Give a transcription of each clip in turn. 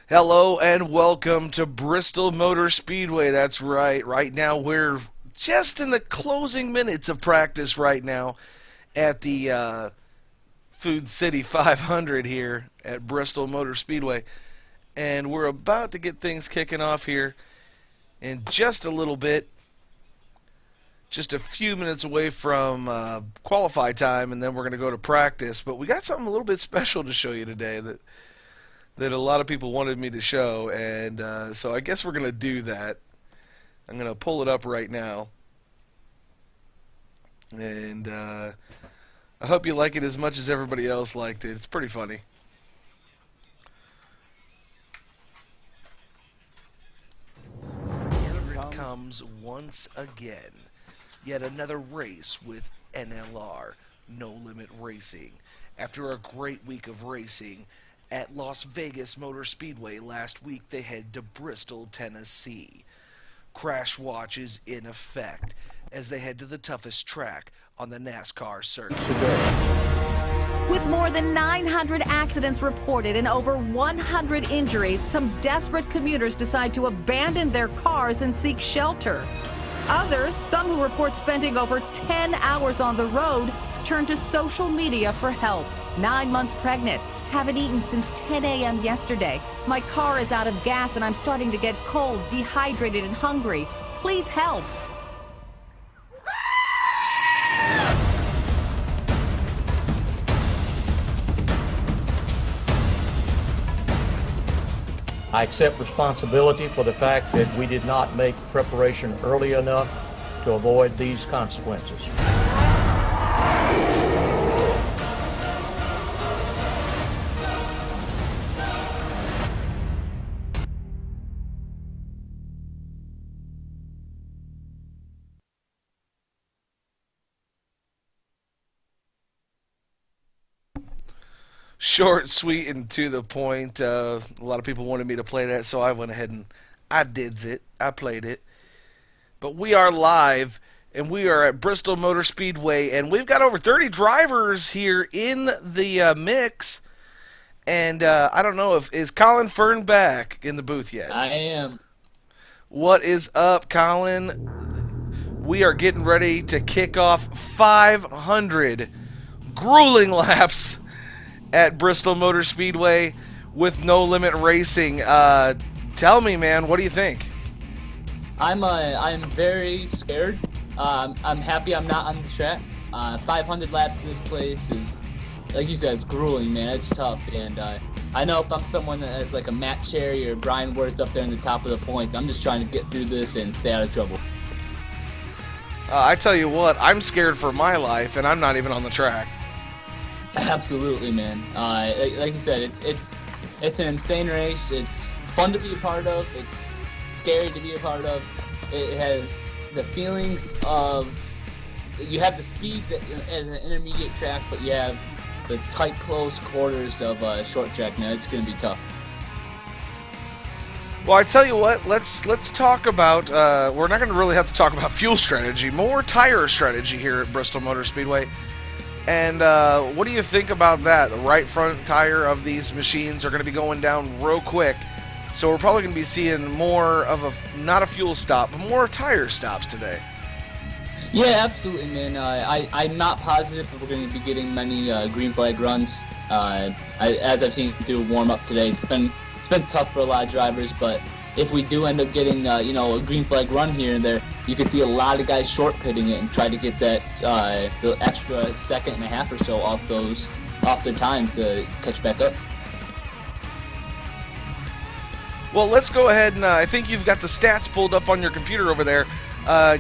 Hello and welcome to Bristol Motor Speedway. That's right. Right now we're just in the closing minutes of practice right now at the Food City 500 here at Bristol Motor Speedway. And we're about to get things kicking off here in just a little bit. Just a few minutes away from qualify time, and then we're going to go to practice. But we got something a little bit special to show you today that a lot of people wanted me to show, and so I guess we're going to do that. I'm going to pull it up right now, and I hope you like it as much as everybody else liked it. It's pretty funny. Here it comes once again. Yet another race with NLR, No Limit Racing. After a great week of racing at Las Vegas Motor Speedway last week, they head to Bristol, Tennessee. Crash watch is in effect as they head to the toughest track on the NASCAR circuit. With more than 900 accidents reported and over 100 injuries, some desperate commuters decide to abandon their cars and seek shelter. Others, some who report spending over 10 hours on the road, turn to social media for help. 9 months pregnant. Haven't eaten since 10 a.m. yesterday. My car is out of gas and I'm starting to get cold, dehydrated, and hungry. Please help. I accept responsibility for the fact that we did not make preparation early enough to avoid these consequences. Short, sweet, and to the point. A lot of people wanted me to play that, so I went ahead and I did it. I played it. But we are live, and we are at Bristol Motor Speedway, and we've got over 30 drivers here in the mix. And I don't know is Colin Fern back in the booth yet? I am. What is up, Colin? We are getting ready to kick off 500 grueling laps at Bristol Motor Speedway with No Limit Racing. Tell me, man, what do you think? I'm very scared. I'm happy I'm not on the track. 500 laps in this place is, like you said, it's grueling, man. It's tough, and I know if I'm someone that has like a Matt Cherry or Brian Worth up there in the top of the points, I'm just trying to get through this and stay out of trouble. I tell you what, I'm scared for my life, and I'm not even on the track. Absolutely, man. Like you said, it's an insane race. It's fun to be a part of. It's scary to be a part of. It has the feelings of, you have the speed that as an intermediate track, but you have the tight, close quarters of a short track. Now it's going to be tough. Well, I tell you what, let's talk about. We're not going to really have to talk about fuel strategy, more tire strategy here at Bristol Motor Speedway. And what do you think about that? The right front tire of these machines are going to be going down real quick. So we're probably going to be seeing more of not a fuel stop, but more tire stops today. Yeah, absolutely, man. I'm not positive if we're going to be getting many green flag runs. As I've seen through warm up today, it's been tough for a lot of drivers, but if we do end up getting a green flag run here and there, you can see a lot of guys short pitting it and try to get that the extra second and a half or so off their times to catch back up. Well, let's go ahead and I think you've got the stats pulled up on your computer over there.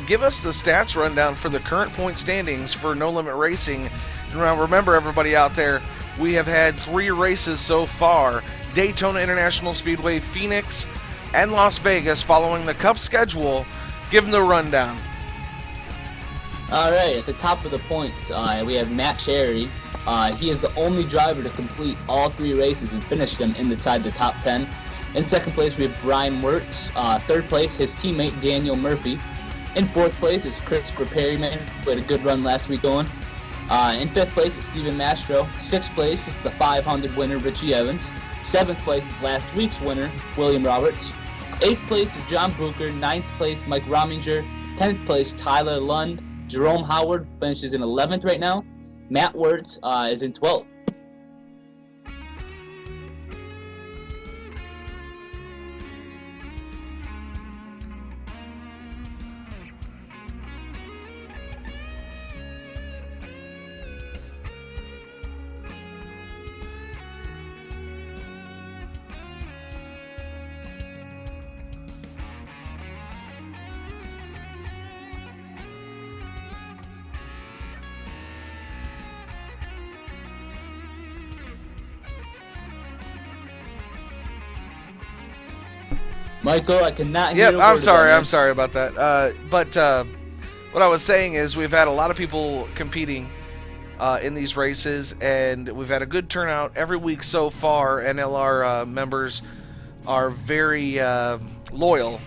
Give us the stats rundown for the current point standings for No Limit Racing. Now, remember, everybody out there, we have had 3 races so far: Daytona International Speedway, Phoenix, and Las Vegas, following the Cup schedule. Give them the rundown. All right, at the top of the points, we have Matt Cherry. He is the only driver to complete all 3 races and finish them inside the top 10. In second place, we have Brian Wirtz. Third place, his teammate Daniel Murphy. In fourth place is Christopher Perryman, who had a good run last week going. In fifth place is Steven Mastro. Sixth place is the 500 winner Richie Evans. 7th place is last week's winner, William Roberts. 8th place is John Booker. 9th place, Mike Rominger. 10th place, Tyler Lund. Jerome Howard finishes in 11th right now. Matt Wirtz is in 12th. Michael, I cannot hear Yep, a word I'm of sorry. that, I'm sorry about that. But what I was saying is we've had a lot of people competing in these races, and we've had a good turnout every week so far. NLR members are very loyal,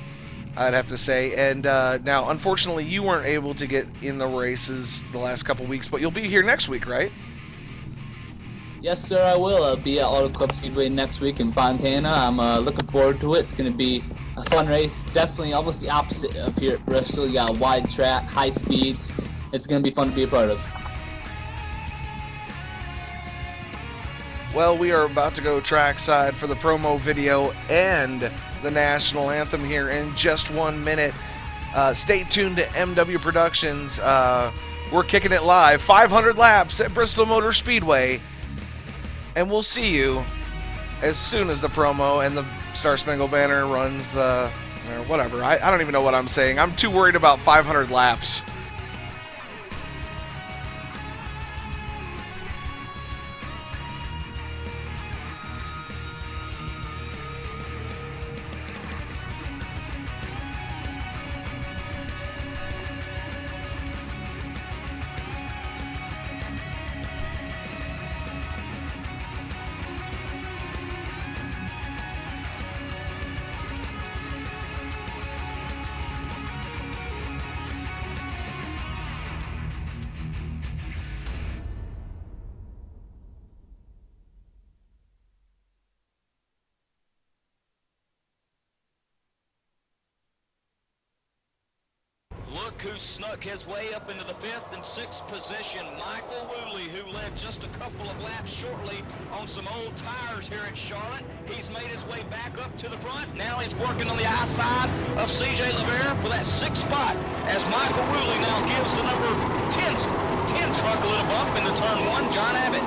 I'd have to say. And now, unfortunately, you weren't able to get in the races the last couple weeks, but you'll be here next week, right? Yes, sir, I will. I'll be at Auto Club Speedway next week in Fontana. I'm looking forward to it. It's going to be a fun race. Definitely almost the opposite of here at Bristol. You got a wide track, high speeds. It's going to be fun to be a part of. Well, we are about to go trackside for the promo video and the national anthem here in just 1 minute. Stay tuned to MW Productions. We're kicking it live, 500 laps at Bristol Motor Speedway. And we'll see you as soon as the promo and the Star Spangled Banner runs the... or whatever. I don't even know what I'm saying. I'm too worried about 500 laps. Look who snuck his way up into the 5th and 6th position. Michael Woolley, who led just a couple of laps shortly on some old tires here at Charlotte. He's made his way back up to the front. Now he's working on the outside of C.J. Lavera for that 6th spot as Michael Woolley now gives the number 10 truck a little bump into turn 1, John Abbott.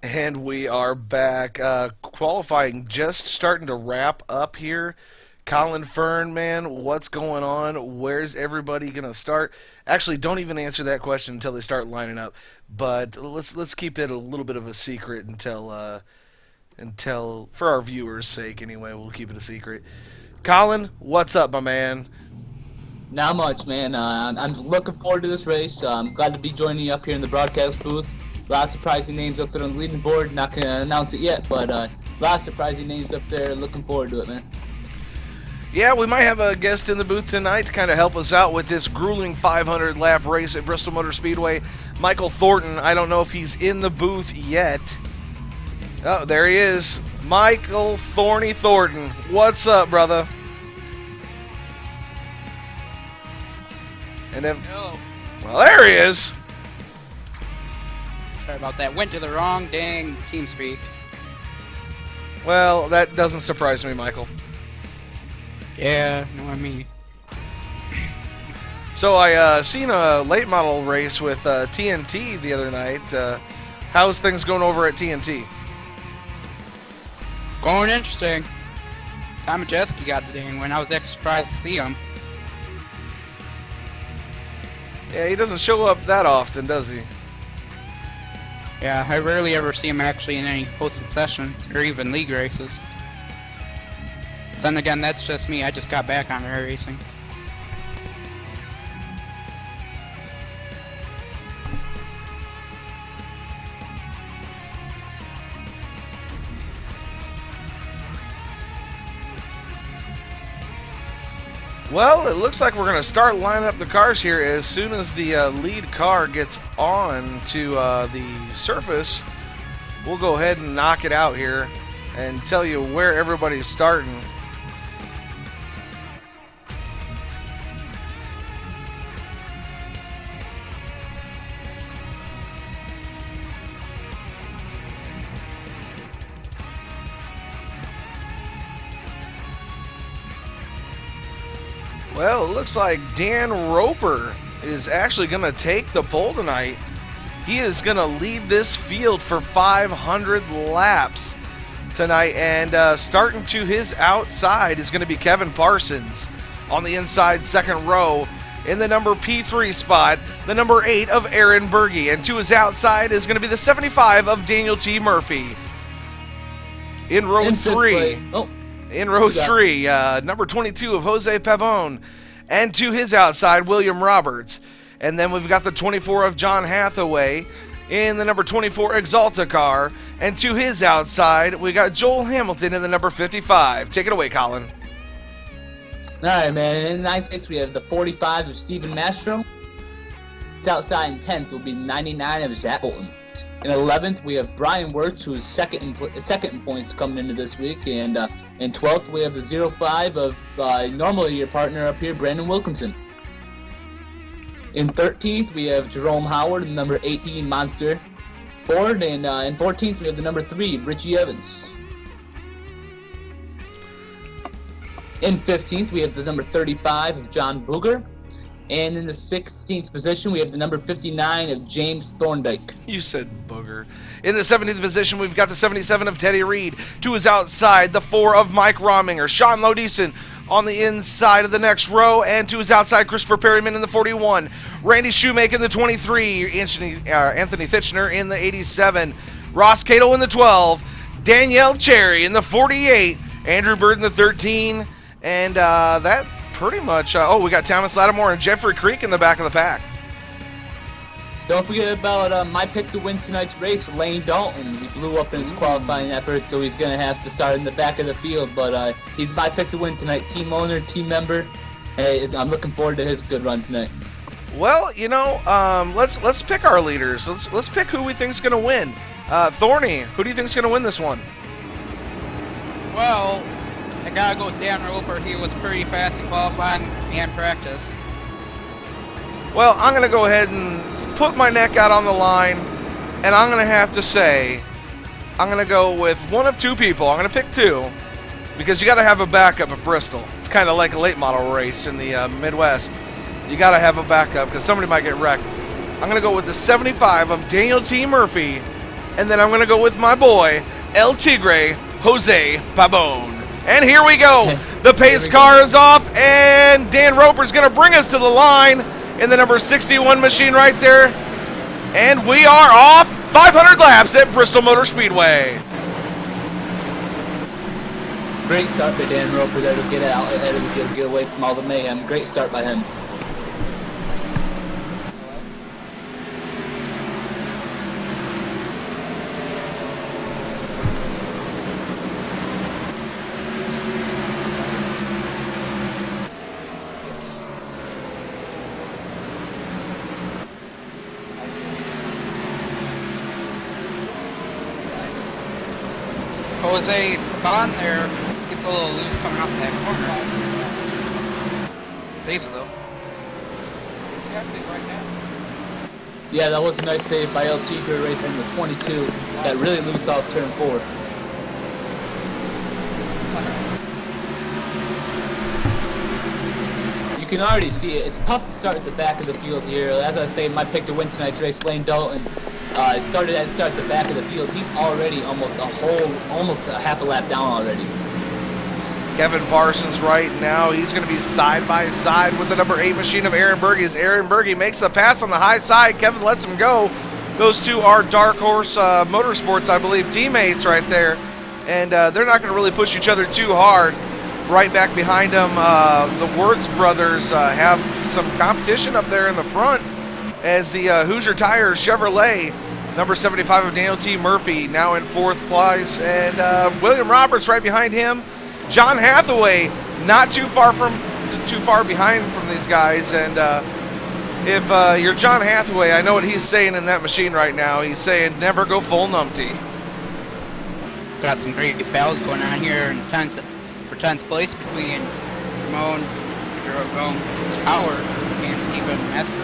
And we are back. Qualifying just starting to wrap up here. Colin Fern, man, what's going on? Where's everybody gonna start? Actually, don't even answer that question until they start lining up. But let's keep it a little bit of a secret until for our viewers' sake anyway. We'll keep it a secret. Colin, what's up, my man? Not much, man. I'm looking forward to this race. I'm glad to be joining you up here in the broadcast booth. A lot of surprising names up there on the leading board. Not going to announce it yet, but a lot of surprising names up there. Looking forward to it, man. Yeah, we might have a guest in the booth tonight to kind of help us out with this grueling 500-lap race at Bristol Motor Speedway. Michael Thornton, I don't know if he's in the booth yet. Oh, there he is. Michael Thorny Thornton. What's up, brother? And then, Hello. well, there he is. Sorry about that. Went to the wrong dang TeamSpeak. Well, that doesn't surprise me, Michael. Yeah, know what I mean. So I seen a late model race with TNT the other night. How's things going over at TNT? Going interesting. Tom Majeski got the dang win. I was extra surprised to see him. Yeah, he doesn't show up that often, does he? Yeah, I rarely ever see him actually in any hosted sessions or even league races. Then again, that's just me. I just got back on racing. Well, it looks like we're going to start lining up the cars here as soon as the lead car gets on to the surface. We'll go ahead and knock it out here and tell you where everybody's starting. Well, it looks like Dan Roper is actually going to take the pole tonight. He is going to lead this field for 500 laps tonight, and starting to his outside is going to be Kevin Parsons on the inside second row in the number P3 spot, the number 8 of Aaron Berge, and to his outside is going to be the 75 of Daniel T. Murphy. In row 3. In row 3, number 22 of Jose Pabon, and to his outside, William Roberts. And then we've got the 24 of John Hathaway in the number 24 Exalta car, and to his outside, we got Joel Hamilton in the number 55. Take it away, Colin. All right, man. And in ninth place, we have the 45 of Steven Mastro. His outside in 10th will be 99 of Zach Bolton. In 11th, we have Brian Wirtz, who is second in points coming into this week. And in 12th, we have the 05 of normally your partner up here, Brandon Wilkinson. In 13th, we have Jerome Howard, the number 18 Monster Ford. And in 14th, we have the number 3, Richie Evans. In 15th, we have the number 35 of John Booger. And in the 16th position, we have the number 59 of James Thorndike. You said booger. In the 17th position, we've got the 77 of Teddy Reed. To his outside, the 4 of Mike Rominger. Sean Lodison on the inside of the next row. And to his outside, Christopher Perryman in the 41. Randy Shoemaker in the 23. Anthony Fitchner in the 87. Ross Cato in the 12. Danielle Cherry in the 48. Andrew Bird in the 13. And that pretty much, we got Thomas Lattimore and Jeffrey Creek in the back of the pack. Don't forget about my pick to win tonight's race, Lane Dalton. He blew up in his qualifying effort, so he's going to have to start in the back of the field. But he's my pick to win tonight. Team owner, team member. Hey, I'm looking forward to his good run tonight. Well, you know, let's pick our leaders. Let's pick who we think's going to win. Thorny, who do you think's going to win this one? Well, I gotta go with Dan Roper. He was pretty fast in qualifying and practice. Well, I'm going to go ahead and put my neck out on the line, and I'm going to have to say I'm going to go with one of two people. I'm going to pick two because you got to have a backup at Bristol. It's kind of like a late model race in the Midwest. You got to have a backup because somebody might get wrecked. I'm going to go with the 75 of Daniel T. Murphy And then I'm going to go with my boy, El Tigre, Jose Pabon. And here we go. The pace car is off, and Dan Roper's going to bring us to the line in the number 61 machine right there. And we are off 500 laps at Bristol Motor Speedway. Great start by Dan Roper there to get out ahead and get away from all the mayhem. Great start by him. Jose Bond there gets a little loose coming off that corner. Saves it though. It's happening right now. Yeah, that was a nice save by El Tigre right there in the 22. Got really loose off turn 4. You can already see it. It's tough to start at the back of the field here. As I say, my pick to win tonight's race, Lane Dalton. Started at the back of the field. He's already almost a half a lap down already. Kevin Parsons right now, he's going to be side by side with the number 8 machine of Aaron Berge as Aaron Berge makes the pass on the high side. Kevin lets him go. Those two are Dark Horse Motorsports, I believe, teammates right there. And they're not going to really push each other too hard. Right back behind them, the Wirtz brothers have some competition up there in the front as the Hoosier Tires Chevrolet, number 75 of Daniel T. Murphy, now in 4th place. And William Roberts right behind him. John Hathaway not too far behind from these guys. And if you're John Hathaway, I know what he's saying in that machine right now. He's saying never go full numpty. Got some great battles going on here in 10th place between Ramon Howard and Steven Mastro.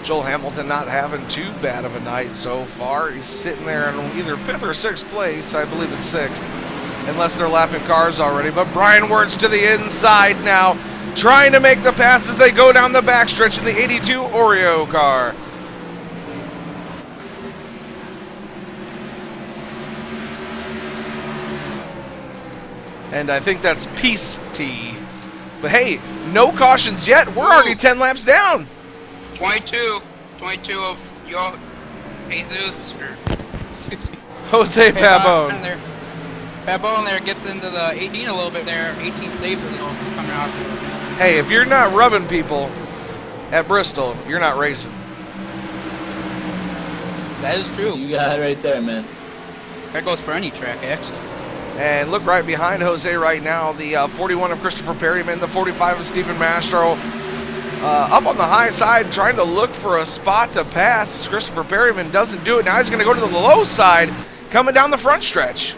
Joel Hamilton not having too bad of a night so far. He's sitting there in either 5th or 6th place. I believe it's 6th, unless they're lapping cars already. But Brian Wirtz to the inside now, trying to make the pass as they go down the backstretch in the 82 Oreo car. And I think that's Peace T. But hey, no cautions yet. We're already 10 laps down. 22 of your Jesus, or excuse me. Jose Pabon. Pabon there gets into the 18 a little bit there. 18 saves it coming out. Hey, if you're not rubbing people at Bristol, you're not racing. That is true. You got it right there, man. That goes for any track, actually. And look right behind Jose right now, the 41 of Christopher Perryman, the 45 of Stephen Mastro. Up on the high side, trying to look for a spot to pass. Christopher Perryman doesn't do it. Now he's going to go to the low side, coming down the front stretch.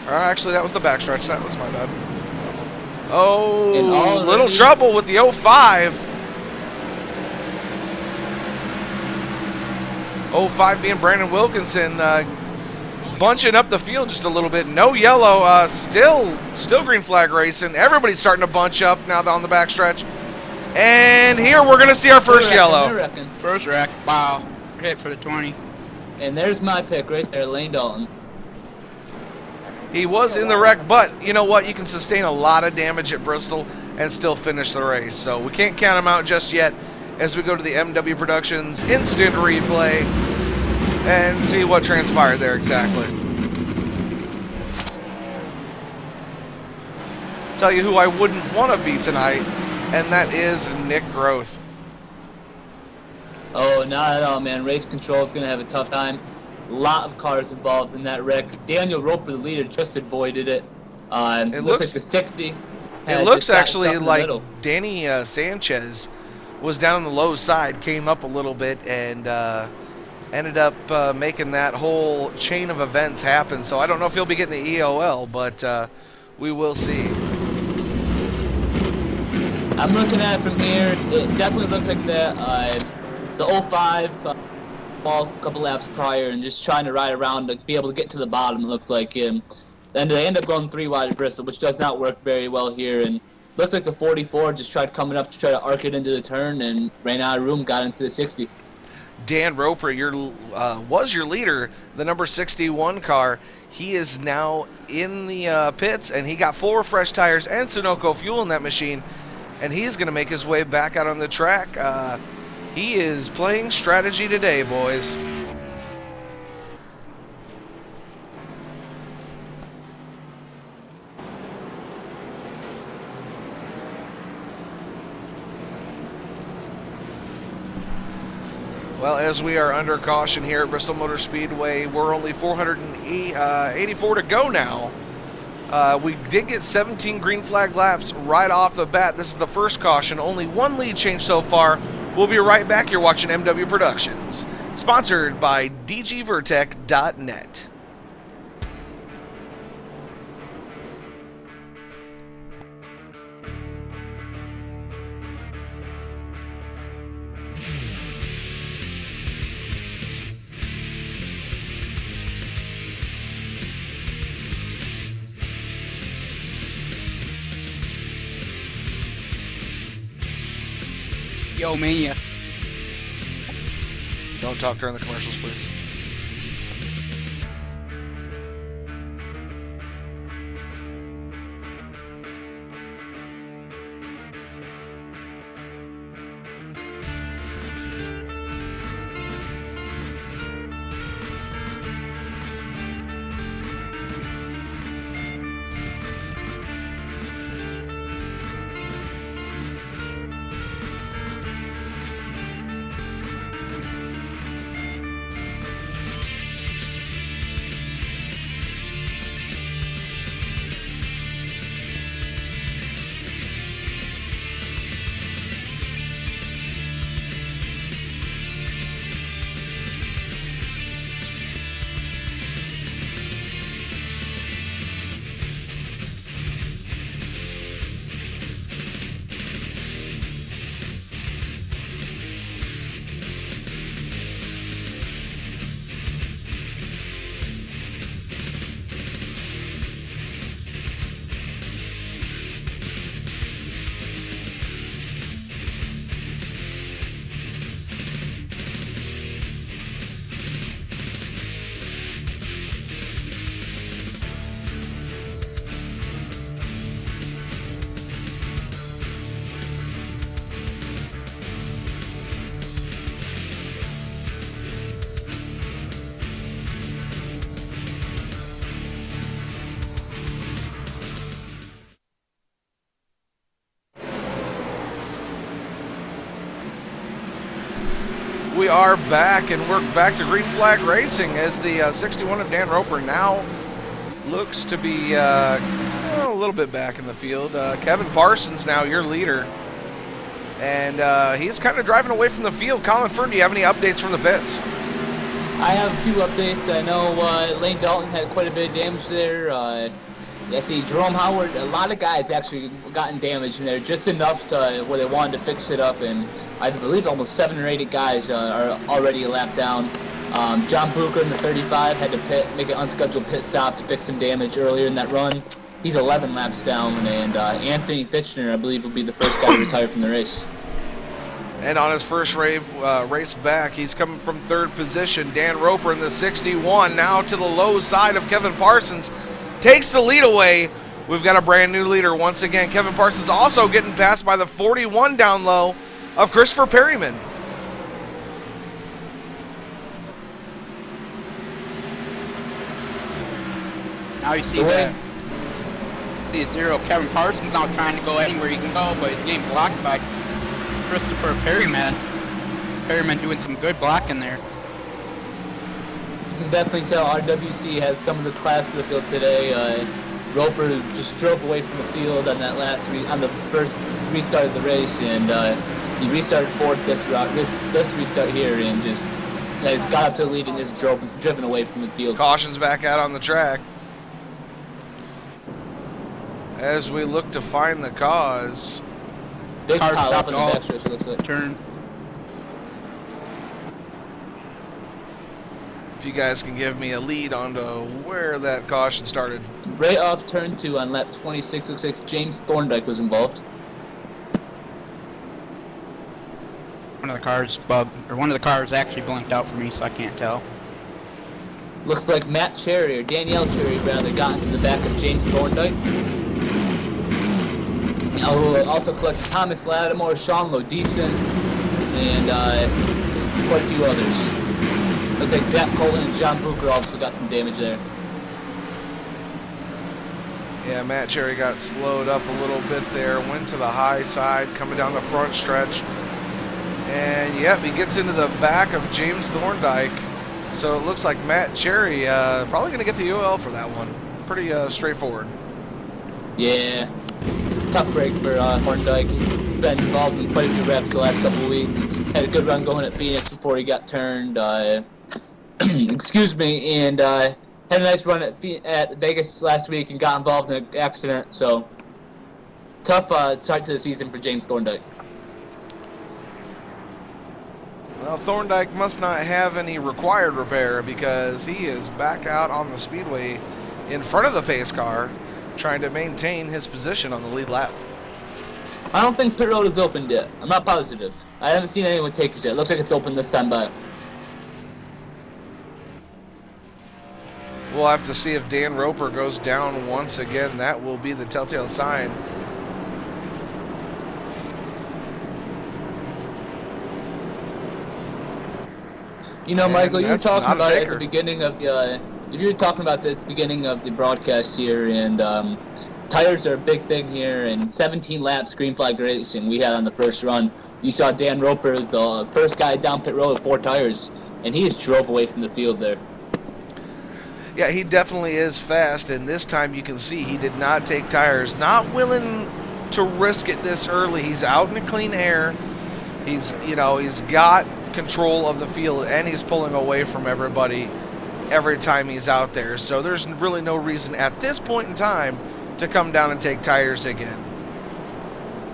Actually, that was the back stretch. That was my bad. Oh, little trouble with the 05. 05 being Brandon Wilkinson, bunching up the field just a little bit. No yellow, still green flag racing. Everybody's starting to bunch up now on the back stretch. And here we're going to see our first yellow. First wreck. Wow. Hit for the 20. And there's my pick right there, Lane Dalton. He was in the wreck, but you know what? You can sustain a lot of damage at Bristol and still finish the race. So we can't count him out just yet as we go to the MW Productions instant replay and see what transpired there exactly. Tell you who I wouldn't want to be tonight, and that is Nick Groth. Oh, not at all, man. Race control is going to have a tough time. A lot of cars involved in that wreck. Daniel Roper, the leader, just avoided it. It looks like the 60. It looks actually like Danny Sanchez was down on the low side, came up a little bit, and ended up making that whole chain of events happen. So I don't know if he'll be getting the EOL, but we will see. I'm looking at it from here. It definitely looks like the 05 ball a couple laps prior and just trying to ride around to be able to get to the bottom, it looked like him. And they end up going 3 wide at Bristol, which does not work very well here. And looks like the 44 just tried coming up to try to arc it into the turn and ran out of room, got into the 60. Dan Roper, was your leader, the number 61 car. He is now in the pits, and he got 4 fresh tires and Sunoco fuel in that machine, and he is going to make his way back out on the track. He is playing strategy today, boys. Well, as we are under caution here at Bristol Motor Speedway, we're only 484 to go now. We did get 17 green flag laps right off the bat. This is the first caution. Only 1 lead change so far. We'll be right back. You're watching MW Productions, sponsored by DGVertec.net. Yo, Mania. Don't talk during the commercials, please. We are back, and we're back to green flag racing as the 61 of Dan Roper now looks to be a little bit back in the field. Kevin Parsons now your leader, and he's kind of driving away from the field. Colin Fern, do you have any updates from the pits? I have a few updates. I know Lane Dalton had quite a bit of damage there. I see Jerome Howard, a lot of guys actually gotten damaged in there, just enough to where they wanted to fix it up, and I believe almost 7 or 8 guys are already a lap down. John Booker in the 35 had to make an unscheduled pit stop to fix some damage earlier in that run. He's 11 laps down, and Anthony Fitchner, I believe, will be the first guy to retire from the race. And on his first race back, he's coming from 3rd position. Dan Roper in the 61, now to the low side of Kevin Parsons, takes the lead away. We've got a brand new leader once again. Kevin Parsons also getting passed by the 41 down low of Christopher Perryman. Now you see that. See zero. Kevin Parsons not trying to go anywhere he can go, but he's getting blocked by Christopher Perryman. Perryman doing some good blocking there. You can definitely tell RWC has some of the class of the field today. Roper just drove away from the field on that on the first restart of the race, and he restarted 4th this restart here, and just has got up to the lead and just driven away from the field. Caution's back out on the track as we look to find the cause. Big Car pile up stopped in the all backstretch, it looks like. turn. If you guys can give me a lead on to where that caution started. Right off turn 2 on lap 26, looks like James Thorndike was involved. One of the cars bugged, or one of the cars actually blinked out for me, so I can't tell. Looks like Matt Cherry, or Danielle Cherry rather, got into the back of James Thorndike. Also collected Thomas Lattimore, Sean Lodison, and quite a few others. Looks like Zach Colton and John Booker also got some damage there. Yeah, Matt Cherry got slowed up a little bit there, went to the high side, coming down the front stretch. And yep, he gets into the back of James Thorndike. So it looks like Matt Cherry probably going to get the UL for that one. Pretty straightforward. Yeah, tough break for Thorndike. He's been involved in quite a few reps the last couple of weeks. Had a good run going at Phoenix before he got turned. Excuse me, and had a nice run at Vegas last week and got involved in an accident. So tough start to the season for James Thorndike. Well, Thorndike must not have any required repair because he is back out on the speedway in front of the pace car trying to maintain his position on the lead lap. I don't think pit road is opened yet. I'm not positive. I haven't seen anyone take it yet. Looks like it's open this time by. We'll have to see if Dan Roper goes down once again. That will be the telltale sign. You know, Michael, you were that's talking not a about it at taker. the beginning of you were talking about the beginning of the broadcast here, and tires are a big thing here. And 17 laps green flag racing we had on the first run. You saw Dan Roper as the first guy down pit road with 4 tires, and he just drove away from the field there. Yeah, he definitely is fast, and this time you can see he did not take tires. Not willing to risk it this early. He's out in the clean air. He's got control of the field, and he's pulling away from everybody every time he's out there. So there's really no reason at this point in time to come down and take tires again.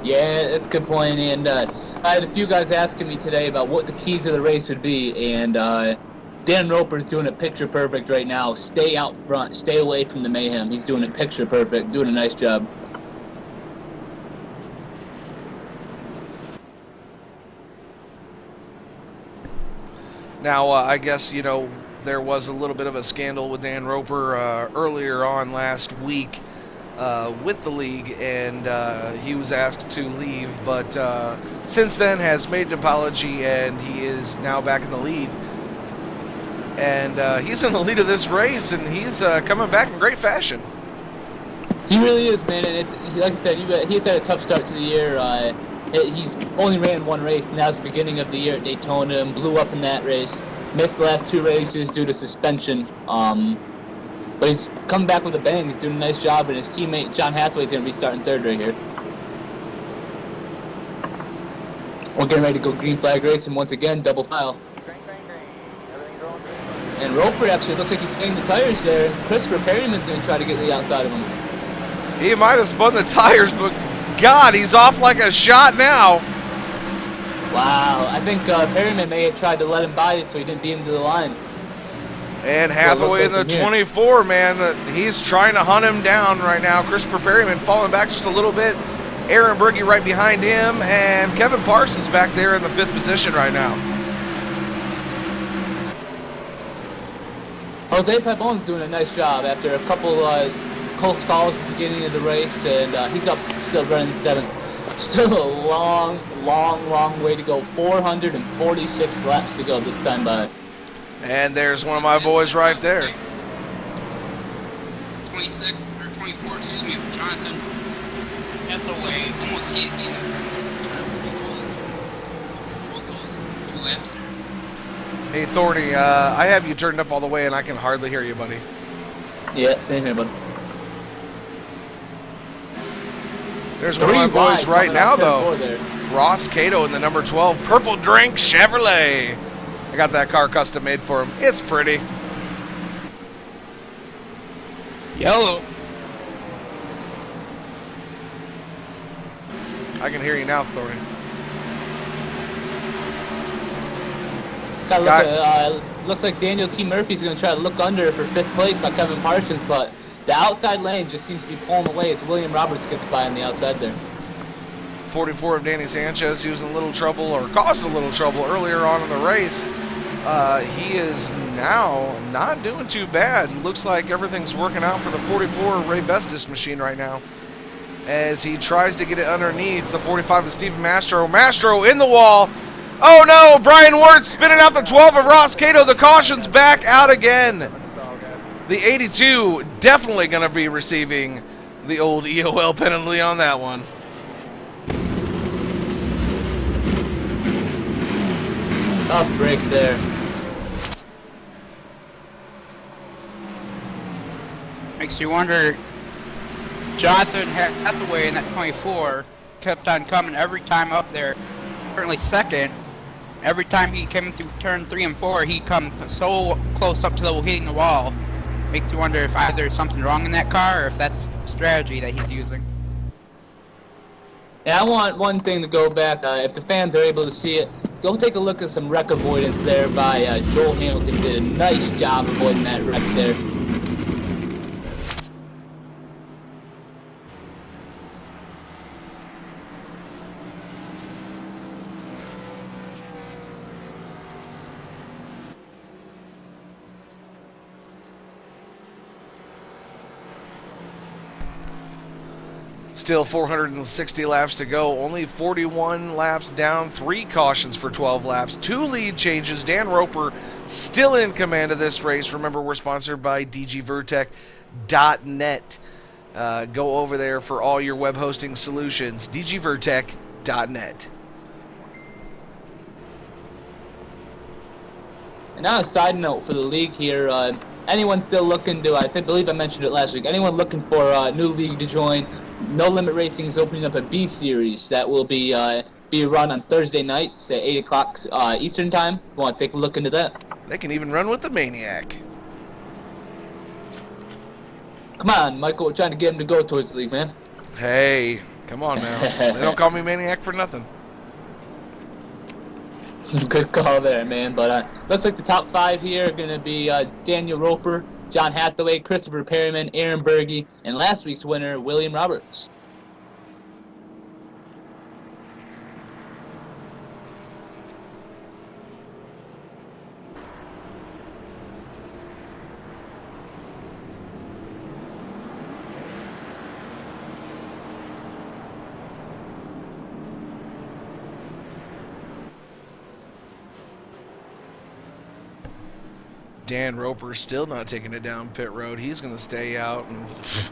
Yeah, that's a good point. And I had a few guys asking me today about what the keys of the race would be, and Dan Roper's doing it picture perfect right now. Stay out front, stay away from the mayhem. He's doing it picture perfect, doing a nice job. Now, I guess, there was a little bit of a scandal with Dan Roper earlier on last week with the league, and he was asked to leave, but since then has made an apology, and he is now back in the lead. And he's in the lead of this race, and he's coming back in great fashion. He really is, man, and it's like I said, he's had a tough start to the year. He's only ran one race, and that was the beginning of the year at Daytona, and blew up in that race. Missed the last 2 races due to suspension. But he's coming back with a bang. He's doing a nice job, and his teammate John Hathaway is going to be starting 3rd right here. We're getting ready to go green flag racing once again, double file. And Roper actually looks like he's spinning the tires there. Christopher Perryman's going to try to get the outside of him. He might have spun the tires, but God, he's off like a shot now. Wow, I think Perryman may have tried to let him by it so he didn't beat him to the line. And Hathaway in the 24, man, he's trying to hunt him down right now. Christopher Perryman falling back just a little bit. Aaron Berge right behind him, and Kevin Parsons back there in the 5th position right now. Jose Pabon's doing a nice job after a couple close calls at the beginning of the race, and he's up, still running 7th. Still a long way to go. 446 laps to go this time by. And there's one of my boys right there. 26 or 24, excuse me, Jonathan Hathaway almost hit both those 2 laps there. Hey, Thorny, I have you turned up all the way, and I can hardly hear you, buddy. Yeah, same here, bud. There's one of my boys right now, though. There. Ross Cato in the number 12 Purple Drink Chevrolet. I got that car custom made for him. It's pretty. Yellow. I can hear you now, Thorny. Got to look at, looks like Daniel T. Murphy's going to try to look under for 5th place by Kevin Parsons, but the outside lane just seems to be pulling away as William Roberts gets by on the outside there. 44 of Danny Sanchez using a little trouble, or caused a little trouble earlier on in the race. He is now not doing too bad. Looks like everything's working out for the 44 Ray Bestis machine right now, as he tries to get it underneath the 45 of Steven Mastro. Mastro in the wall. Oh no, Brian Wirtz spinning out the 12 of Ross Cato. The caution's back out again. The 82 definitely going to be receiving the old EOL penalty on that one. Tough break there. Makes you wonder, Jonathan Hathaway in that 24 kept on coming every time up there. Currently second. Every time he came through turn 3 and 4, he comes so close up to the hitting the wall. Makes you wonder if either there's something wrong in that car or if that's strategy that he's using. Yeah, I want one thing to go back. If the fans are able to see it, go take a look at some wreck avoidance there by Joel Hamilton. Did a nice job avoiding that wreck there. Still 460 laps to go. Only 41 laps down. 3 cautions for 12 laps. 2 lead changes. Dan Roper still in command of this race. Remember, we're sponsored by dgvertech.net. Go over there for all your web hosting solutions. dgvertech.net. And now a side note for the league here. Anyone still looking to, I believe I mentioned it last week, anyone looking for a new league to join, No Limit Racing is opening up a B series that will be run on Thursday nights at 8 o'clock Eastern time. You want to take a look into that? They can even run with the Maniac. Come on, Michael, we're trying to get him to go towards the league, man. Hey, come on now. They don't call me Maniac for nothing. Good call there, man. But looks like the top 5 here are going to be Daniel Roper, John Hathaway, Christopher Perryman, Aaron Berge, and last week's winner, William Roberts. Dan Roper still not taking it down pit road. He's going to stay out. And if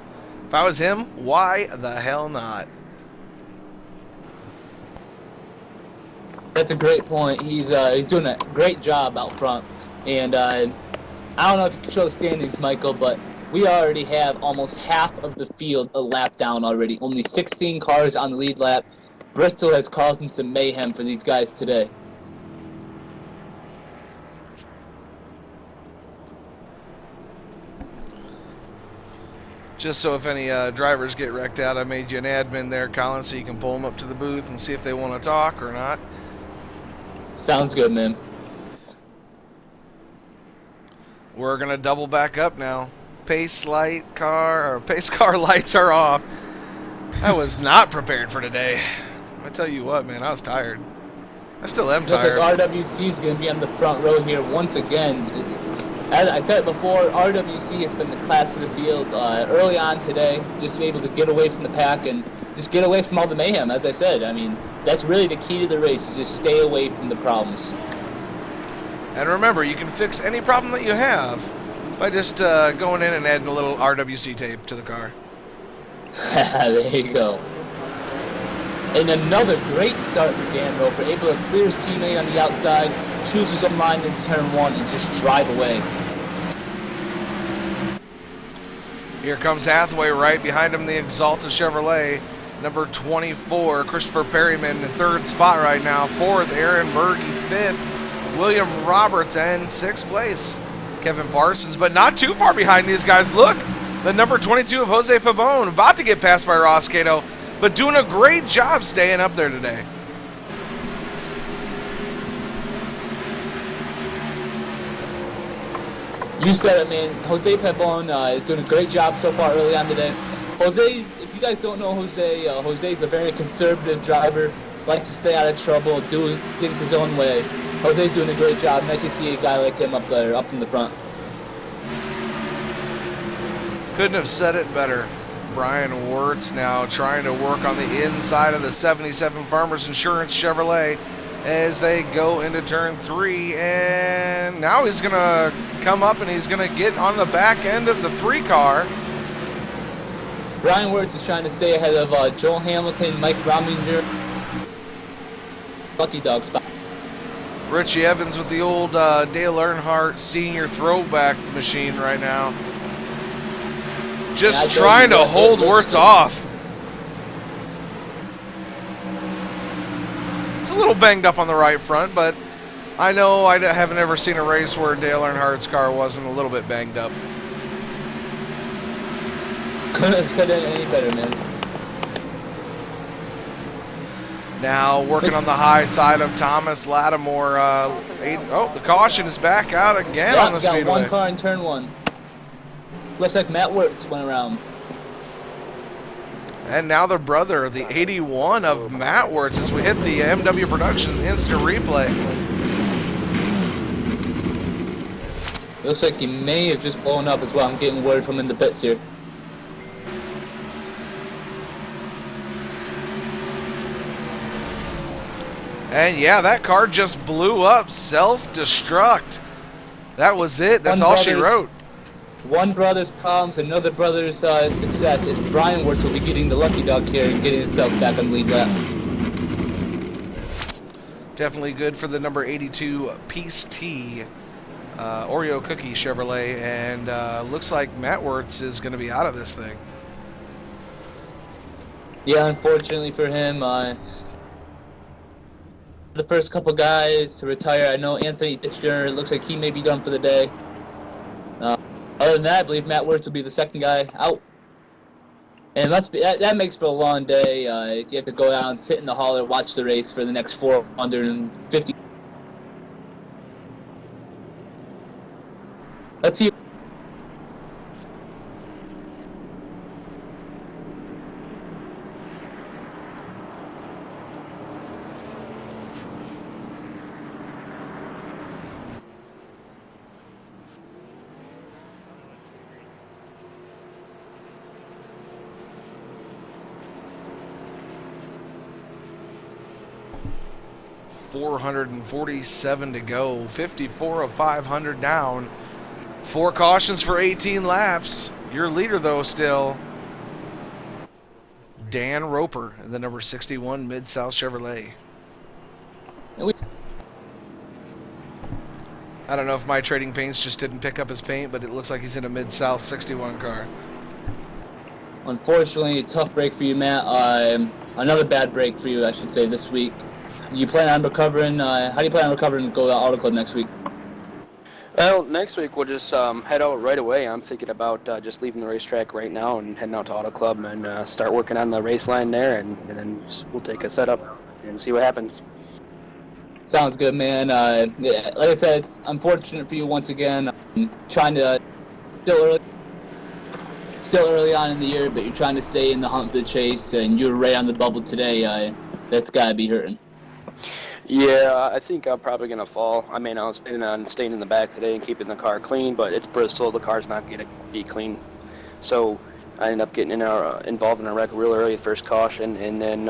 I was him, why the hell not? That's a great point. He's doing a great job out front. And I don't know if you can show the standings, Michael, but we already have almost half of the field a lap down already. Only 16 cars on the lead lap. Bristol has caused some mayhem for these guys today. Just so if any drivers get wrecked out, I made you an admin there, Colin, so you can pull them up to the booth and see if they want to talk or not. Sounds good, man. We're going to double back up now. Pace car lights are off. I was not prepared for today. I tell you what, man, I was tired. I still am tired. Looks like RWC is going to be on the front row here once again. As I said before, RWC has been the class of the field early on today, just able to get away from the pack and just get away from all the mayhem. As I said, I mean, that's really the key to the race, is just stay away from the problems. And remember, you can fix any problem that you have by just going in and adding a little RWC tape to the car. There you go. And another great start for Dan Roper, able to clear his teammate on the outside, chooses a line into turn 1 and just drive away. Here comes Hathaway right behind him, the Exalta Chevrolet. Number 24, Christopher Perryman in 3rd spot right now. 4th, Aaron Berge. 5th, William Roberts. And 6th place, Kevin Parsons. But not too far behind these guys. Look, the number 22 of Jose Pabon, about to get passed by Ross Cato, but doing a great job staying up there today. You said it, man. Jose Pabon is doing a great job so far early on today. If you guys don't know Jose, Jose's a very conservative driver, likes to stay out of trouble, do things his own way. Jose's doing a great job. Nice to see a guy like him up there, up in the front. Couldn't have said it better. Brian Wirtz now trying to work on the inside of the 77 Farmers Insurance Chevrolet as they go into turn 3, and now he's going to come up and he's going to get on the back end of the 3 car. Brian Wirtz is trying to stay ahead of Joel Hamilton, Mike Rominger, Lucky Dog spot. Richie Evans with the old Dale Earnhardt senior throwback machine right now. Just trying to hold Wirtz off. It's a little banged up on the right front, but I know I haven't ever seen a race where Dale Earnhardt's car wasn't a little bit banged up. Couldn't have said it any better, man. Now working on the high side of Thomas Lattimore. The caution is back out again on the speedway. Got one car in turn 1. Looks like Matt Wirtz went around. And now the brother, the 81 of Matt Wirtz, as we hit the MW Production instant replay. Looks like he may have just blown up as well. I'm getting word from in the pits here. And yeah, that car just blew up. Self-destruct. That was it. That's all she wrote. One brother's problems, another brother's success is Brian Wirtz will be getting the lucky dog here and getting himself back on lead lap. Definitely good for the number 82 Peace T Oreo Cookie Chevrolet, and looks like Matt Wirtz is going to be out of this thing. Yeah, unfortunately for him, the first couple guys to retire. I know Anthony Fitzgerald looks like he may be done for the day. Other than that, I believe Matt Wirtz will be the second guy out. And that makes for a long day. You have to go down, sit in the hall, and watch the race for the next 450. Let's see. .447 to go. 54 of 500 down. 4 cautions for 18 laps. Your leader, though, still Dan Roper, the number 61 Mid-South Chevrolet. I don't know if my trading paints just didn't pick up his paint, but it looks like he's in a Mid-South 61 car. Unfortunately, a tough break for you, Matt. Another bad break for you, I should say, this week. You plan on recovering? How do you plan on recovering and go to Auto Club next week? Well, next week we'll just head out right away. I'm thinking about just leaving the racetrack right now and heading out to Auto Club and start working on the race line there, and then we'll take a setup and see what happens. Sounds good, man. Yeah, like I said, it's unfortunate for you once again. Trying to still early on in the year, but you're trying to stay in the hunt for the chase, and you're right on the bubble today. That's got to be hurting. Yeah, I think I'm probably going to fall. I mean, I was planning on staying in the back today and keeping the car clean, but it's Bristol. The car's not going to be clean. So I ended up getting involved in a wreck real early, first caution, and then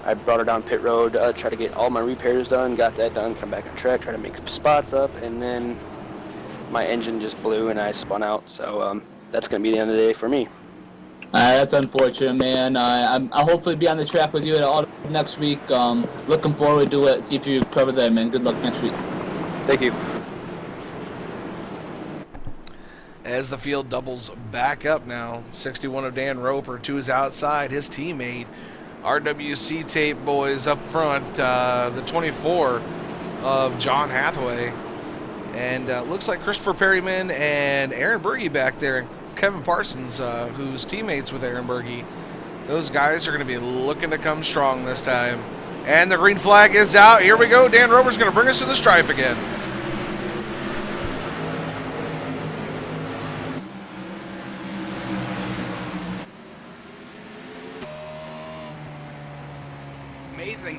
I brought her down pit road, try to get all my repairs done, got that done, come back on track, try to make some spots up, and then my engine just blew and I spun out. So that's going to be the end of the day for me. That's unfortunate, man. I'll hopefully be on the track with you at Auto next week. Looking forward to it. See if you cover that, man. Good luck next week. Thank you. As the field doubles back up now, 61 of Dan Roper to his outside, his teammate, RWC Tape Boys up front, the 24 of John Hathaway. And looks like Christopher Perryman and Aaron Berge back there. Kevin Parsons, who's teammates with Aaron Berge. Those guys are going to be looking to come strong this time. And the green flag is out. Here we go. Dan Roper's going to bring us to the stripe again.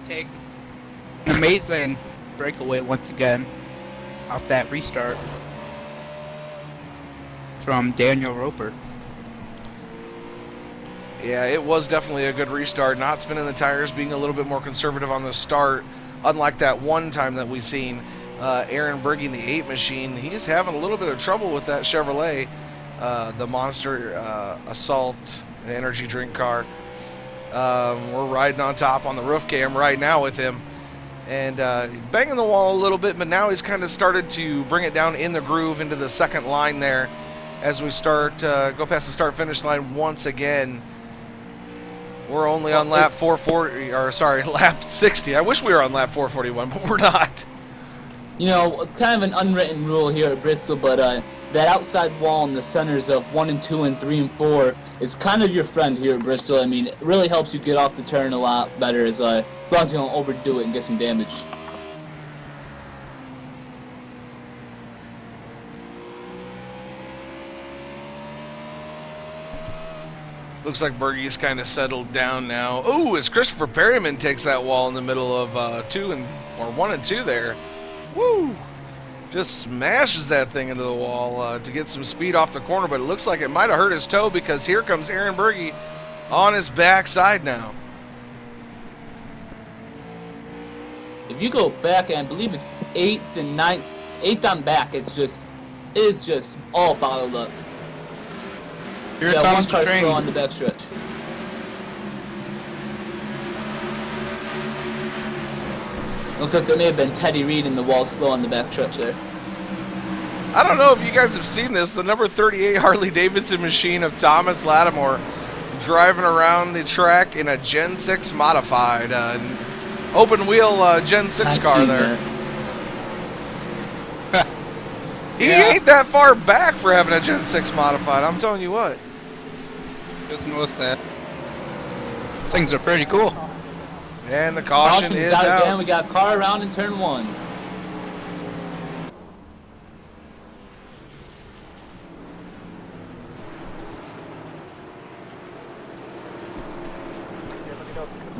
take. An amazing breakaway once again off that restart from Daniel Roper. Yeah, it was definitely a good restart. Not spinning the tires, being a little bit more conservative on the start. Unlike that one time that we seen Aaron Berge in the 8 machine, he's having a little bit of trouble with that Chevrolet, the Monster Assault energy drink car. We're riding on top on the roof cam right now with him. And banging the wall a little bit, but now he's kind of started to bring it down in the groove into the second line there as we start go past the start-finish line once again. We're only on lap 440, or sorry, lap 60. I wish we were on lap 441, but we're not. You know, kind of an unwritten rule here at Bristol, but that outside wall in the centers of 1 and 2 and 3 and 4 is kind of your friend here at Bristol. I mean, it really helps you get off the turn a lot better as long as you don't overdo it and get some damage. Looks like Bergie's kind of settled down now. Oh, as Christopher Perryman takes that wall in the middle of 1 and 2 there. Woo! Just smashes that thing into the wall to get some speed off the corner, but it looks like it might have hurt his toe because here comes Aaron Berge on his backside now. If you go back, and I believe it's 8th and 9th, 8th on back, it is just all bottled up. Here yeah, comes one car the train. slow on the backstretch. Looks like there may have been Teddy Reed in the wall slow on the backstretch there. I don't know if you guys have seen this. The number 38 Harley-Davidson machine of Thomas Lattimore driving around the track in a Gen 6 modified, open-wheel Gen 6 car there. He ain't that far back for having a Gen 6 modified, I'm telling you what. Just noticed that. Things are pretty cool. And the caution is out. Again. We got car around in turn 1.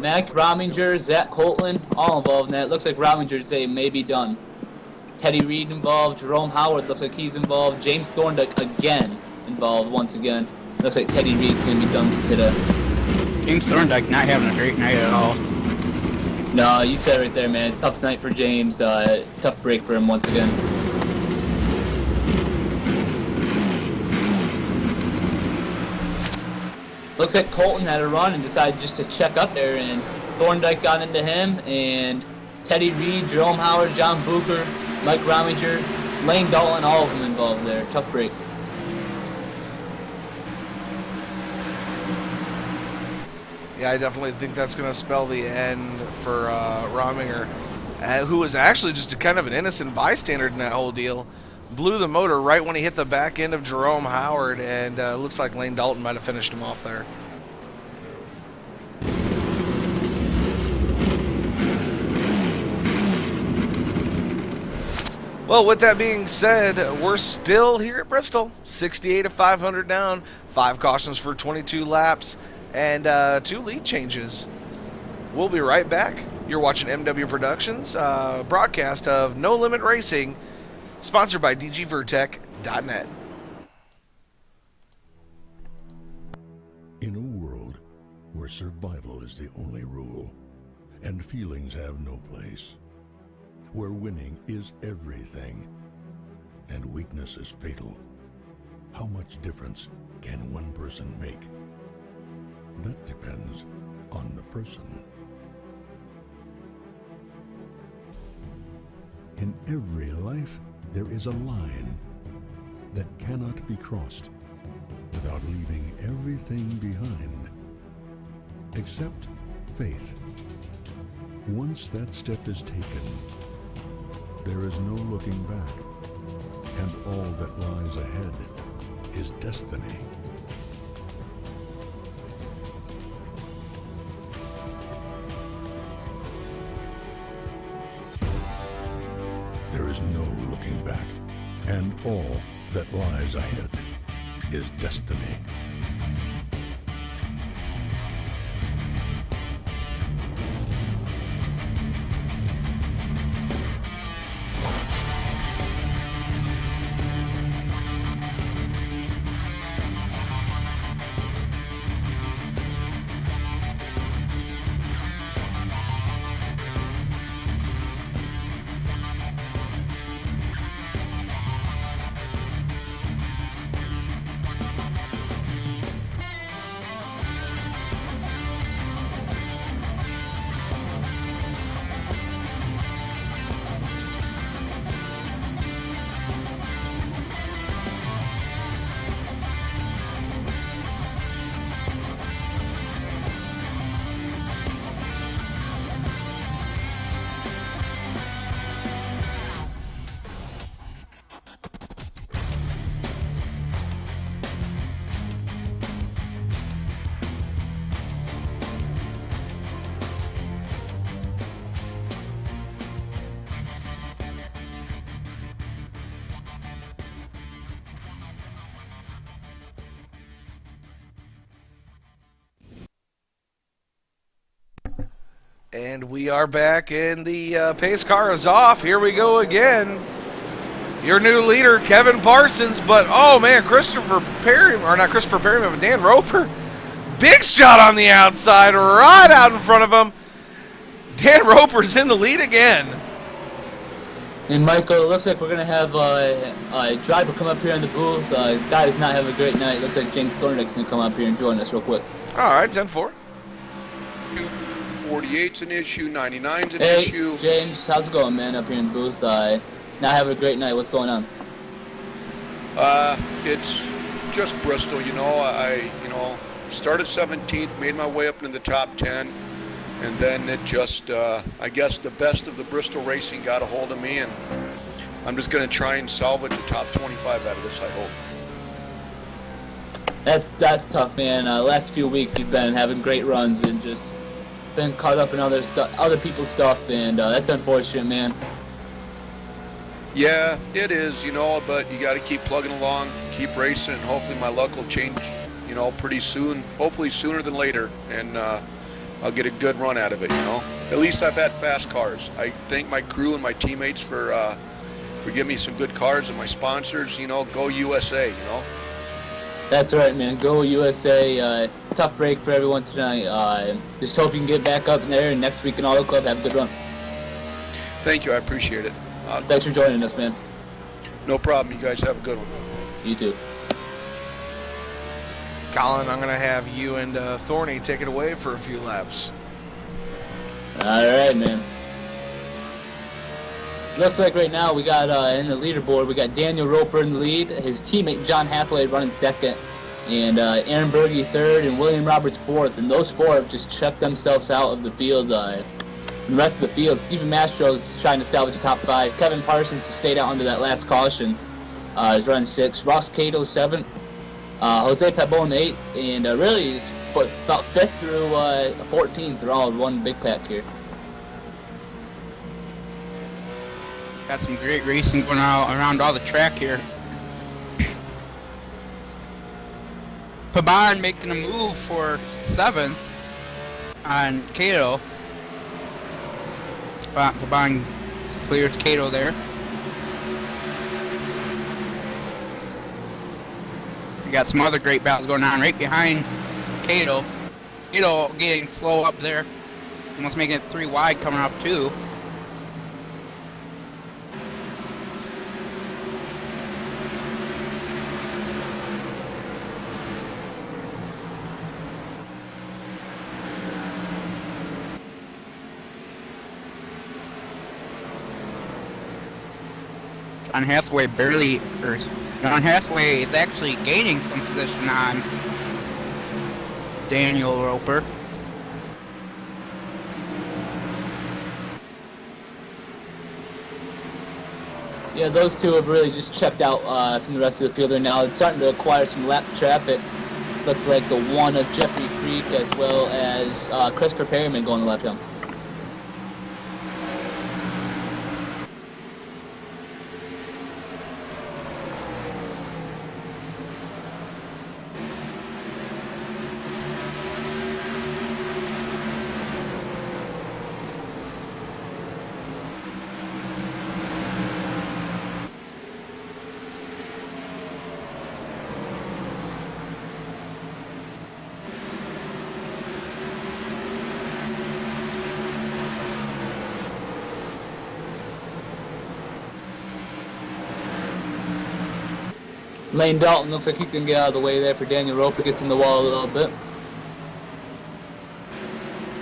Mac Rominger, Zach Coltland, all involved in that. Looks like Rominger's day may be done. Teddy Reed involved, Jerome Howard looks like he's involved, James Thorndike again involved once again. Looks like Teddy Reed's going to be done for today. James Thorndike not having a great night at all. No, you said it right there, man. Tough night for James, tough break for him once again. Looks like Colton had a run and decided just to check up there, and Thorndike got into him, and Teddy Reed, Jerome Howard, John Bucher, Mike Rominger, Lane Dalton, all of them involved there. Tough break. Yeah, I definitely think that's going to spell the end for Rominger, who was actually just a kind of an innocent bystander in that whole deal. Blew the motor right when he hit the back end of Jerome Howard, and looks like Lane Dalton might have finished him off there. Well, with that being said, we're still here at Bristol. 68 of 500 down, 5 cautions for 22 laps, and 2 lead changes. We'll be right back. You're watching MW Productions, broadcast of No Limit Racing, sponsored by DGVertec.net. In a world where survival is the only rule, and feelings have no place, where winning is everything, and weakness is fatal, how much difference can one person make? That depends on the person. In every life, there is a line that cannot be crossed without leaving everything behind, except faith. Once that step is taken, there is no looking back, and all that lies ahead is destiny. There is no looking back, and all that lies ahead is destiny. And we are back, and the pace car is off. Here we go again. Your new leader, Kevin Parsons, but oh man, Christopher Perry, or not Christopher Perryman, but Dan Roper. Big shot on the outside, right out in front of him. Dan Roper's in the lead again. And Michael, it looks like we're gonna have a driver come up here in the booth. Guy does not have a great night. Looks like James Thornick's gonna come up here and join us real quick. All right, 10-4. 48's an issue, 99's an Hey, issue. James, how's it going, man? Up here in the booth. Not having a great night. What's going on? It's just Bristol, I started 17th, made my way up into the top 10, and then it just, I guess the best of the Bristol racing got a hold of me, and I'm just going to try and salvage the top 25 out of this, I hope. That's tough, man. Last few weeks you've been having great runs and just been caught up in other people's stuff, and that's unfortunate, man. Yeah, it is, but you got to keep plugging along, keep racing, and hopefully my luck will change, pretty soon, hopefully sooner than later, and I'll get a good run out of it, At least I've had fast cars. I thank my crew and my teammates for giving me some good cars, and my sponsors, go USA, That's right, man. Go USA. Tough break for everyone tonight. Just hope you can get back up in there, and next week in Auto Club, have a good run. Thank you, I appreciate it. Thanks for joining us, man. No problem. You guys have a good one. You too. Colin, I'm going to have you and Thorny take it away for a few laps. All right, man. Looks like right now we got in the leaderboard, we got Daniel Roper in the lead, his teammate John Hathaway running second, and Aaron Berge third, and William Roberts fourth. And those four have just checked themselves out of the field. The rest of the field, Stephen Mastro's trying to salvage the top five. Kevin Parsons just stayed out under that last caution. Is running sixth. Ross Cato seventh. Jose Pabon eighth, and really he's about fifth through 14th. They're all one big pack here. Got some great racing going on around all the track here. Pabon making a move for 7th on Cato. Pabon clears Cato there. We got some other great battles going on right behind Cato. Cato getting slow up there. Almost making it 3 wide coming off 2. John Hathaway is actually gaining some position on Daniel Roper. Yeah, those two have really just checked out from the rest of the field right now. It's starting to acquire some lap traffic. Looks like the one of Jeffrey Creek as well as Christopher Perryman going left him. Lane Dalton looks like he's going to get out of the way there for Daniel Roper, gets in the wall a little bit.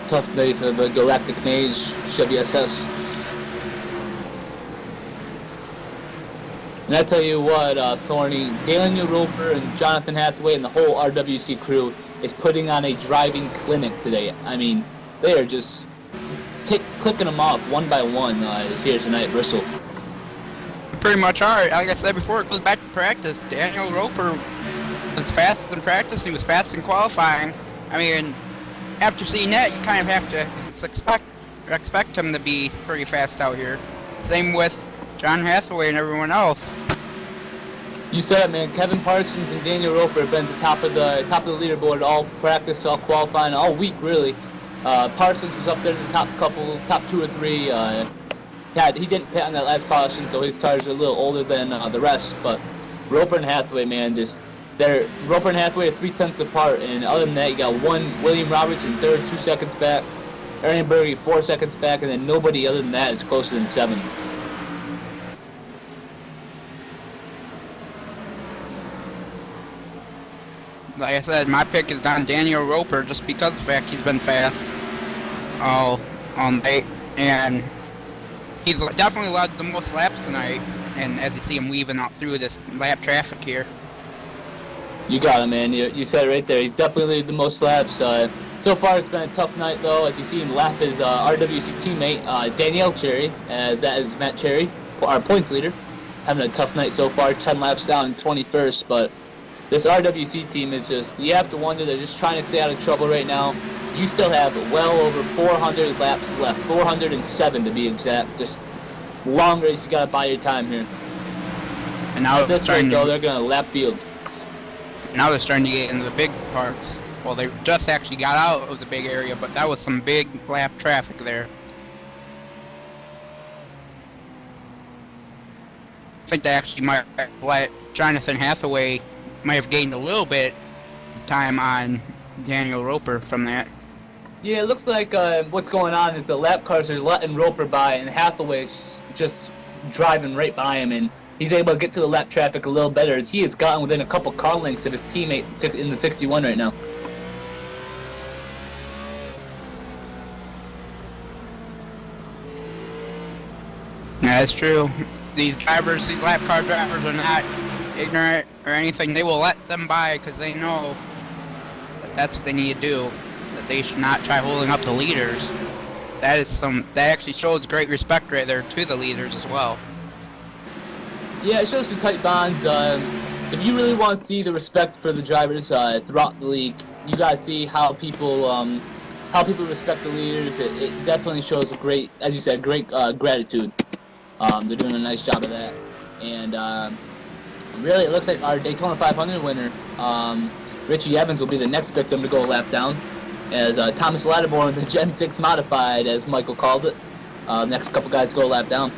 Tough day for the Galactic Mage Chevy SS. And I tell you what, Thorny, Daniel Roper and Jonathan Hathaway and the whole RWC crew is putting on a driving clinic today. I mean, they are just clicking them off one by one here tonight at Bristol. Pretty much are. Like I said before, it goes back to practice. Daniel Roper was fastest in practice. He was fast in qualifying. I mean, after seeing that, you kind of have to expect him to be pretty fast out here. Same with John Hathaway and everyone else. You said it, man. Kevin Parsons and Daniel Roper have been at the top of the leaderboard all practice, all qualifying, all week really. Parsons was up there in the top 2 or 3. He didn't pit on that last caution, so his tires are a little older than the rest. But Roper and Hathaway, man, Roper and Hathaway are 3/10 apart, and other than that, you got William Roberts in third, 2 seconds back. Aaron Berge 4 seconds back, and then nobody other than that is closer than 7. Like I said, my pick is on Daniel Roper just because of the fact he's been fast all night, and he's definitely led the most laps tonight. And as you see him weaving out through this lap traffic here. You got him, man. You said it right there. He's definitely led the most laps. So far, it's been a tough night, though, as you see him lap his RWC teammate, Danielle Cherry. That is Matt Cherry, our points leader. Having a tough night so far, 10 laps down, 21st, but this RWC team is just, you have to wonder, they're just trying to stay out of trouble right now. You still have well over 400 laps left, 407 to be exact. Just long race, you gotta buy your time here. And now this rate, though, they're gonna lap field. Now they're starting to get into the big parts. Well, they just actually got out of the big area, but that was some big lap traffic there. I think they actually might let Jonathan Hathaway might have gained a little bit of time on Daniel Roper from that. Yeah, it looks like what's going on is the lap cars are letting Roper by, and Hathaway's just driving right by him, and he's able to get to the lap traffic a little better, as he has gotten within a couple car lengths of his teammate in the 61 right now. Yeah, that's true. These lap car drivers are not ignorant or anything. They will let them by because they know that that's what they need to do. That they should not try holding up the leaders. That actually shows great respect right there to the leaders as well. Yeah, it shows some tight bonds. If you really want to see the respect for the drivers throughout the league, you gotta see how people respect the leaders. It definitely shows a great, as you said, great gratitude. They're doing a nice job of that, and really, it looks like our Daytona 500 winner, Richie Evans, will be the next victim to go a lap down, as Thomas Lattimore, the Gen 6 modified, as Michael called it. Next couple guys go a lap down.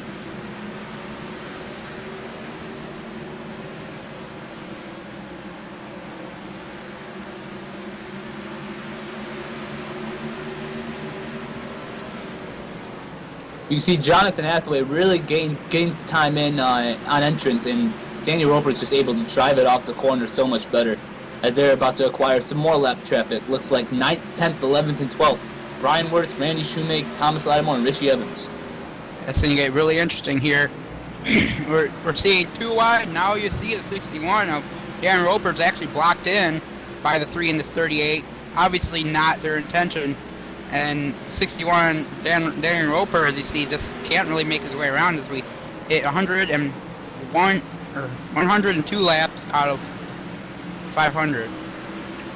You see Jonathan Hathaway really gains time in on entrance, and Daniel Roper is just able to drive it off the corner so much better, as they're about to acquire some more lap traffic. Looks like 9th, 10th, 11th, and 12th. Brian Wirtz, Randy Shoemake, Thomas Lattimore, and Richie Evans. That's going to get really interesting here. we're seeing 2 wide. Now you see the 61 of Darren Roper's actually blocked in by the 3 and the 38. Obviously not their intention. And 61, Darren Roper, as you see, just can't really make his way around as we hit 101 or 102 laps out of 500.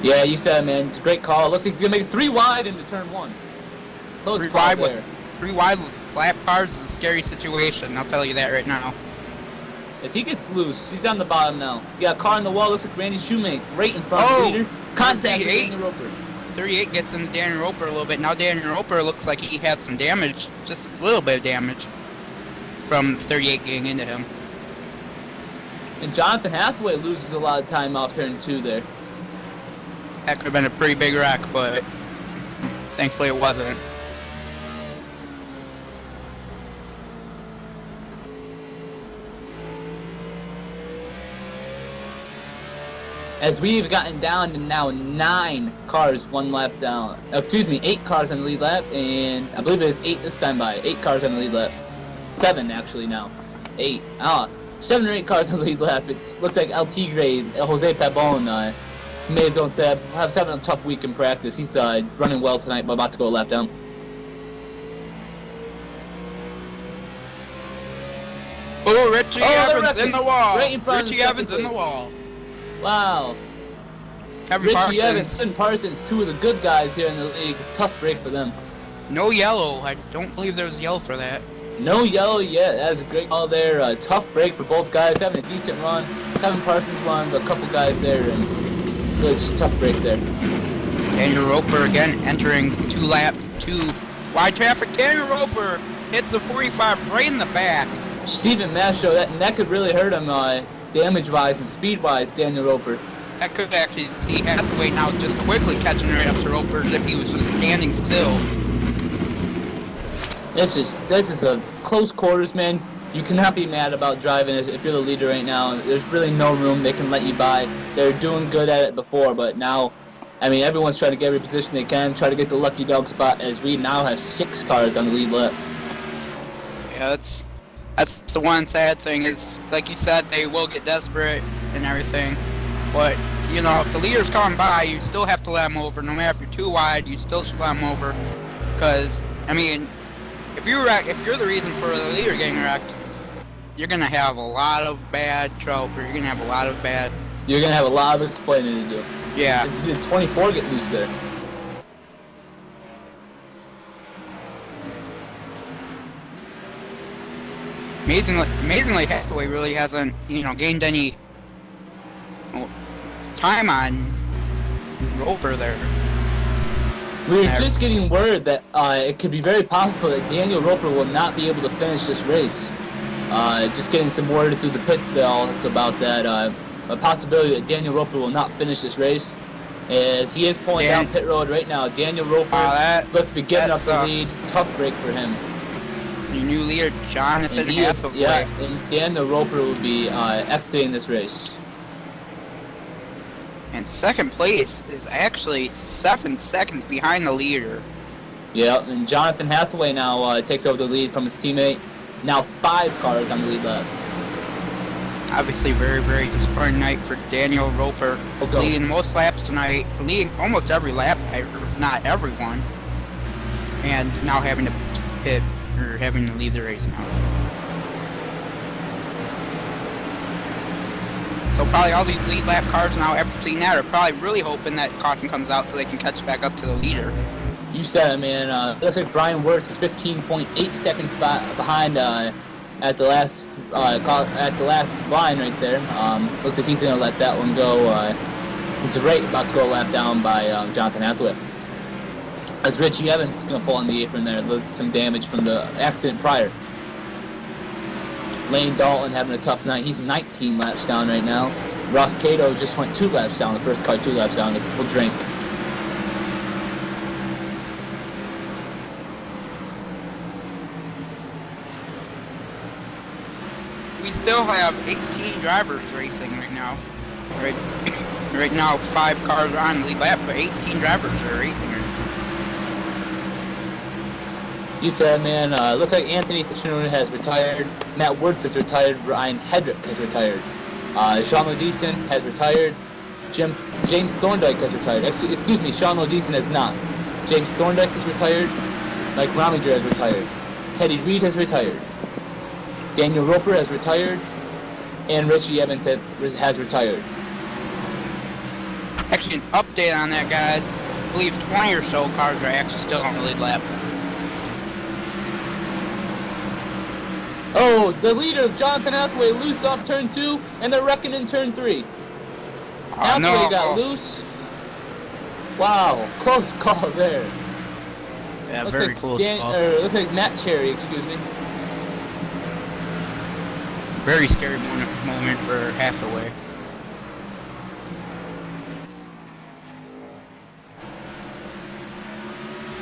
Yeah, you said, man, it's a great call. Looks like he's gonna make 3 wide into turn 1. Close call there. 3 wide with lap cars is a scary situation. I'll tell you that right now. As he gets loose, he's on the bottom now. You got a car in the wall. Looks like Randy Shoemake right in front of the leader. Contact with Daniel Roper. 38 gets into Darren Roper a little bit. Now Darren Roper looks like he had some damage, just a little bit of damage from 38 getting into him. And Jonathan Hathaway loses a lot of time off turn 2 there. That could have been a pretty big wreck, but thankfully it wasn't. As we've gotten down to now 9 cars 1 lap down. Excuse me, 8 cars on the lead lap, and I believe it is 8 this time by. 8 cars on the lead lap. 7 actually now. 8. 7 or 8 cars on the lead lap. It looks like El Tigre, Jose Pabon, made his own set. Have having a tough week in practice. He's running well tonight, but about to go a lap down. Oh, Richie Evans in the wall. Right in front Richie Evans in the wall. Wow. Richie Evans, Kevin Parsons, 2 of the good guys here in the league. Tough break for them. No yellow. I don't believe there was yellow for that. No yellow yet. That was a great call there. Tough break for both guys. Having a decent run. Kevin Parsons won, but a couple guys there, and really just tough break there. Daniel Roper again entering two wide traffic. Daniel Roper hits a 45 right in the back. Steven Mastro, that could really hurt him damage-wise and speed-wise, Daniel Roper. I could actually see Hathaway now just quickly catching right up to Roper as if he was just standing still. This is a close quarters, man. You cannot be mad about driving if you're the leader right now. There's really no room they can let you by. They're doing good at it before, but now, I mean, everyone's trying to get every position they can, try to get the lucky dog spot, as we now have 6 cars on the lead lap. Yeah, that's the one sad thing is, like you said, they will get desperate and everything. But, you know, if the leader's coming by, you still have to let them over. No matter if you're too wide, you still should let them over. Because, I mean, if you're the reason for the leader getting wrecked, you're going to have a lot of bad trouble. You're going to have a lot of explaining to do. Yeah. It's 24 get loose there. Amazingly, Hathaway really hasn't, gained any time on Roper there. We're just getting word that it could be very possible that Daniel Roper will not be able to finish this race. Just getting some word through the pits it's about that. A possibility that Daniel Roper will not finish this race, as he is pulling down pit road right now. Daniel Roper looks to be giving up the lead. Tough break for him. Your new leader, Jonathan Hathaway. Yeah, and Daniel Roper will be exiting this race. And second place is actually 7 seconds behind the leader. Yeah, and Jonathan Hathaway now takes over the lead from his teammate. Now 5 cars on the lead lap. Obviously, very, very disappointing night for Daniel Roper. Leading most laps tonight, leading almost every lap, if not everyone. And now having to pit, or having to leave the race now. So probably all these lead lap cars now, after seeing that, are probably really hoping that caution comes out so they can catch back up to the leader. You said it, man. Looks like Brian Wirtz is 15.8 seconds behind at the last line right there. Looks like he's gonna let that one go. He's about to go a lap down by Jonathan Hathaway. As Richie Evans is gonna pull on the apron there, some damage from the accident prior. Lane Dalton having a tough night. He's 19 laps down right now. Ross Cato just went 2 laps down. The first car 2 laps down. The full drink. We still have 18 drivers racing right now. Right now, 5 cars are on the lead lap, but 18 drivers are racing right now. You said, man, looks like Anthony Tachinoon has retired. Matt Wirtz has retired. Ryan Hedrick has retired. Sean Lodison has retired. James Thorndike has retired. Excuse me, Sean Lodison has not. James Thorndike has retired. Mike Rominger has retired. Teddy Reed has retired. Daniel Roper has retired. And Richie Evans has retired. Actually, an update on that, guys. I believe 20 or so cars are actually still on the lead lap. Oh, the leader, Jonathan Hathaway, loose off turn 2, and they're wrecking in turn 3. Hathaway got loose. Wow, close call there. Yeah, looks very close call. Looks like Matt Cherry, excuse me. Very scary moment for Hathaway.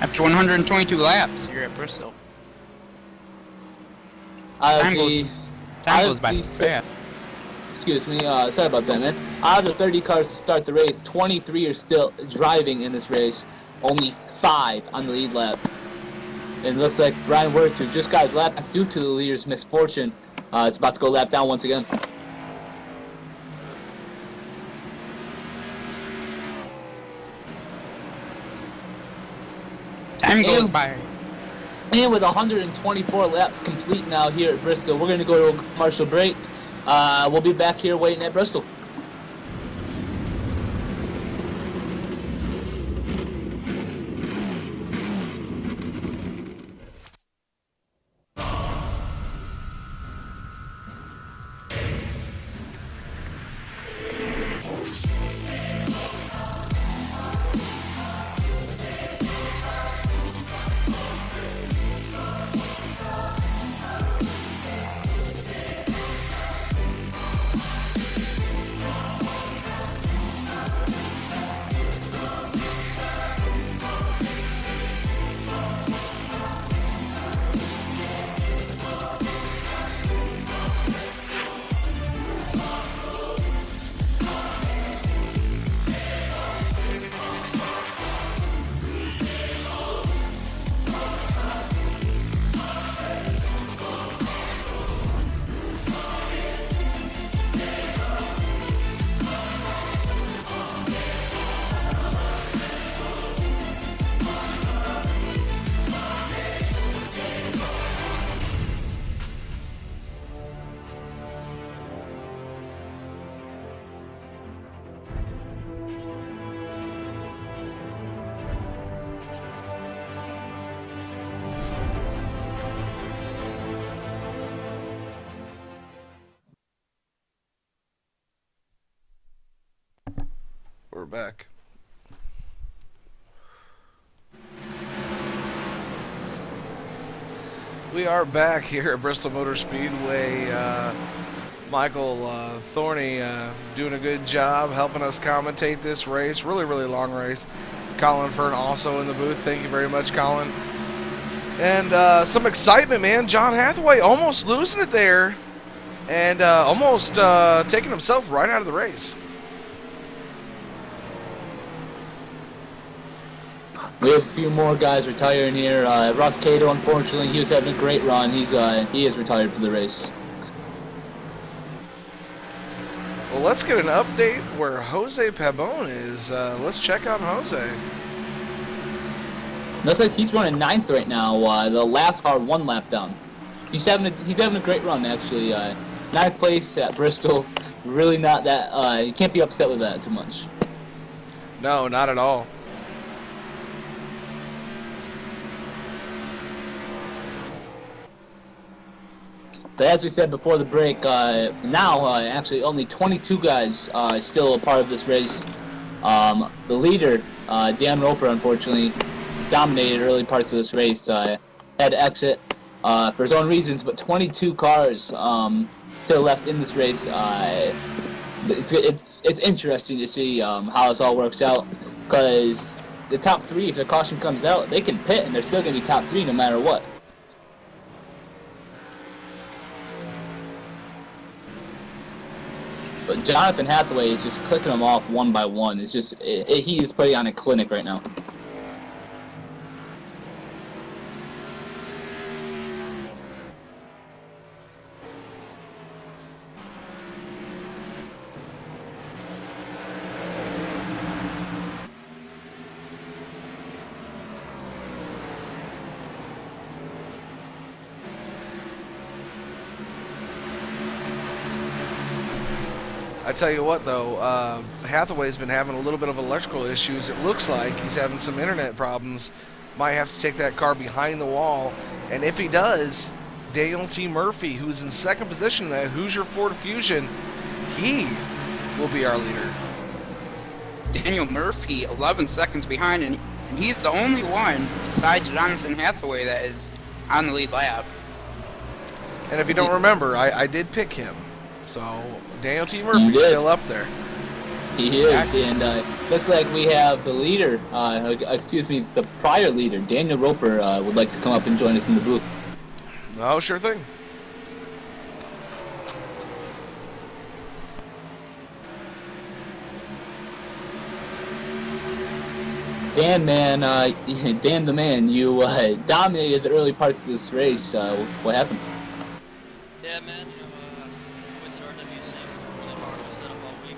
After 122 laps, you're at Bristol. Time goes by fast. Excuse me, sorry about that, man. Out of the 30 cars to start the race, 23 are still driving in this race. Only 5 on the lead lap. And it looks like Brian Wirtz, who just got his lap due to the leader's misfortune, is about to go lap down once again. Time goes by. And with 124 laps complete now here at Bristol, we're going to go to a commercial break. We'll be back here waiting at Bristol. we're back. We are back here at Bristol Motor Speedway. Michael Thorney doing a good job helping us commentate this race. Really, really long race. Colin Fern also in the booth. Thank you very much, Colin. And some excitement, man. John Hathaway almost losing it there and almost taking himself right out of the race. We have a few more guys retiring here. Ross Cato, unfortunately, he was having a great run. He is retired for the race. Well, let's get an update where Jose Pabon is. Let's check on Jose. Looks like he's running 9th right now. The last car 1 lap down. He's having a great run actually. 9th place at Bristol. Really not that. You can't be upset with that too much. No, not at all. But as we said before the break, now actually only 22 guys still a part of this race. The leader, Dan Roper, unfortunately, dominated early parts of this race. Had to exit for his own reasons, but 22 cars still left in this race. It's interesting to see how this all works out, because the top 3, if the caution comes out, they can pit and they're still going to be top 3 no matter what. But Jonathan Hathaway is just clicking them off one by one. It's just, he is putting on a clinic right now. I tell you what, though, Hathaway's been having a little bit of electrical issues. It looks like he's having some internet problems. Might have to take that car behind the wall. And if he does, Daniel T. Murphy, who's in 2nd position in that Hoosier Ford Fusion, he will be our leader. Daniel Murphy, 11 seconds behind, and he's the only one besides Jonathan Hathaway that is on the lead lap. And if you don't remember, I did pick him. So Daniel T. Murphy's still up there. He is, and looks like we have the leader, the prior leader, Daniel Roper, would like to come up and join us in the booth. Oh, sure thing. Dan, Dan the man, you dominated the early parts of this race. What happened? Yeah, man, boys at RWC really hard. We set up all week.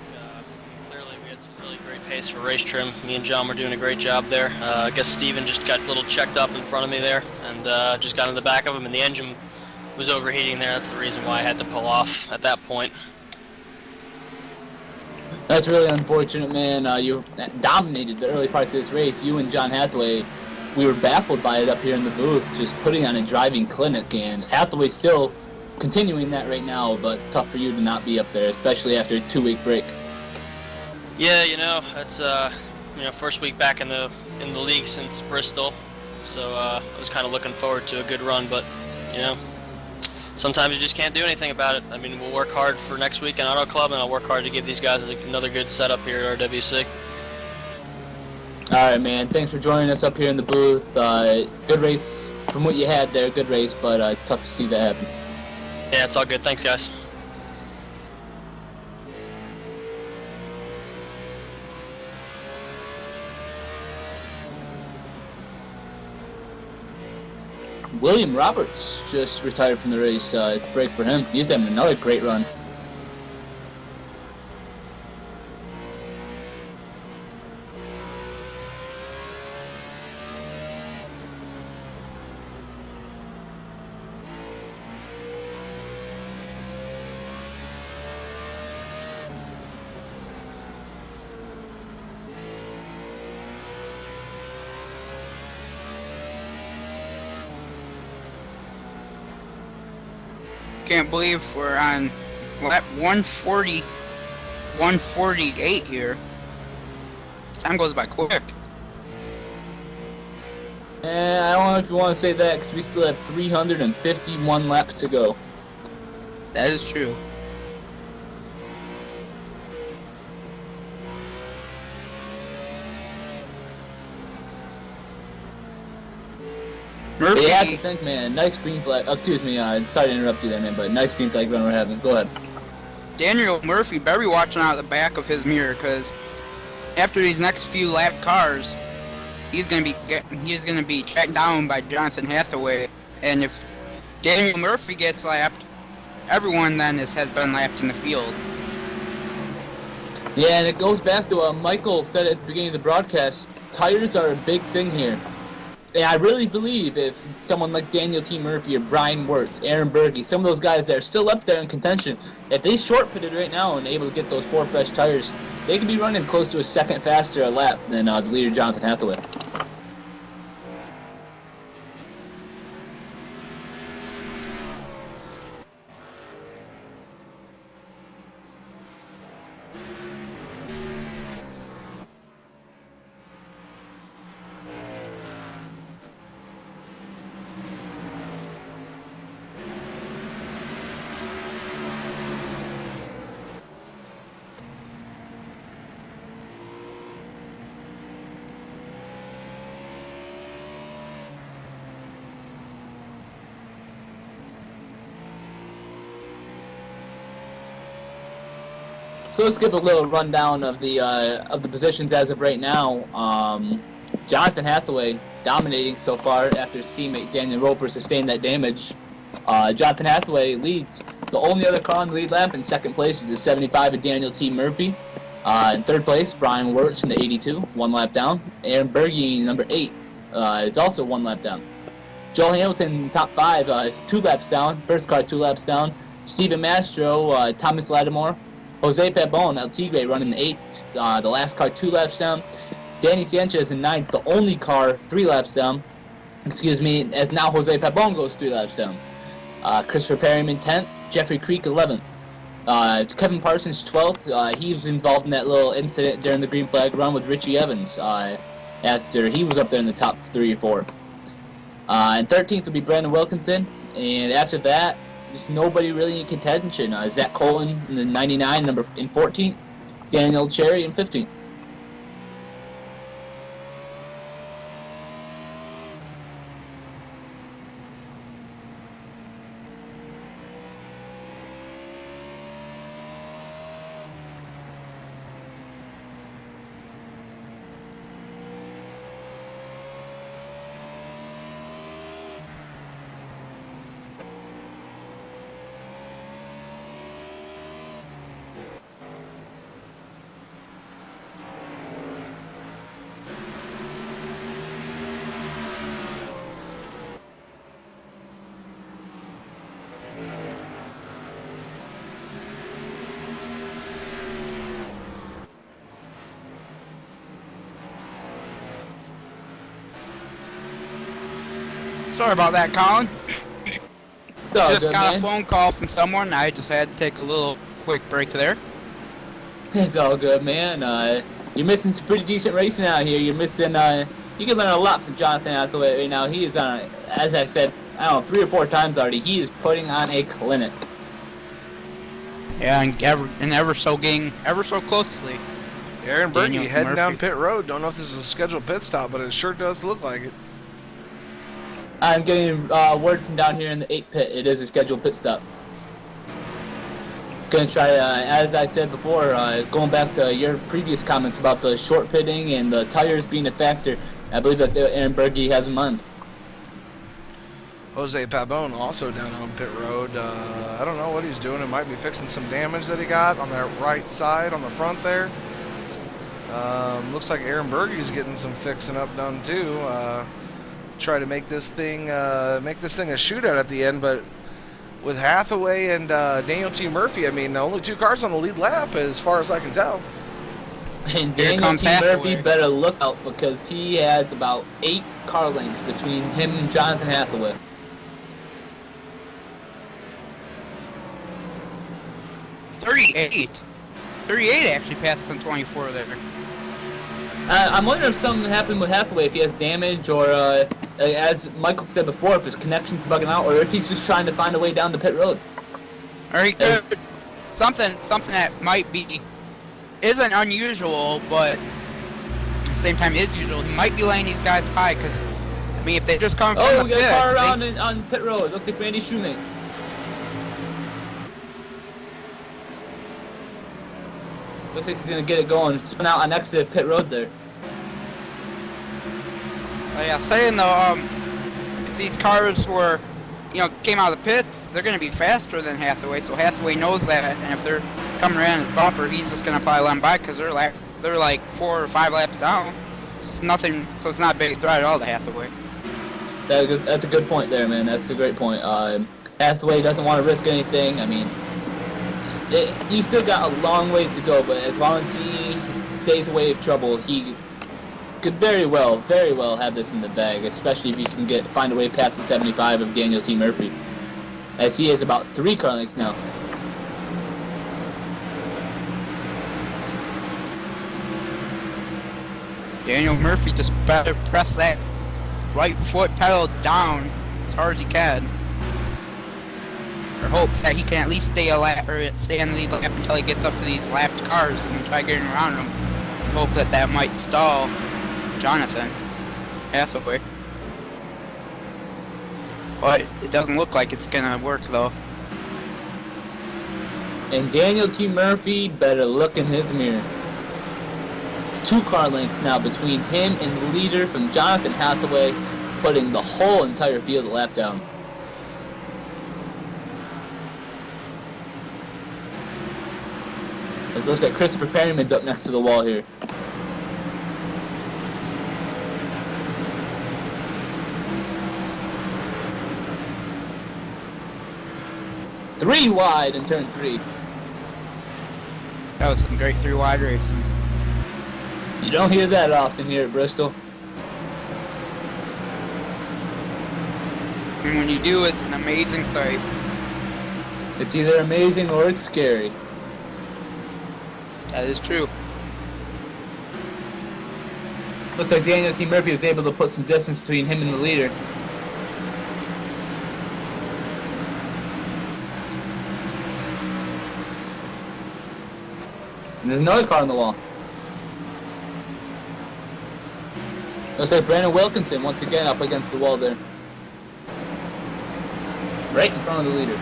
Clearly, we had some really great pace for race trim. Me and John were doing a great job there. I guess Steven just got a little checked up in front of me there and just got in the back of him, and the engine was overheating there. That's the reason why I had to pull off at that point. That's really unfortunate, man. You dominated the early parts of this race. You and John Hathaway, we were baffled by it up here in the booth, just putting on a driving clinic, and Hathaway's still continuing that right now, but it's tough for you to not be up there, especially after a 2-week break. Yeah, it's first week back in the league since Bristol, so I was kind of looking forward to a good run, but sometimes you just can't do anything about it. I mean, we'll work hard for next week in Auto Club, and I'll work hard to give these guys another good setup here at RWC. All right, man. Thanks for joining us up here in the booth. Good race from what you had there. Good race, but tough to see that happen. Yeah, it's all good. Thanks, guys. William Roberts just retired from the race. Break for him. He's having another great run. Can't believe we're on lap 148 here. Time goes by quick. And I don't know if you want to say that because we still have 351 laps to go. That is true. Murphy. You have to think, man. Nice green flag. Oh, excuse me. Sorry to interrupt you there, man. But nice green flag run we're having. Go ahead. Daniel Murphy better be watching out the back of his mirror, because after these next few lap cars, he's gonna be tracked down by Jonathan Hathaway, and if Daniel Murphy gets lapped, everyone then has been lapped in the field. Yeah, and it goes back to what Michael said at the beginning of the broadcast. Tires are a big thing here. And I really believe if someone like Daniel T. Murphy or Brian Wirtz, Aaron Berge, some of those guys that are still up there in contention, if they short pitted right now and able to get those 4 fresh tires, they could be running close to a second faster a lap than the leader Jonathan Hathaway. So let's give a little rundown of the positions as of right now. Jonathan Hathaway dominating so far after his teammate Daniel Roper sustained that damage. Jonathan Hathaway leads. The only other car on the lead lap in second place is the 75 of Daniel T. Murphy. In third place, Brian Wirtz in the 82, 1 lap down. Aaron Berge, number 8, is also 1 lap down. Joel Hamilton, top 5, is 2 laps down. First car, 2 laps down. Steven Mastro, Thomas Lattimore, Jose Pabon, El Tigre running the 8th, the last car 2 laps down. Danny Sanchez in 9th, the only car 3 laps down. Excuse me, as now Jose Pabon goes 3 laps down. Christopher Perryman 10th, Jeffrey Creek 11th. Kevin Parsons 12th, he was involved in that little incident during the green flag run with Richie Evans after he was up there in the top 3 or 4. And 13th will be Brandon Wilkinson, and after that, just nobody really in contention. Zach Colton in the 99, number in 14th. Daniel Cherry in 15th. Sorry about that, Colin. Just got a man. phone call from someone. I just had to take a little quick break there. It's all good, man. You're missing some pretty decent racing out here. You're missing, you can learn a lot from Jonathan Hathaway right now. He is on, as I said, I don't know, 3 or 4 times already, he is putting on a clinic. Yeah, and ever so closely. Aaron Berge Daniel heading Murphy. down pit road. Don't know if this is a scheduled pit stop, but it sure does look like it. I'm getting word from down here in the 8th pit. It is a scheduled pit stop. Gonna try, as I said before, going back to your previous comments about the short pitting and the tires being a factor. I believe that's what Aaron Berge has in mind. Jose Pabon also down on pit road. I don't know what he's doing. It might be fixing some damage that he got on that right side on the front there. Looks like Aaron Berge's getting some fixing up done too. Try to make this thing a shootout at the end, but with Hathaway and Daniel T. Murphy, I mean, only 2 cars on the lead lap as far as I can tell. And Here Daniel comes T. Murphy Hathaway. better look out because he has about 8 car lengths between him and Jonathan Hathaway. $38 actually passed on 24 there. I'm wondering if something happened with Hathaway, if he has damage, or as Michael said before, if his connection's bugging out, or if he's just trying to find a way down the pit road. Or he could something that might be isn't unusual, but at the same time is usual. He might be laying these guys high because I mean, if they just come from the we got a car pits, around on pit road. Looks like Randy Shoemate. Looks like he's gonna get it going. Spin out on exit pit road there. Oh yeah, saying though, if these cars were, came out of the pits, they're gonna be faster than Hathaway. So Hathaway knows that, and if they're coming around his bumper, he's just gonna probably let them by because they're like 4 or 5 laps down. It's nothing, so it's not a big threat at all to Hathaway. That's a good point there, man. That's a great point. Hathaway doesn't want to risk anything. I mean, you still got a long ways to go, but as long as he stays away from trouble, he could very well have this in the bag, especially if he can find a way past the 75 of Daniel T. Murphy, as he is about 3 car lengths now. Daniel Murphy just better press that right foot pedal down as hard as he can. Or hope that he can at least stay on the lead lap until he gets up to these lapped cars and then try getting around them. Hope that might stall Jonathan Hathaway. But it doesn't look like it's gonna work though. And Daniel T. Murphy better look in his mirror. 2 car lengths now between him and the leader from Jonathan Hathaway, putting the whole entire field a lap down. It looks like Christopher Perryman's up next to the wall here. Three wide in turn 3. That was some great 3 wide racing. You don't hear that often here at Bristol. And when you do, it's an amazing sight. It's either amazing or it's scary. That is true. Looks like Daniel T. Murphy was able to put some distance between him and the leader. And there's another car on the wall. Looks like Brandon Wilkinson once again up against the wall there. Right in front of the leader.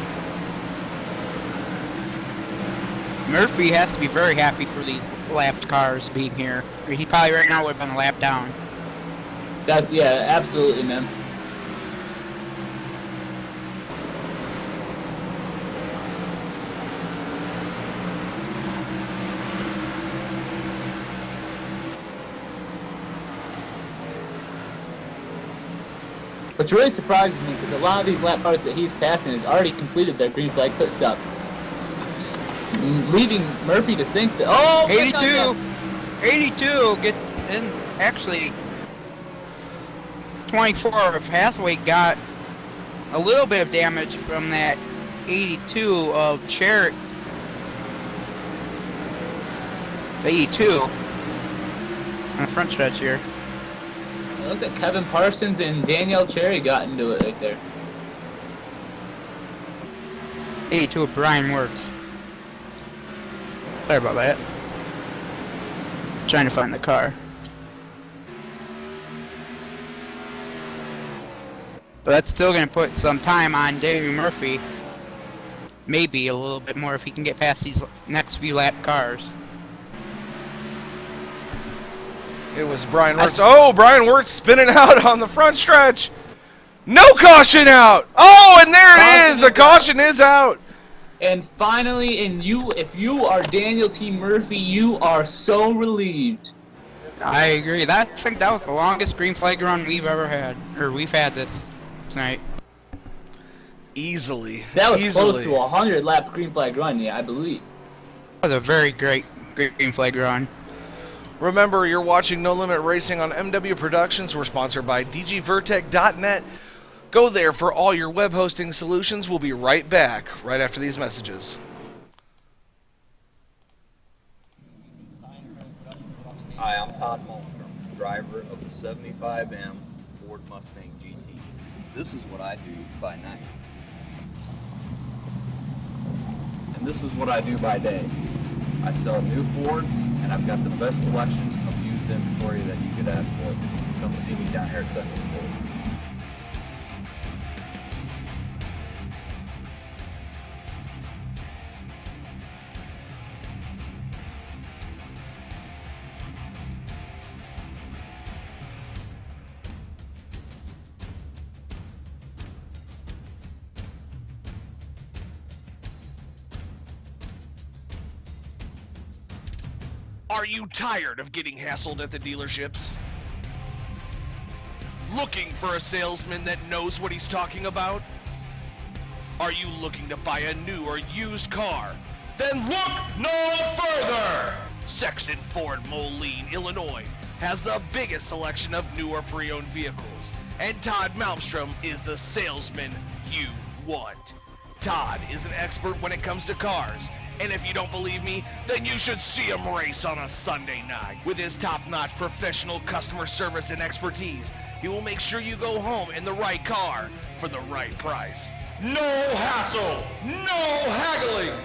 Murphy has to be very happy for these lapped cars being here. He probably right now would have been a lap down. Yeah, absolutely, man. Which really surprises me because a lot of these lap cars that he's passing has already completed their green flag pit stop. Leaving Murphy to think that 82 gets in. Actually 24 if Hathaway got a little bit of damage from that 82 of Cherry. 82 on the front stretch here. Look at Kevin Parsons and Danielle Cherry got into it right there. 82 of Brian Works. Sorry about that. Trying to find the car. But that's still going to put some time on Daniel Murphy. Maybe a little bit more if he can get past these next few lap cars. It was Brian Wirtz. Oh, Brian Wirtz spinning out on the front stretch. No caution out. Oh, and there it is. The caution is out. And finally, if you are Daniel T. Murphy, you are so relieved. I agree. I think that was the longest green flag run we've ever had. Or we've had this tonight. Easily. That was close to a 100-lap green flag run, yeah, I believe. That was a very great green flag run. Remember, you're watching No Limit Racing on MW Productions. We're sponsored by DGVertec.net. Go there for all your web hosting solutions. We'll be right back, right after these messages. Hi, I'm Todd Mullen from driver of the 75M Ford Mustang GT. This is what I do by night. And this is what I do by day. I sell new Fords, and I've got the best selections of used inventory that you could ask for. Come see me down here at Central Ford. Are you tired of getting hassled at the dealerships? Looking for a salesman that knows what he's talking about? Are you looking to buy a new or used car? Then look no further! Sexton Ford Moline, Illinois has the biggest selection of new or pre-owned vehicles, and Todd Malmstrom is the salesman you want. Todd is an expert when it comes to cars, and if you don't believe me, then you should see him race on a Sunday night. With his top-notch professional customer service and expertise, he will make sure you go home in the right car for the right price. No hassle, no haggling.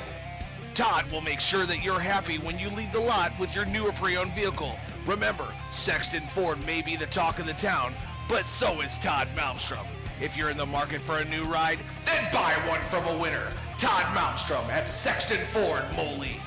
Todd will make sure that you're happy when you leave the lot with your new or pre-owned vehicle. Remember, Sexton Ford may be the talk of the town, but so is Todd Malmstrom. If you're in the market for a new ride, then buy one from a winner. Todd Malmstrom at Sexton Ford Moline.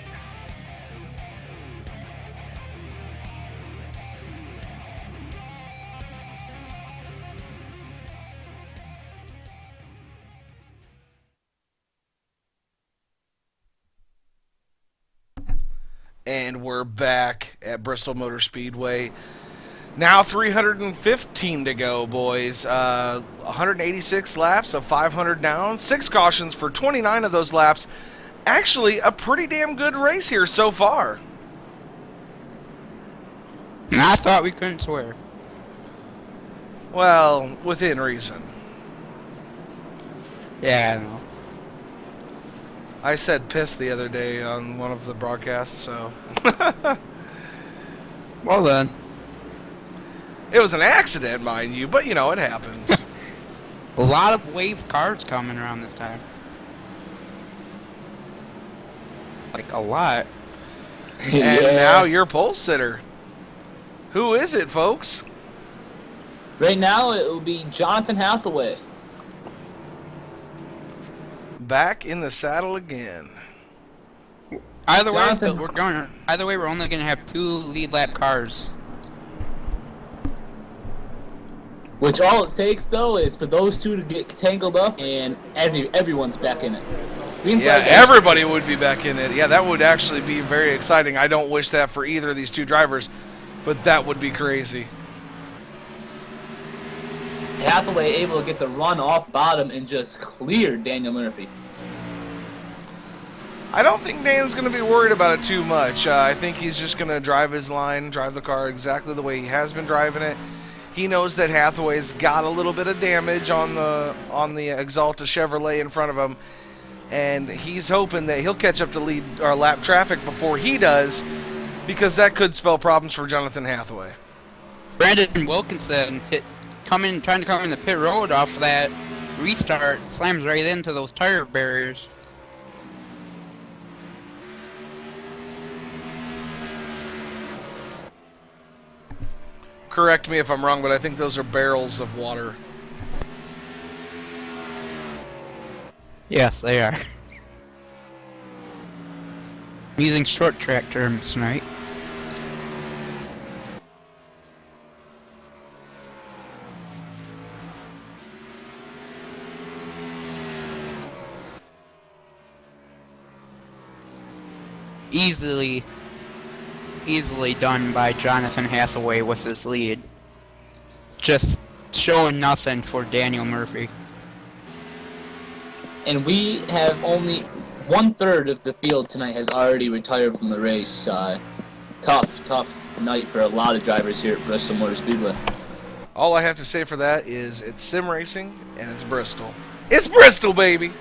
And we're back at Bristol Motor Speedway. Now 315 to go, boys. 186 laps of 500 down. 6 cautions for 29 of those laps. Actually, a pretty damn good race here so far. And I thought we couldn't swear. Well, within reason. Yeah, I know. I said piss the other day on one of the broadcasts, so. Well then. It was an accident, mind you, but you know, it happens. A lot of wave cars coming around this time. Like a lot. And now your pole sitter. Who is it, folks? Right now, it will be Jonathan Hathaway. Back in the saddle again. Either way, Jonathan- we're only going to have 2 lead lap cars. Which all it takes, though, is for those two to get tangled up, and everyone's back in it. Yeah, everybody would be back in it. Yeah, that would actually be very exciting. I don't wish that for either of these two drivers, but that would be crazy. Hathaway able to get the run off bottom and just clear Daniel Murphy. I don't think Dan's going to be worried about it too much. I think he's just going to drive his line, drive the car exactly the way he has been driving it. He knows that Hathaway's got a little bit of damage on the Exalta Chevrolet in front of him, and he's hoping that he'll catch up to lead or lap traffic before he does, because that could spell problems for Jonathan Hathaway. Brandon Wilkinson trying to come in the pit road off that restart, slams right into those tire barriers. Correct me if I'm wrong, but I think those are barrels of water. Yes, they are. I'm using short track terms tonight. Easily done by Jonathan Hathaway with his lead. Just showing nothing for Daniel Murphy. And we have only 1/3 of the field tonight has already retired from the race. Tough night for a lot of drivers here at Bristol Motor Speedway. All I have to say for that is it's sim racing and it's Bristol. It's Bristol, baby!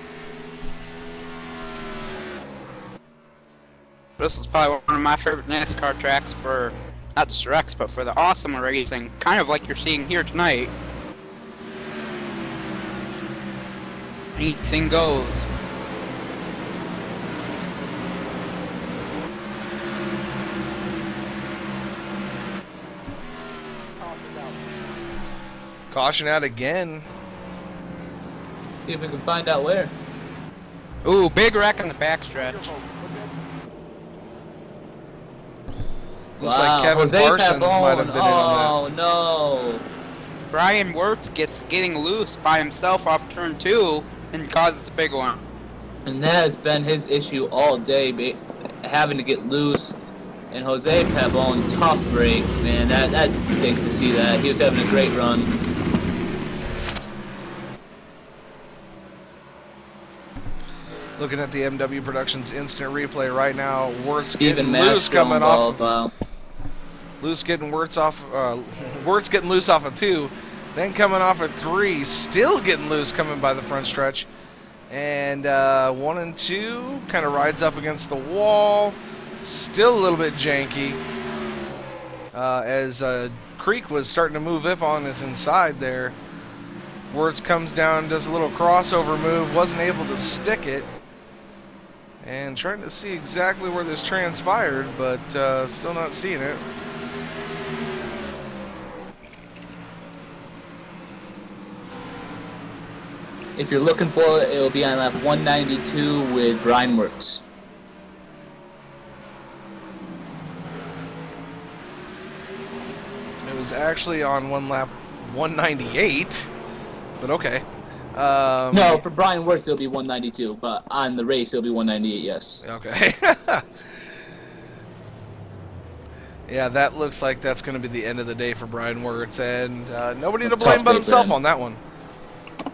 Bristol's probably one of my favorite NASCAR tracks for not just wrecks, but for the awesome racing, kind of like you're seeing here tonight. Anything goes. Caution out again. See if we can find out where. Ooh, big wreck on the backstretch. Looks Wow, like Kevin Jose Parsons Pabon. might have been in on that. Oh no. Brian Wirtz gets getting loose by himself off turn 2 and causes a big one. And that has been his issue all day, having to get loose. And Jose Pabon, tough break, man. That stinks to see that. He was having a great run. Looking at the MW Productions instant replay right now, Wirtz Steven getting loose coming off. Wow. Loose getting Wirtz off. Wirtz getting loose off of 2, then coming off of 3, still getting loose coming by the front stretch, and 1 and 2 kind of rides up against the wall. Still a little bit janky as Creek was starting to move up on his inside there. Wirtz comes down, does a little crossover move, wasn't able to stick it. And trying to see exactly where this transpired, but still not seeing it. If you're looking for it, it'll be on lap 192 with Brian Wirtz. It was actually on lap 198, but okay. No, for Brian Wirtz it'll be 192, but on the race it'll be 198. Yes. Okay. Yeah, that looks like that's going to be the end of the day for Brian Wirtz, and nobody to blame but himself on that one.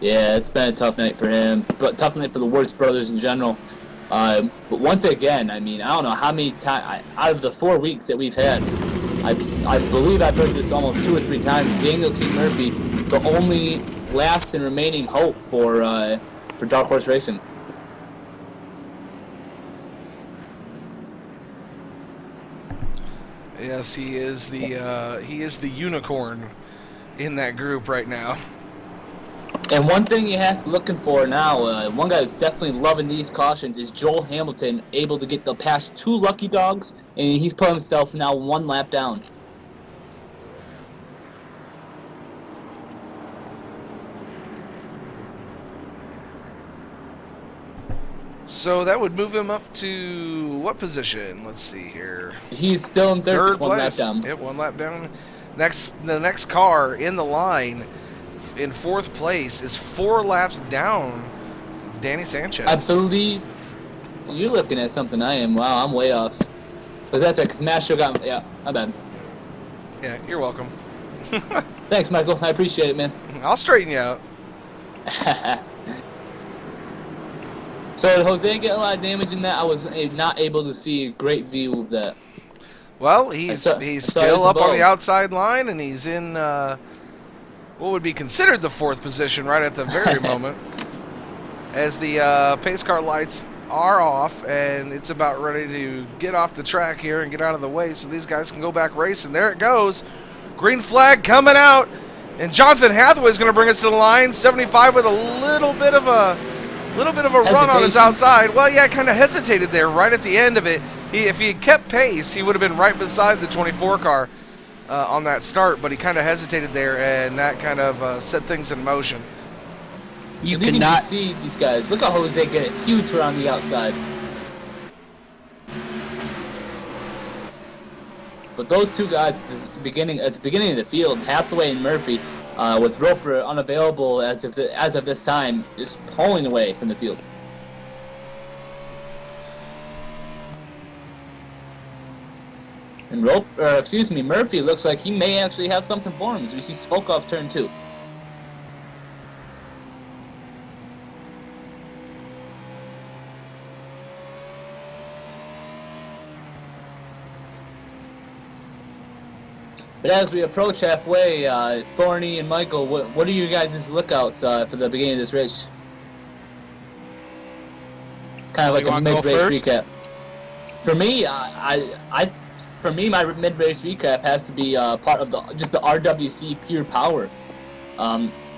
Yeah, it's been a tough night for him, but tough night for the Wirtz brothers in general. But once again, I mean, I don't know how many times out of the 4 weeks that we've had, I believe I've heard this almost 2 or 3 times. Daniel T. Murphy, the only last and remaining hope for Dark Horse Racing. Yes, he is the unicorn in that group right now. And one thing you have to be looking for now, one guy who's definitely loving these cautions is Joel Hamilton, able to get the past 2 lucky dogs, and he's put himself now 1 lap down. So that would move him up to what position? Let's see here. He's still in third, 1 lap down. Yep, 1 lap down. The next car in the line in 4th place is 4 laps down. Danny Sanchez. I believe you're looking at something I am. Wow, I'm way off. But that's right, because Mastro got... Yeah, my bad. Yeah, you're welcome. Thanks, Michael. I appreciate it, man. I'll straighten you out. So did Jose get a lot of damage in that? I was not able to see a great view of that. Well, he's still up on the outside line, and he's in what would be considered the 4th position right at the very moment. As the pace car lights are off, and it's about ready to get off the track here and get out of the way so these guys can go back racing. There it goes. Green flag coming out, and Jonathan Hathaway is going to bring us to the line. 75 with a little bit of a run on his outside. Well, yeah, kind of hesitated there right at the end of it. If he had kept pace, he would have been right beside the 24 car on that start, but he kind of hesitated there, and that kind of set things in motion. You cannot see these guys. Look at Jose get it huge around the outside. But those 2 guys at the beginning of the field, Hathaway and Murphy, with Roper unavailable as of this time, just pulling away from the field. And Murphy looks like he may actually have something for him as we see smoke off turn 2. But as we approach halfway, Thorny and Michael, what are you guys' lookouts for the beginning of this race? Kind of like a mid-race recap. For me, I for me, my mid-race recap has to be part of just the RWC pure power.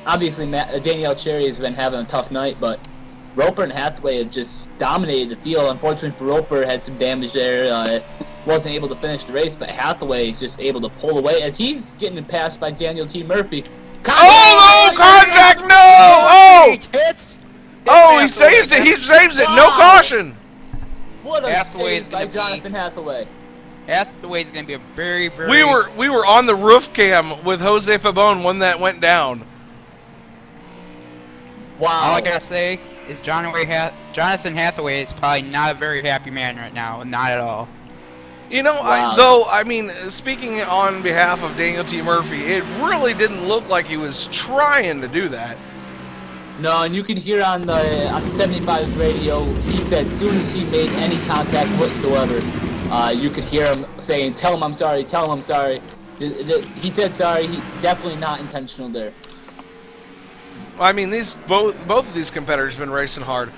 Obviously, Danielle Cherry has been having a tough night, but Roper and Hathaway have just dominated the field. Unfortunately for Roper, had some damage there. Wasn't able to finish the race, but Hathaway is just able to pull away as he's getting passed by Daniel T. Murphy. Oh, no! Contact! No! Oh! Oh, he saves it! He saves it! No caution! What a Hathaway is save by gonna Jonathan Hathaway. Hathaway's going to be a very, very... We were on the roof cam with Jose Pabon when that went down. Wow. All I got to say is Jonathan Hathaway is probably not a very happy man right now. Not at all. You know, Wow. I mean, speaking on behalf of Daniel T. Murphy, it really didn't look like he was trying to do that. No, and you can hear on the 75 radio, he said as soon as he made any contact whatsoever, you could hear him saying, "Tell him I'm sorry, tell him I'm sorry." He said sorry. He definitely not intentional there. I mean, both of these competitors have been racing hard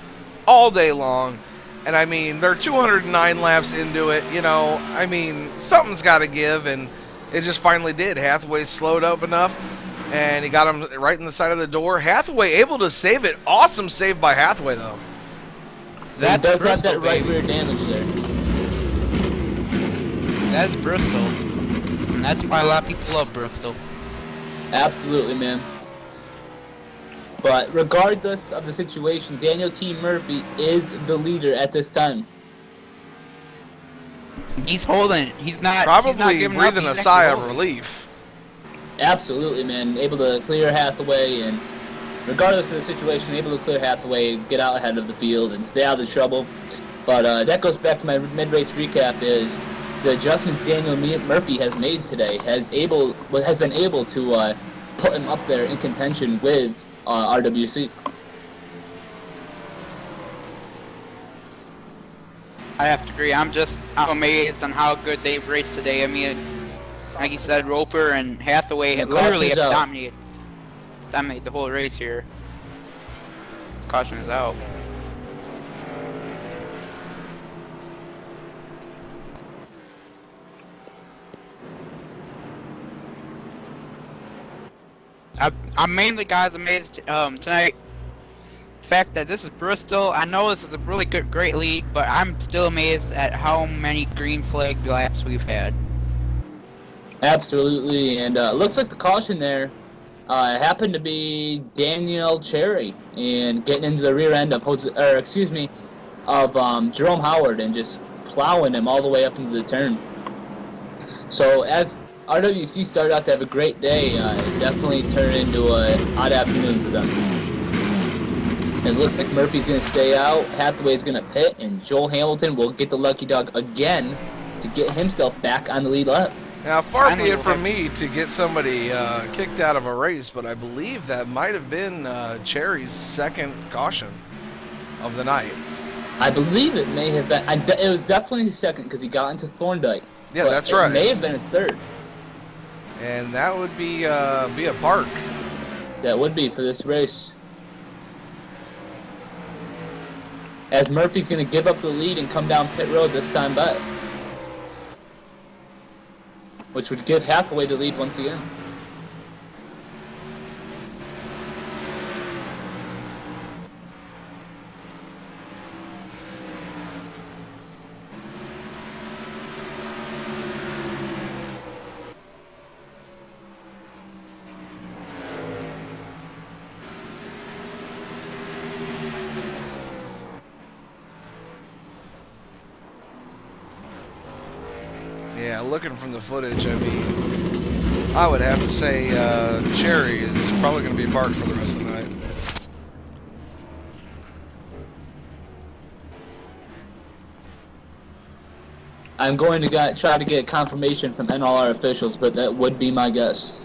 all day long, and I mean, they're 209 laps into it. You know, I mean, something's got to give, and it just finally did. Hathaway slowed up enough, and he got him right in the side of the door. Hathaway able to save it. Awesome save by Hathaway, though. That does have Bristol, that right baby. rear damage there. That's Bristol. And that's why a lot of people love Bristol. Absolutely, man. But regardless of the situation, Daniel T. Murphy is the leader at this time. He's holding. He's not Probably giving up. breathing a He's sigh actually of holding. relief. Absolutely, man. Able to clear Hathaway, and regardless of the situation, able to clear Hathaway, get out ahead of the field, and stay out of the trouble. But that goes back to my mid-race recap: is the adjustments Daniel Murphy has made today has been able to put him up there in contention with RWC. I have to agree. I'm amazed on how good they've raced today. I mean, like you said, Roper and Hathaway have literally have dominated the whole race here. This caution is out. I'm mainly, guys, amazed tonight. The fact that this is Bristol. I know this is a really great league, but I'm still amazed at how many green flag laps we've had. Absolutely, and looks like the caution there happened to be Danielle Cherry and getting into the rear end of Jerome Howard and just plowing him all the way up into the turn. So as RWC started out to have a great day, it definitely turned into an odd afternoon for them. It looks like Murphy's going to stay out, Hathaway's going to pit, and Joel Hamilton will get the lucky dog again to get himself back on the lead lap. Now, far be it from me to get somebody kicked out of a race, but I believe that might have been Cherry's second caution of the night. I believe it may have been. It was definitely his second because he got into Thorndike. Yeah, but that's right. It may have been his third. And that would be a park. That would be for this race. As Murphy's going to give up the lead and come down pit road this time back. Which would give Hathaway the lead once again. Yeah, looking from the footage, I mean, I would have to say Cherry is probably going to be parked for the rest of the night. I'm going to try to get confirmation from NLR officials, but that would be my guess.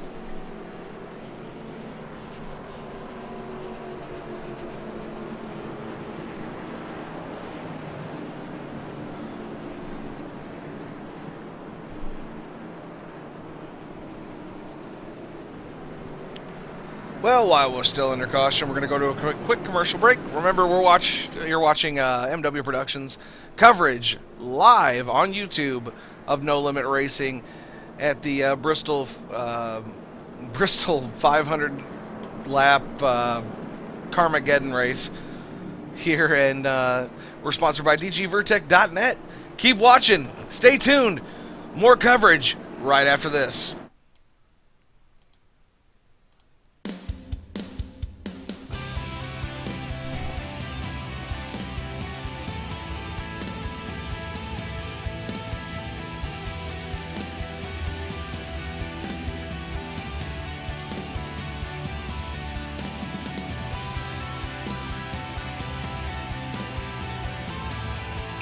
Well, while we're still under caution, we're going to go to a quick commercial break. Remember, you're watching MW Productions coverage live on YouTube of No Limit Racing at the Bristol 500 lap Carmageddon race here, and we're sponsored by DGVertec.net. Keep watching. Stay tuned. More coverage right after this.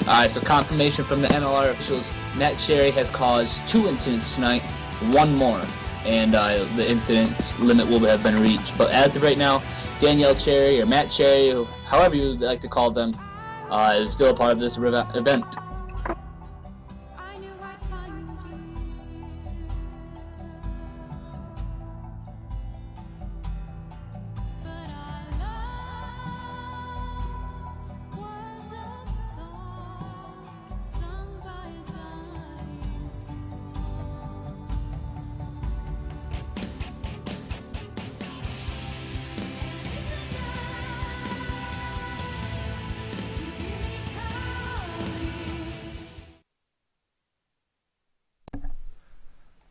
Alright, so confirmation from the NLR officials, Matt Cherry has caused 2 incidents tonight, 1 more, and the incidents limit will have been reached. But as of right now, Danielle Cherry, or Matt Cherry, however you like to call them, is still a part of this event.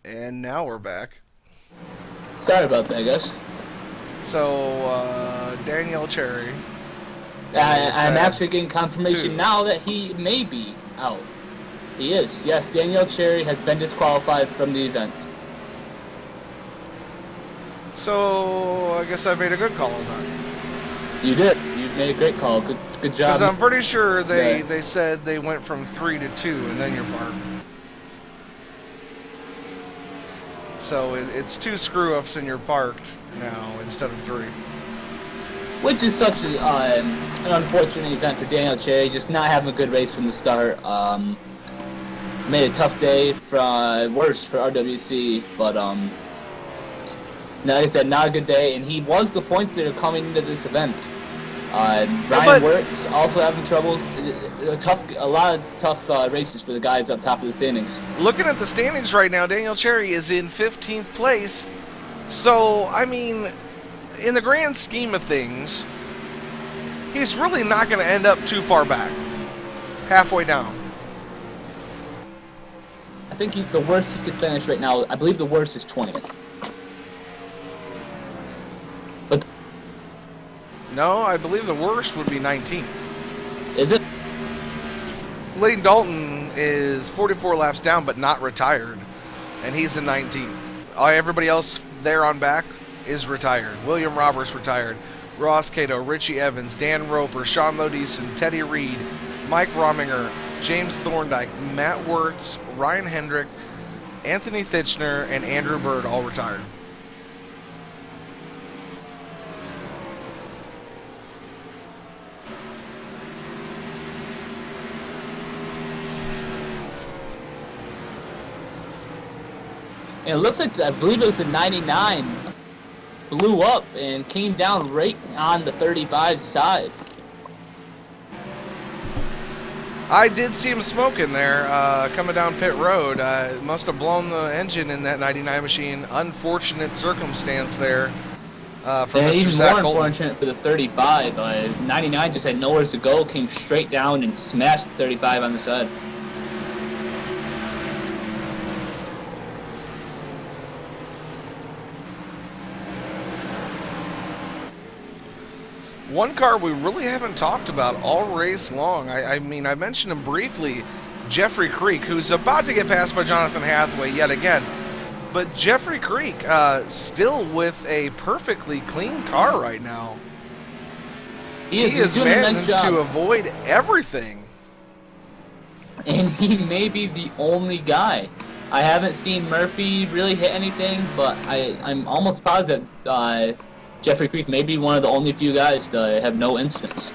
And now we're back. Sorry about that, guys. So, Danielle Cherry. I'm actually getting confirmation now that he may be out. He is. Yes, Danielle Cherry has been disqualified from the event. So, I guess I made a good call on that. You did. You made a great call. Good job. Because I'm pretty sure they said they went from 3 to 2, and then you're parked. So it's 2 screw-ups and you're parked now instead of 3. Which is such an unfortunate event for Danielle Cherry, just not having a good race from the start. Made a tough day, worse for RWC, but like I said, not a good day, and he was the points leader coming into this event. Ryan Wirtz also having trouble. A lot of tough races for the guys up top of the standings. Looking at the standings right now, Danielle Cherry is in 15th place. So, I mean, in the grand scheme of things, he's really not going to end up too far back. Halfway down. I think the worst he could finish right now, I believe the worst is 20th. But no, I believe the worst would be 19th. Is it? Layton Dalton is 44 laps down, but not retired, and he's in 19th. Everybody else there on back is retired. William Roberts retired. Ross Cato, Richie Evans, Dan Roper, Sean Lodison, Teddy Reed, Mike Rominger, James Thorndike, Matt Wirtz, Ryan Hendrick, Anthony Thitchner, and Andrew Bird all retired. And it looks like, I believe it was the 99 blew up and came down right on the 35 side. I did see him smoking there coming down pit road. Must have blown the engine in that 99 machine. Unfortunate circumstance there for Mr. Even Zach more Colton. unfortunate for the 35. 99 just had nowhere to go, came straight down and smashed the 35 on the side. One car we really haven't talked about all race long. I mean, I mentioned him briefly, Jeffrey Creek, who's about to get passed by Jonathan Hathaway yet again. But Jeffrey Creek still with a perfectly clean car right now. He is managed to avoid everything. And he may be the only guy. I haven't seen Murphy really hit anything, but I'm almost positive Jeffrey Creek may be one of the only few guys to have no incidents.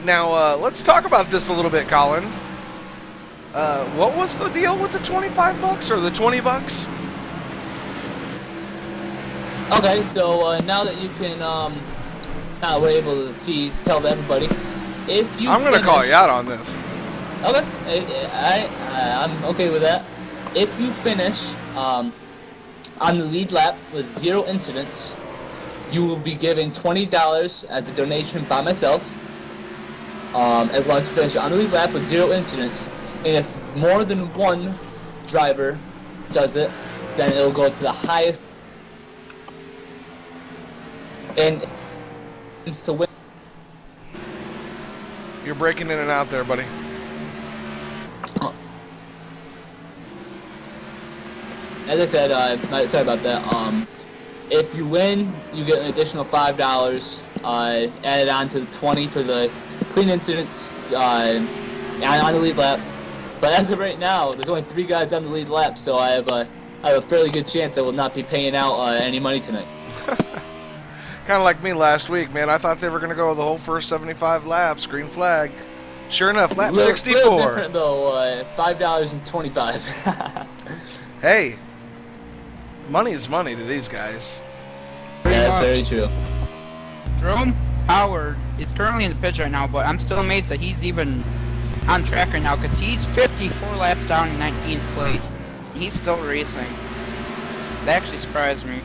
Now, let's talk about this a little bit, Colin. What was the deal with the $25 or the $20? Okay, so now that you can, now we're able to tell everybody, if you I'm going to call you out on this. Okay, I'm okay with that. If you finish on the lead lap with 0 incidents, you will be giving $20 as a donation by myself. As long as you finish on the lead lap with 0 incidents, and if more than one driver does it, then it'll go to the highest. And it's to win. You're breaking in and out there, buddy. As I said, sorry about that. If you win, you get an additional $5 added on to the 20 for the clean incidents and on the lead lap. But as of right now, there's only 3 guys on the lead lap, so I have a fairly good chance I will not be paying out any money tonight. Kind of like me last week, man. I thought they were going to go the whole first 75 laps, green flag. Sure enough, lap 64. Little different though, $5.25. Hey, money is money to these guys. Yeah, that's very true. Jerome Howard is currently in the pits right now, but I'm still amazed that he's even on track right now because he's 54 laps down in 19th place. He's still racing. That actually surprised me.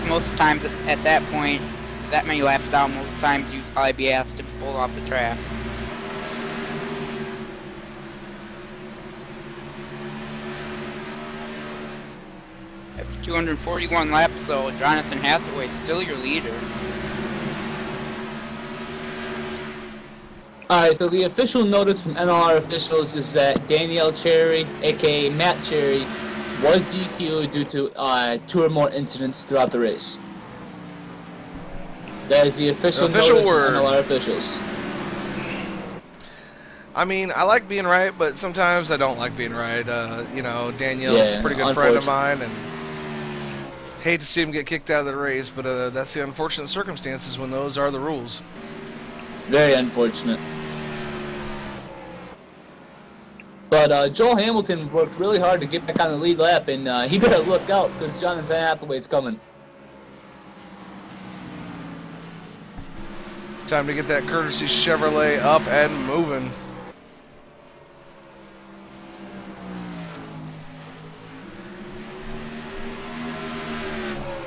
Most times at that point, that many laps down, most times you'd probably be asked to pull off the track. After 241 laps, so Jonathan Hathaway still your leader. Alright, so the official notice from NLR officials is that Danielle Cherry, aka Matt Cherry, was DQ'd due to 2 or more incidents throughout the race. That is the official notice word from NLR officials. I mean, I like being right, but sometimes I don't like being right. You know, Danielle's a pretty good friend of mine, and hate to see him get kicked out of the race, but that's the unfortunate circumstances when those are the rules. Very unfortunate. But Joel Hamilton worked really hard to get back on the lead lap, and he better look out because Jonathan Hathaway's coming. Time to get that courtesy Chevrolet up and moving.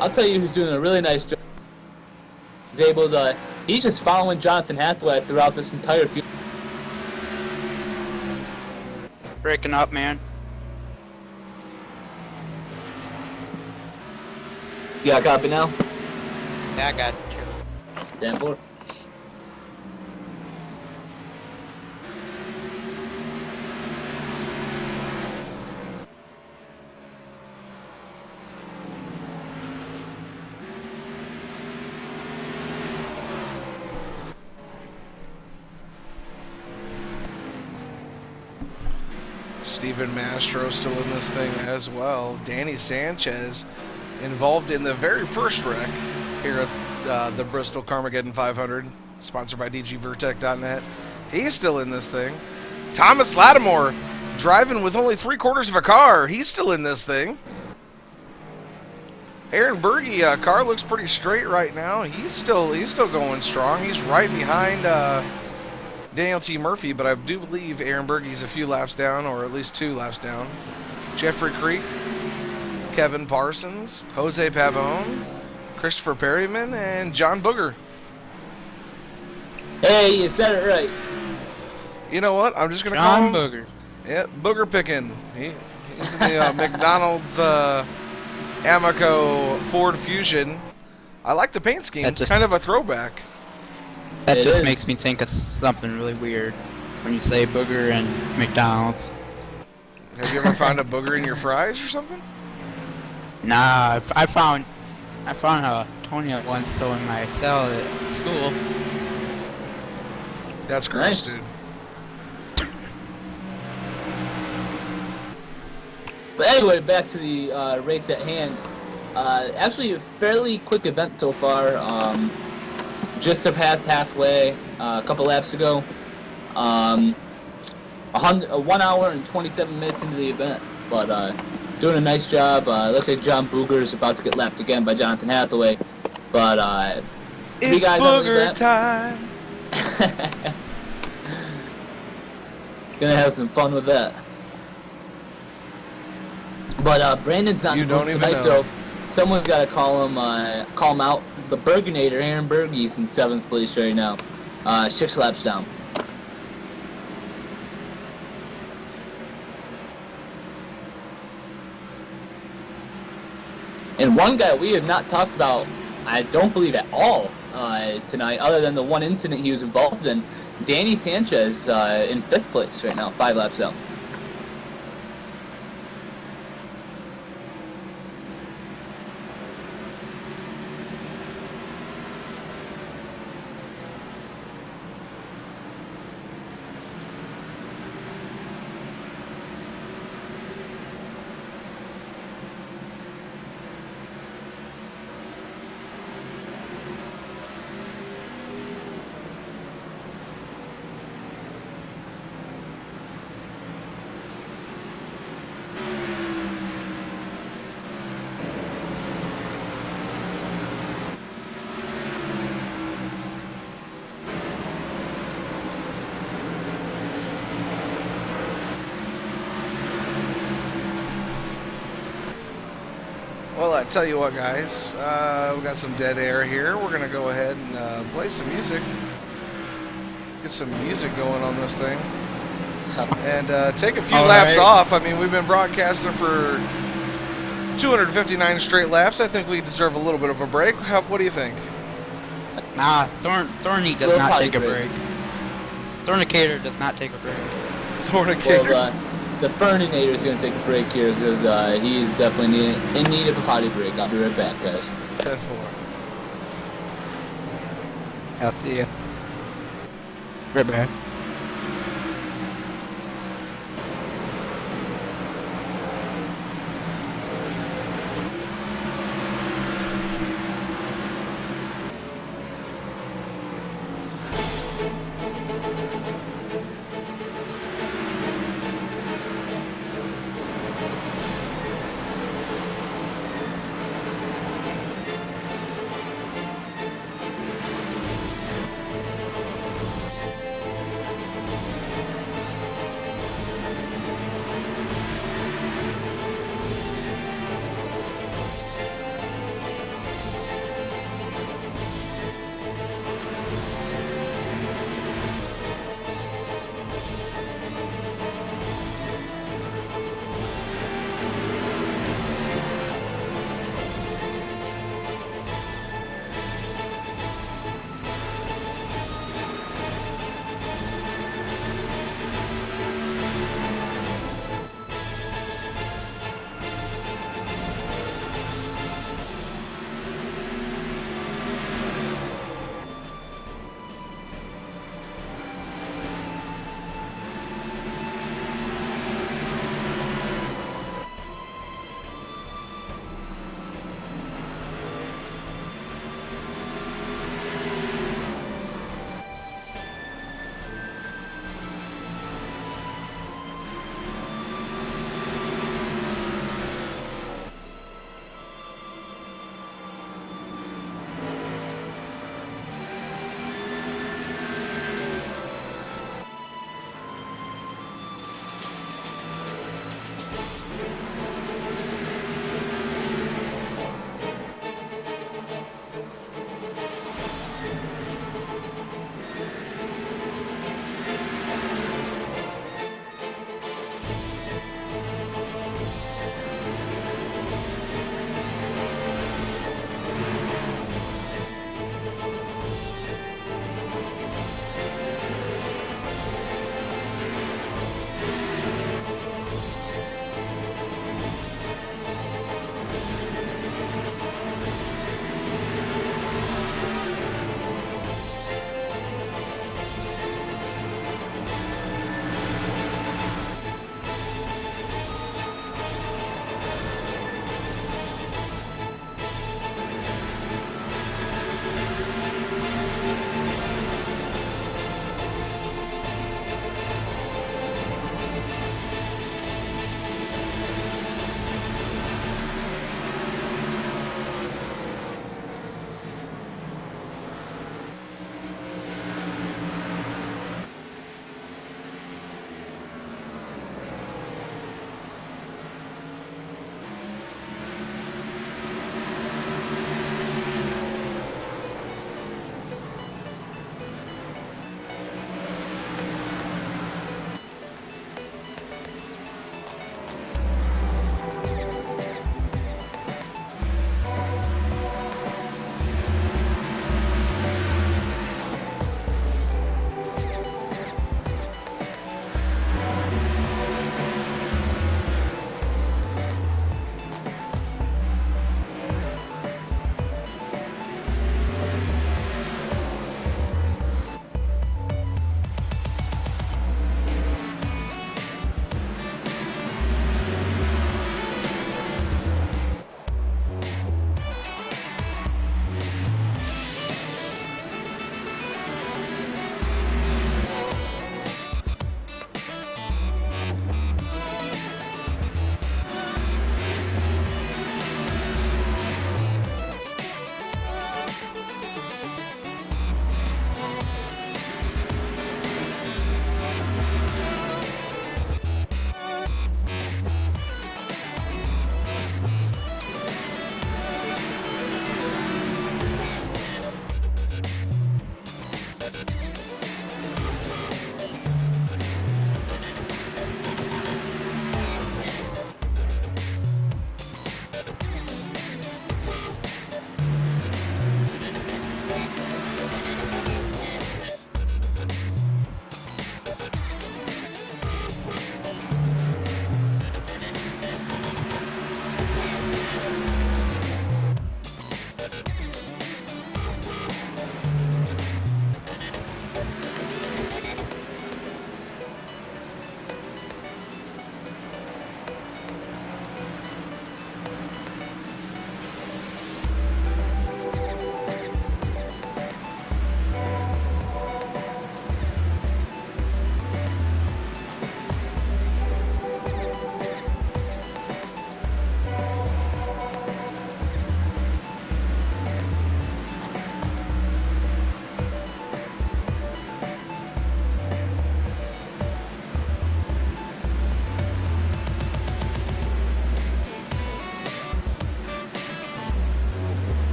I'll tell you who's doing a really nice job. He's just following Jonathan Hathaway throughout this entire field. Breaking up, man. You got a copy now? Yeah, I got you. Stand for. Steven Mastro still in this thing as well. Danny Sanchez involved in the very first wreck here at the Bristol Carmageddon 500, sponsored by DGVertec.net. He's still in this thing. Thomas Lattimore driving with only 3/4 of a car. He's still in this thing. Aaron Berge, car looks pretty straight right now. He's still going strong. He's right behind Daniel T. Murphy, but I do believe Aaron Berge's a few laps down, or at least 2 laps down. Jeffrey Creek, Kevin Parsons, Jose Pavone, Christopher Perryman, and John Booger. Hey, you said it right. You know what? I'm just going to call him Booger. Yeah, Booger picking. He's in the McDonald's Amoco Ford Fusion. I like the paint scheme. It's kind of a throwback. That just makes me think of something really weird when you say booger and McDonald's. Have you ever found a booger in your fries or something? Nah, I found a toenail once so in my salad at school. That's gross, dude. But anyway, back to the race at hand. Actually, a fairly quick event so far. Just surpassed halfway a couple laps ago. 1 hour and 27 minutes into the event, but doing a nice job. Looks like John Booger is about to get lapped again by Jonathan Hathaway. But it's Booger time. Gonna have some fun with that. But Brandon's not in the booth tonight, so someone's got to call him out. The Bergenator, Aaron Bergey's in 7th place right now, 6 laps down. And one guy we have not talked about, I don't believe at all tonight, other than the one incident he was involved in, Danny Sanchez in 5th place right now, 5 laps down. Well, I tell you what, guys, we got some dead air here. We're going to go ahead and play some music. Get some music going on this thing. And take a few laps off. I mean, we've been broadcasting for 259 straight laps. I think we deserve a little bit of a break. What do you think? Nah, Thorny does not take a break. Thornicator does not take a break. Thornicator? Well, the Ferninator is going to take a break here because he is definitely in need of a potty break. I'll be right back, guys. 10-4. I'll see you. Right back.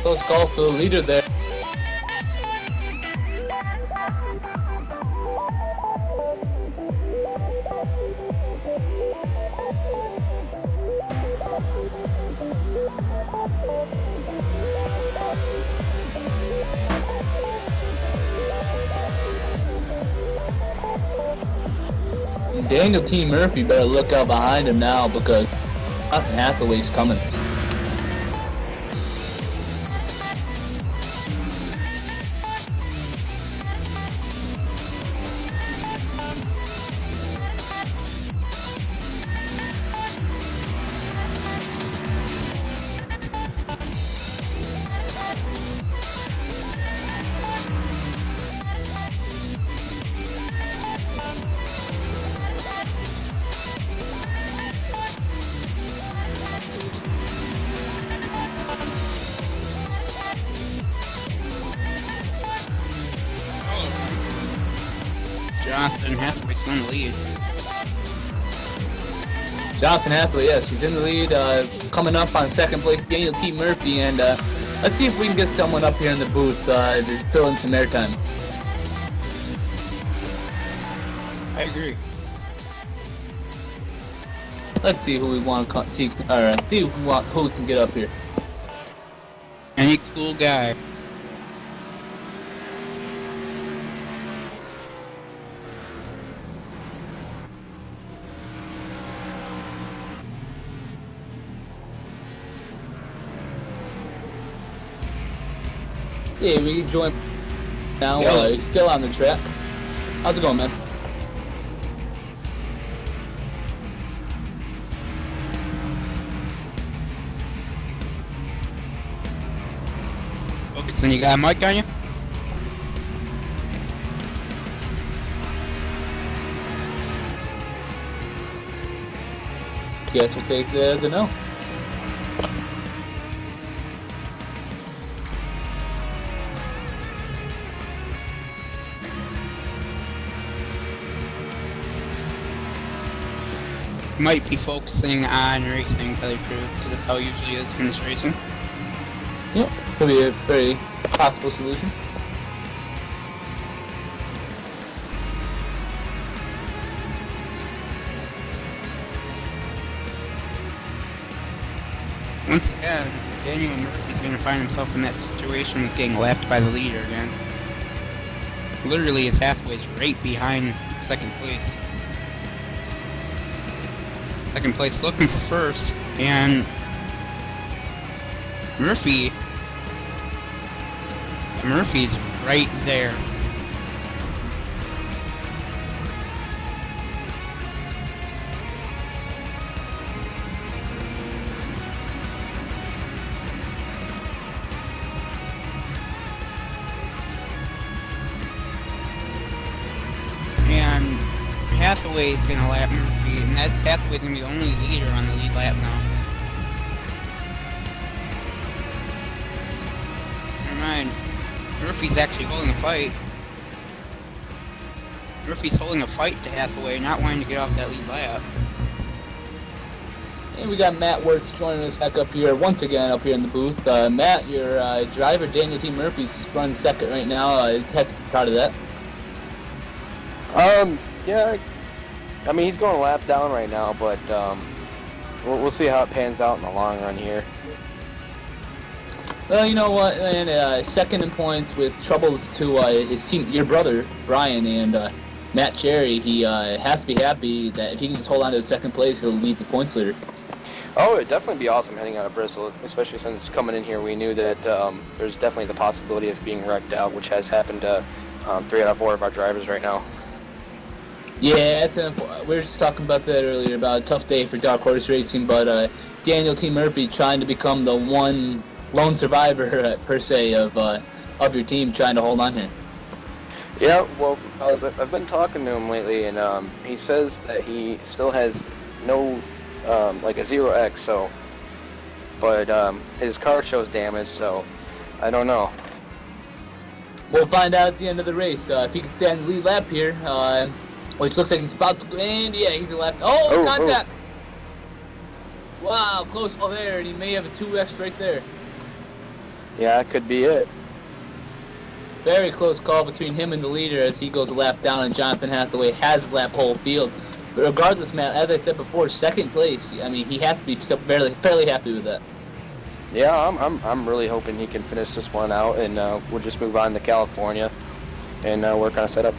Close call for the leader there. Daniel T. Murphy better look out behind him now because Jonathan Hathaway's coming. Jonathan Hathaway's in the lead. Jonathan Hathaway, yes, he's in the lead. Coming up on second place, Daniel T. Murphy, and let's see if we can get someone up here in the booth to fill in some airtime. I agree. Let's see who we want to see, or see who can get up here. Any cool guy. See, we can join now. He's still on the track. How's it going, man? Okay, so you got a mic on you? Guess we'll take that as a no. Might be focusing on racing, to tell you the truth, because that's how it usually is when it's racing. Yep, could be a very possible solution. Once again, Daniel Murphy's going to find himself in that situation with getting lapped by the leader again. Literally, his Hathaway's right behind second place. Second place looking for first, and Murphy's right there. And Hathaway's gonna lap Murphy, and that Hathaway's gonna be the only leader on the lead lap now. Never mind. Murphy's actually holding a fight. Murphy's holding a fight to Hathaway, not wanting to get off that lead lap. And we got Matt Wirtz joining us back up here once again up here in the booth. Matt, your driver Daniel T. Murphy's running second right now. He's had to be proud of that. Yeah, I mean, he's going a lap down right now, but we'll see how it pans out in the long run here. Well, you know what, man, second in points with troubles to his team, your brother, Brian, and Matt Cherry. He has to be happy that if he can just hold on to the second place, he'll lead the points leader. Oh, it'd definitely be awesome heading out of Brisol, especially since coming in here we knew that there's definitely the possibility of being wrecked out, which has happened to 3 out of 4 of our drivers right now. Yeah, we were just talking about that earlier, about a tough day for Dark Horse Racing, but Daniel T. Murphy trying to become the one lone survivor, per se, of your team, trying to hold on here. Yeah, well, I've been talking to him lately, and he says that he still has no, like a 0X, so, but his car shows damage, so I don't know. We'll find out at the end of the race. If he can stay on the lead lap here, which looks like he's about to, and yeah, he's a lap. Oh, contact! Oh. Wow, close call there, and he may have a 2X right there. Yeah, that could be it. Very close call between him and the leader as he goes a lap down, and Jonathan Hathaway has lapped whole field. But regardless, Matt, as I said before, second place. I mean, he has to be fairly happy with that. Yeah, I'm really hoping he can finish this one out, and we'll just move on to California and work on a setup.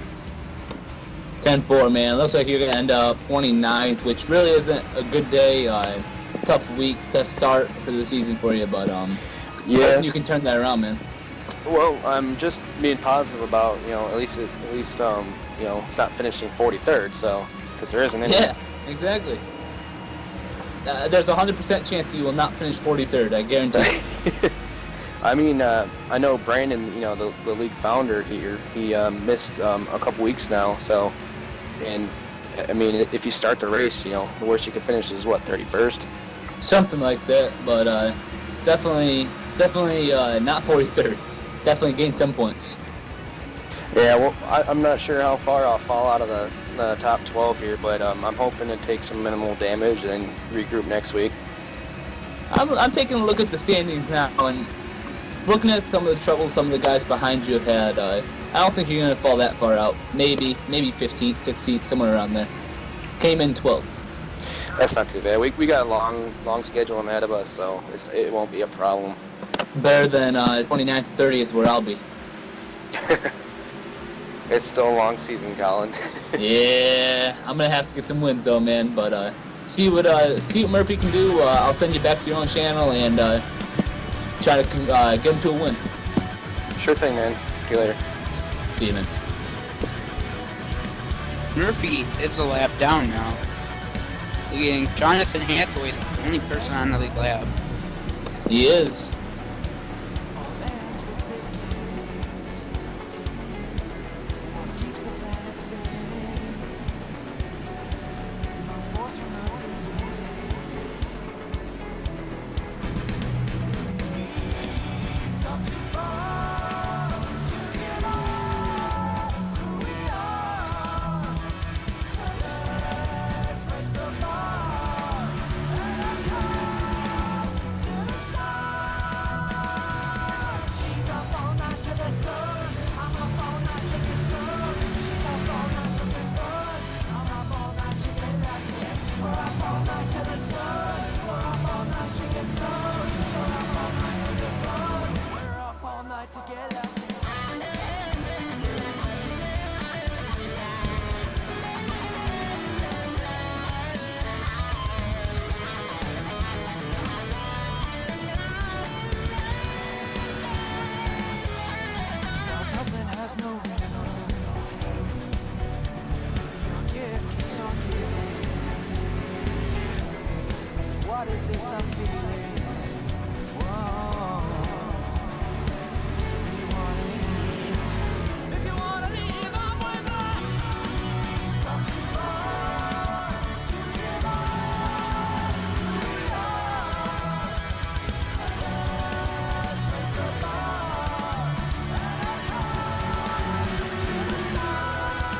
10-4, man. Looks like you're going to end up 29th, which really isn't a good day. Tough week, tough start for the season for you, but yeah, you can turn that around, man. Well, I'm just being positive about, at least it's not finishing 43rd, so, because there isn't any. Yeah, exactly. There's a 100% chance you will not finish 43rd, I guarantee you. I mean, I know Brandon, the league founder here, he missed a couple weeks now, so, and, I mean, if you start the race, the worst you can finish is, what, 31st? Something like that, but definitely not 43rd. Definitely gain some points. Yeah, well, I'm not sure how far I'll fall out of the top 12 here, but I'm hoping to take some minimal damage and regroup next week. I'm taking a look at the standings now, and looking at some of the troubles some of the guys behind you have had, I don't think you're going to fall that far out. Maybe 15th, 16th, somewhere around there. Came in 12th. That's not too bad. We got a long schedule ahead of us, so it won't be a problem. Better than 29th, 30th, where I'll be. It's still a long season, Colin. Yeah, I'm gonna have to get some wins though, man. But see what Murphy can do. I'll send you back to your own channel and try to get him to a win. Sure thing, man. See you later. See you, man. Murphy is a lap down now. Leading Jonathan Hathaway, the only person on the league lap. He is. What is this I'm feeling? Whoa. If you wanna leave, I'm with us. We've come too far to give up who we are. So let's raise the bar and our cause to the stars.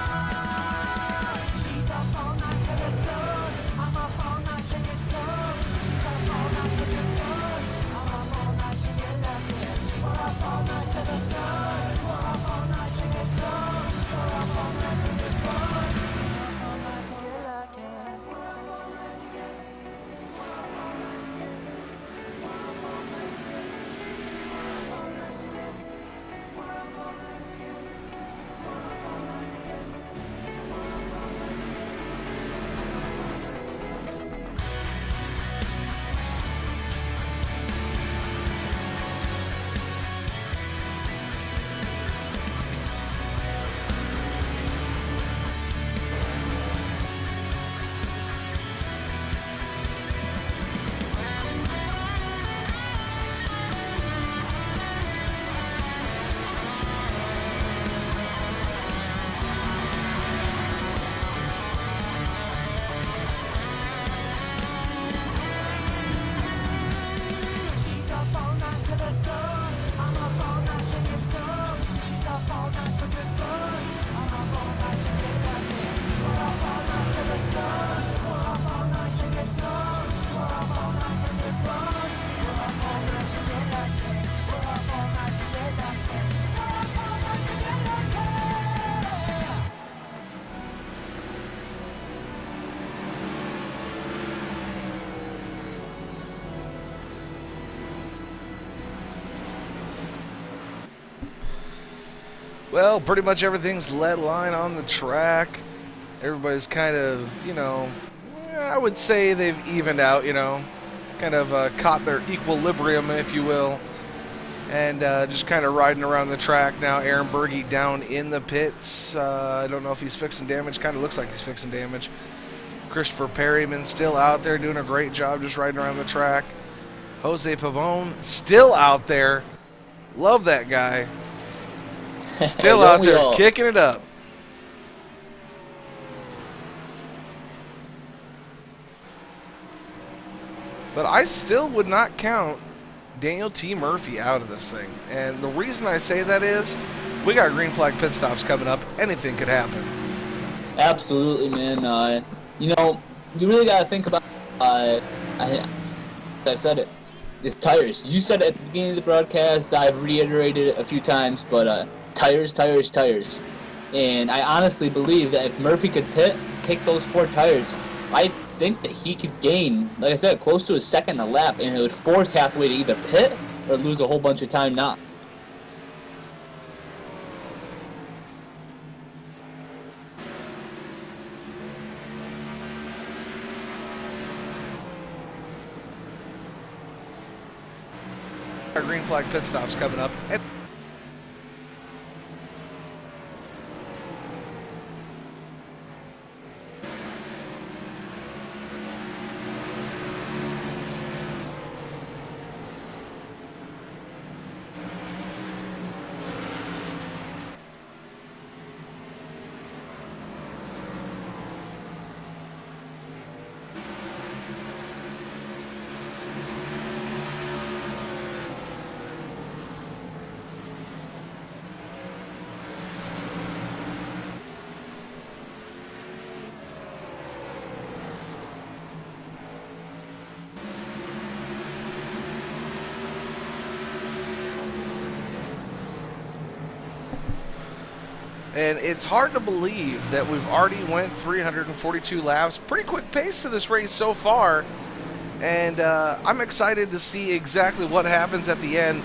She's up all night to the sun. I'm up all night to get some. She's up all night to Well, pretty much everything's lead line on the track. Everybody's kind of, I would say they've evened out, kind of caught their equilibrium, if you will. And just kind of riding around the track now. Aaron Berge down in the pits. I don't know if he's fixing damage. Kind of looks like he's fixing damage. Christopher Perryman still out there doing a great job just riding around the track. Jose Pavone still out there. Love that guy. Still out there kicking it up. But I still would not count Daniel T. Murphy out of this thing. And the reason I say that is we got green flag pit stops coming up. Anything could happen. Absolutely, man. You really got to think about, I've said it, it's tires. You said it at the beginning of the broadcast. I've reiterated it a few times, but tires, tires, tires. And I honestly believe that if Murphy could kick those 4 tires, I think that he could gain, like I said, close to a second a lap, and it would force Hathaway to either pit or lose a whole bunch of time not. Our green flag pit stops coming up. And it's hard to believe that we've already went 342 laps. Pretty quick pace to this race so far. And I'm excited to see exactly what happens at the end.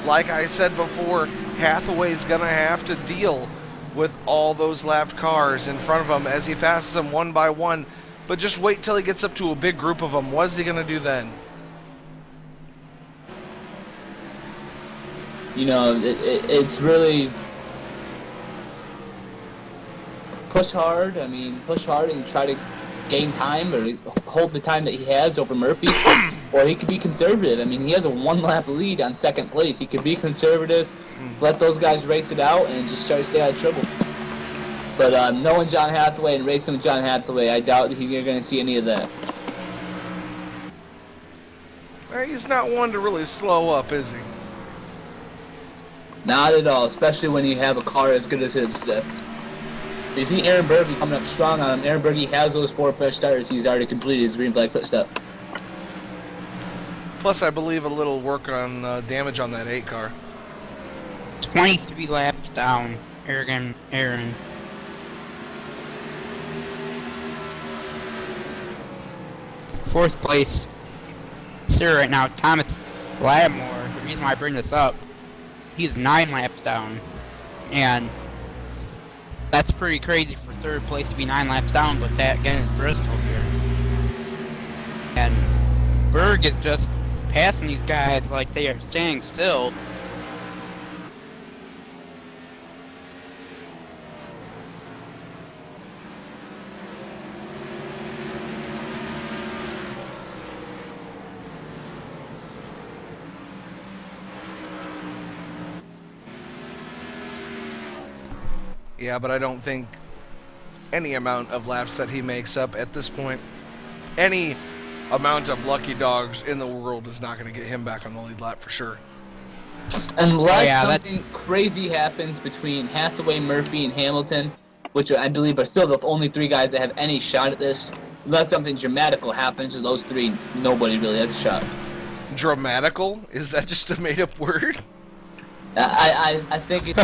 Like I said before, Hathaway's going to have to deal with all those lapped cars in front of him as he passes them one by one. But just wait till he gets up to a big group of them. What is he going to do then? It's really push hard. Push hard and try to gain time or hold the time that he has over Murphy. Or he could be conservative. He has a 1-lap lead on second place. He could be conservative, let those guys race it out, and just try to stay out of trouble. But knowing John Hathaway and racing with John Hathaway, I doubt that he's going to see any of that. Well, he's not one to really slow up, is he? Not at all, especially when you have a car as good as his. You see Aaron Berge coming up strong on him. Aaron Berge has those 4 fresh tires. He's already completed his green flag pit stop. Plus, I believe a little work on damage on that 8 car. 23 laps down, Aaron. 4th place, sir, right now, Thomas Lattimore. The reason why I bring this up, he's 9 laps down, and that's pretty crazy for 3rd place to be 9 laps down, but that, again, is Bristol here. And Berg is just passing these guys like they are staying still. Yeah, but I don't think any amount of laps that he makes up at this point, any amount of lucky dogs in the world is not going to get him back on the lead lap for sure. Unless something crazy happens between Hathaway, Murphy, and Hamilton, which I believe are still the only 3 guys that have any shot at this. Unless something dramatical happens to those 3, nobody really has a shot. Dramatical? Is that just a made-up word? I think it's...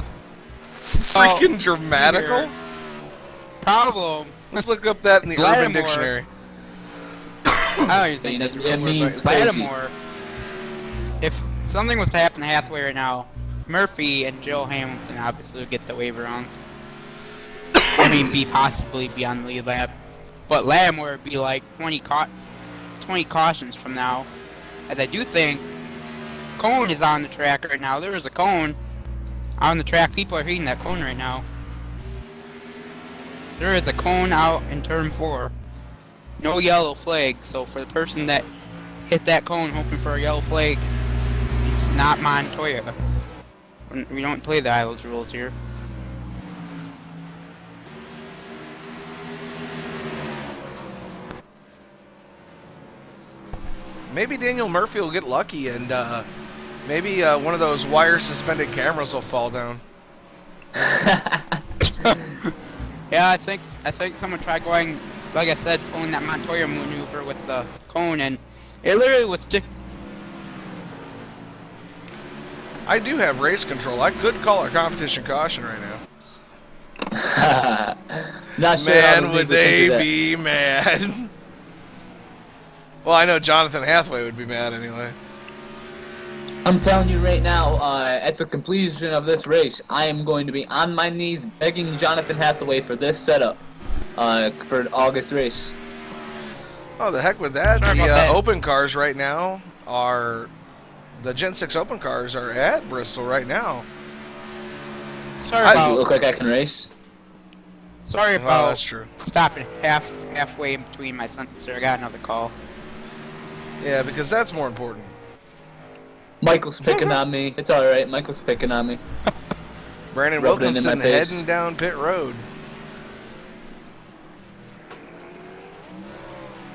Freaking dramatical? Problem. Let's look up that in the Urban Dictionary. I don't even think that's a real word, but Lattimore, if something was to happen to Hathaway right now, Murphy and Joe Hamilton obviously would get the waiver rounds. I mean, possibly be on the lead lap. But Lattimore would be like 20 cautions from now. As I do think cone is on the track right now. There is a cone on the track. People are hitting that cone right now. There is a cone out in turn 4. No yellow flag, so for the person that hit that cone hoping for a yellow flag, it's not Montoya. We don't play the Isles rules here. Maybe Daniel Murphy will get lucky and maybe one of those wire suspended cameras will fall down. Yeah, I think someone tried going, like I said, pulling that Montoya maneuver with the cone, and it literally was just. I do have race control. I could call a competition caution right now. Not sure Man, would they be mad? Well, I know Jonathan Hathaway would be mad anyway. I'm telling you right now, at the completion of this race, I am going to be on my knees begging Jonathan Hathaway for this setup for August race. Oh, the heck with that. Sorry The about that. open cars right now are... The Gen 6 open cars are at Bristol right now. Sorry Does it about. look like I can race? Sorry Oh, about that's true. stopping halfway in between my sentences there. I got another call. Yeah, because that's more important. Michael's picking on me. It's alright, Michael's picking on me. Brandon Rubbing it in Wilkinson my face. heading down pit road.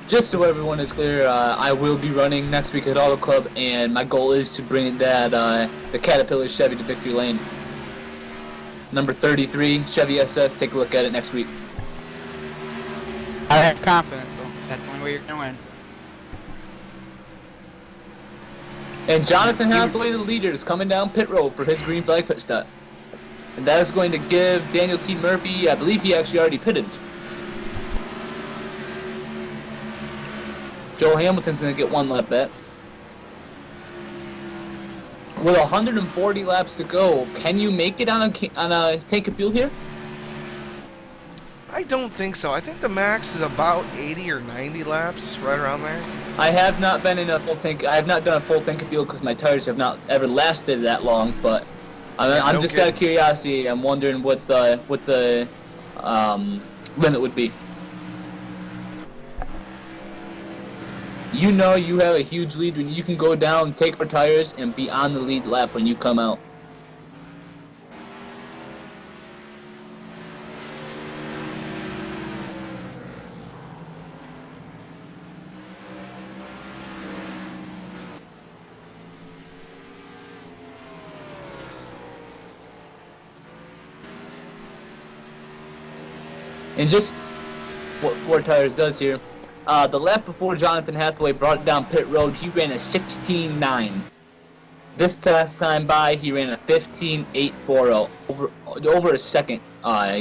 Just so everyone is clear, I will be running next week at Auto Club, and my goal is to bring that the Caterpillar Chevy to victory lane. Number 33, Chevy SS. Take a look at it next week. I have confidence, so that's the only way you're gonna win. And Jonathan Hathaway, the leader, is coming down pit road for his green flag pit stop. And that is going to give Daniel T. Murphy, I believe he actually already pitted. Joe Hamilton's going to get 1 lap back. With 140 laps to go, can you make it on a tank of fuel here? I don't think so. I think the max is about 80 or 90 laps, right around there. I have not been in a full tank. I have not done a full tank of fuel because my tires have not ever lasted that long. But I'm no just kidding. out of curiosity. I'm wondering what the limit would be. You know you have a huge lead when you can go down, take our tires, and be on the lead lap when you come out. And just what Four Tires does here, the lap before Jonathan Hathaway brought it down pit road, he ran a 16.9. This last time by, he ran a 15.840, over a second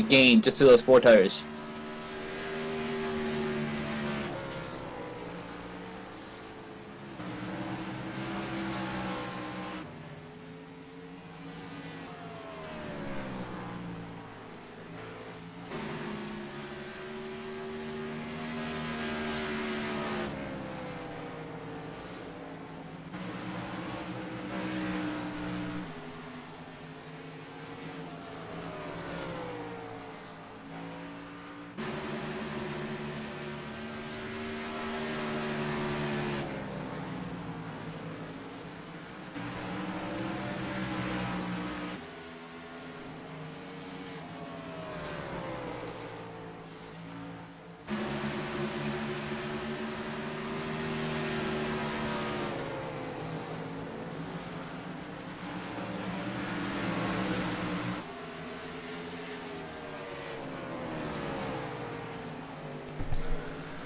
gain just to those 4 tires.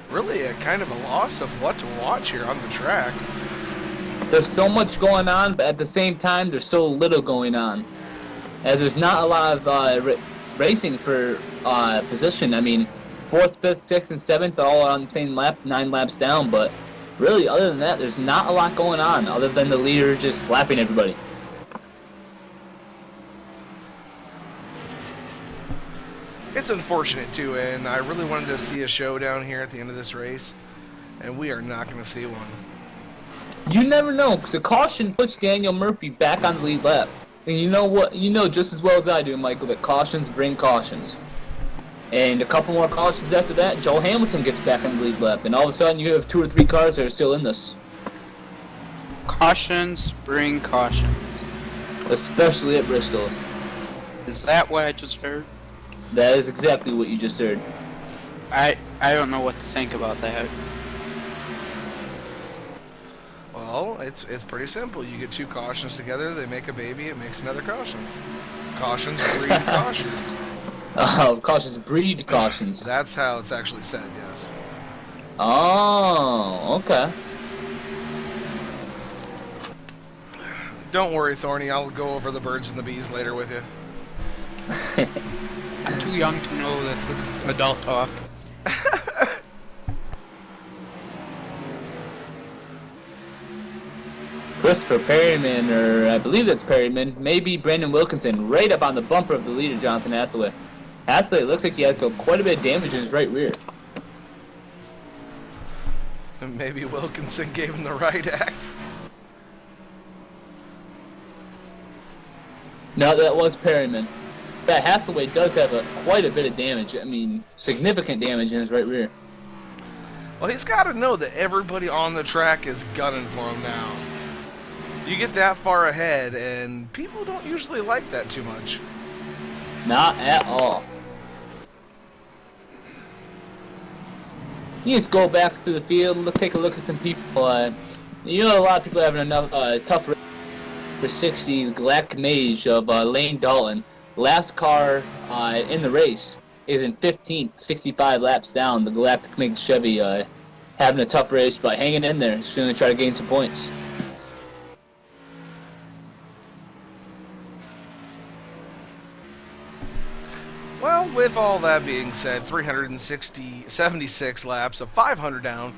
Really a kind of a loss of what to watch here on the track. There's so much going on, but at the same time, there's so little going on. As there's not a lot of racing for position. I mean, 4th, 5th, 6th, and 7th all on the same lap, 9 laps down, but really, other than that, there's not a lot going on, other than the leader just lapping everybody. It's unfortunate too, and I really wanted to see a showdown here at the end of this race, and we are not going to see one. You never know, because a caution puts Daniel Murphy back on the lead lap. And you know what? You know just as well as I do, Michael, that cautions bring cautions. And a couple more cautions after that, Joel Hamilton gets back on the lead lap, and all of a sudden you have 2 or 3 cars that are still in this. Cautions bring cautions. Especially at Bristol. Is that what I just heard? That is exactly what you just heard. I don't know what to think about that. Well, it's pretty simple. You get 2 cautions together, they make a baby, it makes another caution. Cautions breed cautions. Oh, cautions breed cautions. That's how it's actually said, yes. Oh, okay. Don't worry, Thorny, I'll go over the birds and the bees later with you. I'm too young to know this is adult talk. Christopher Perryman, or I believe that's Perryman, maybe Brandon Wilkinson, right up on the bumper of the leader, Jonathan Hathaway. Hathaway looks like he has quite a bit of damage in his right rear. Maybe Wilkinson gave him the right act. No, that was Perryman. That Hathaway does have quite a bit of damage. I mean, significant damage in his right rear. Well, he's got to know that everybody on the track is gunning for him now. You get that far ahead, and people don't usually like that too much. Not at all. You just go back to the field, take a look at some people. You know, a lot of people having enough tough race for 60. The Galactic Mage of Lane Dalton, last car in the race, is in 15th, 65 laps down. The Galactic Mage Chevy having a tough race, but hanging in there, just going to try to gain some points. Well, with all that being said, 76 laps of 500 down.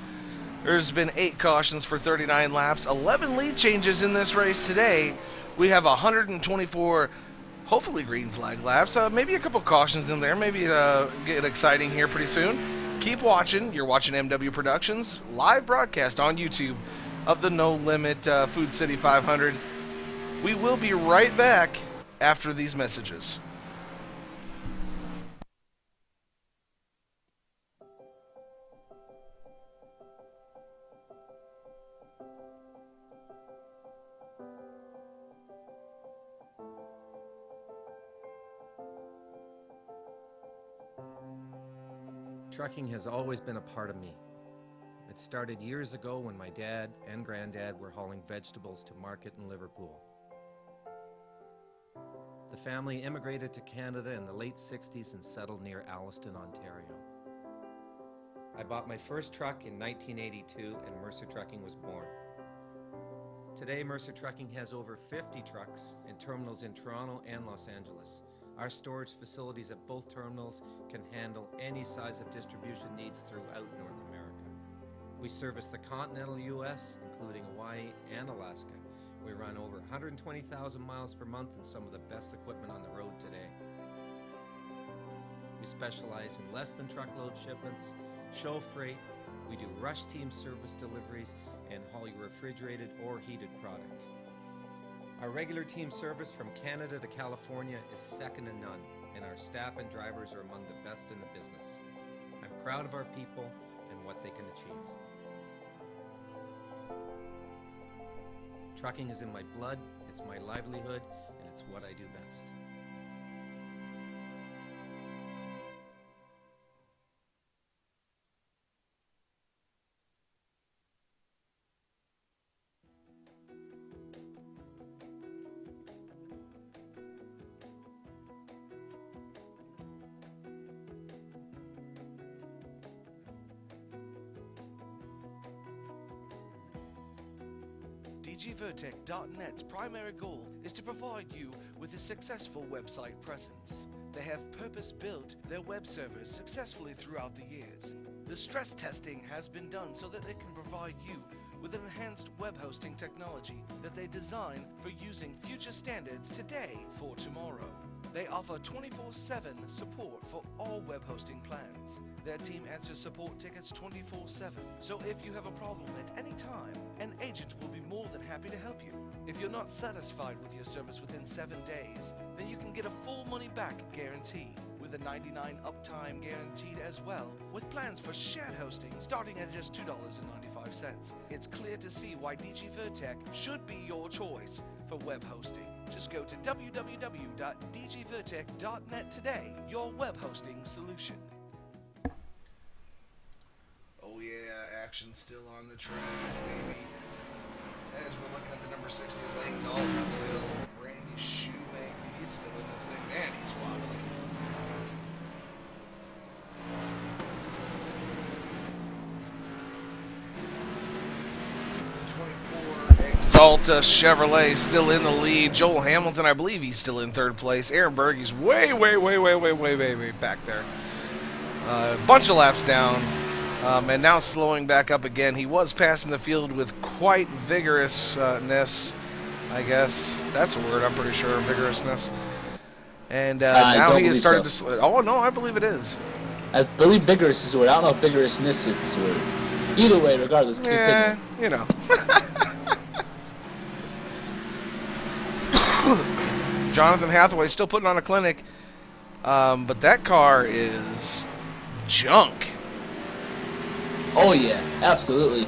There's been 8 cautions for 39 laps, 11 lead changes in this race today. We have 124, hopefully green flag laps. Maybe a couple cautions in there. Maybe get exciting here pretty soon. Keep watching. You're watching MW Productions live broadcast on YouTube of the No Limit Food City 500. We will be right back after these messages. Trucking has always been a part of me. It started years ago when my dad and granddad were hauling vegetables to market in Liverpool. The family immigrated to Canada in the late 60s and settled near Alliston, Ontario. I bought my first truck in 1982 and Mercer Trucking was born. Today, Mercer Trucking has over 50 trucks in terminals in Toronto and Los Angeles. Our storage facilities at both terminals can handle any size of distribution needs throughout North America. We service the continental U.S., including Hawaii and Alaska. We run over 120,000 miles per month and some of the best equipment on the road today. We specialize in less than truckload shipments, show freight, we do rush team service deliveries, and haul your refrigerated or heated product. Our regular team service from Canada to California is second to none, and our staff and drivers are among the best in the business. I'm proud of our people and what they can achieve. Trucking is in my blood, it's my livelihood, and it's what I do best. DGVertec.net's primary goal is to provide you with a successful website presence. They have purpose-built their web servers successfully throughout the years. The stress testing has been done so that they can provide you with an enhanced web hosting technology that they design for using future standards today for tomorrow. They offer 24/7 support for all web hosting plans. Their team answers support tickets 24/7. So if you have a problem at any time, an agent will be more than happy to help you. If you're not satisfied with your service within 7 days, then you can get a full money back guarantee with a 99 uptime guaranteed as well, with plans for shared hosting starting at just $2.95. It's clear to see why DG Vertec should be your choice for web hosting. Just go to www.dgvertec.net today, your web hosting solution. Oh yeah, action still on the track, baby. As we're looking at the number 60 Lane Dalton still. Randy Shoemaker, he's still in this thing. Man, he's wobbling. The 24 Exalta Chevrolet still in the lead. Joel Hamilton, I believe he's still in third place. Aaron Bergey's way back there. Bunch of laps down. And now slowing back up again. He was passing the field with quite vigorousness, I guess. That's a word, I'm pretty sure, vigorousness. And now he has started to slow. Oh, no, I believe it is. I believe vigorous is the word. I don't know if vigorousness is the word. Either way, regardless, continue. You know. Jonathan Hathaway still putting on a clinic. But that car is junk. Oh, yeah, absolutely.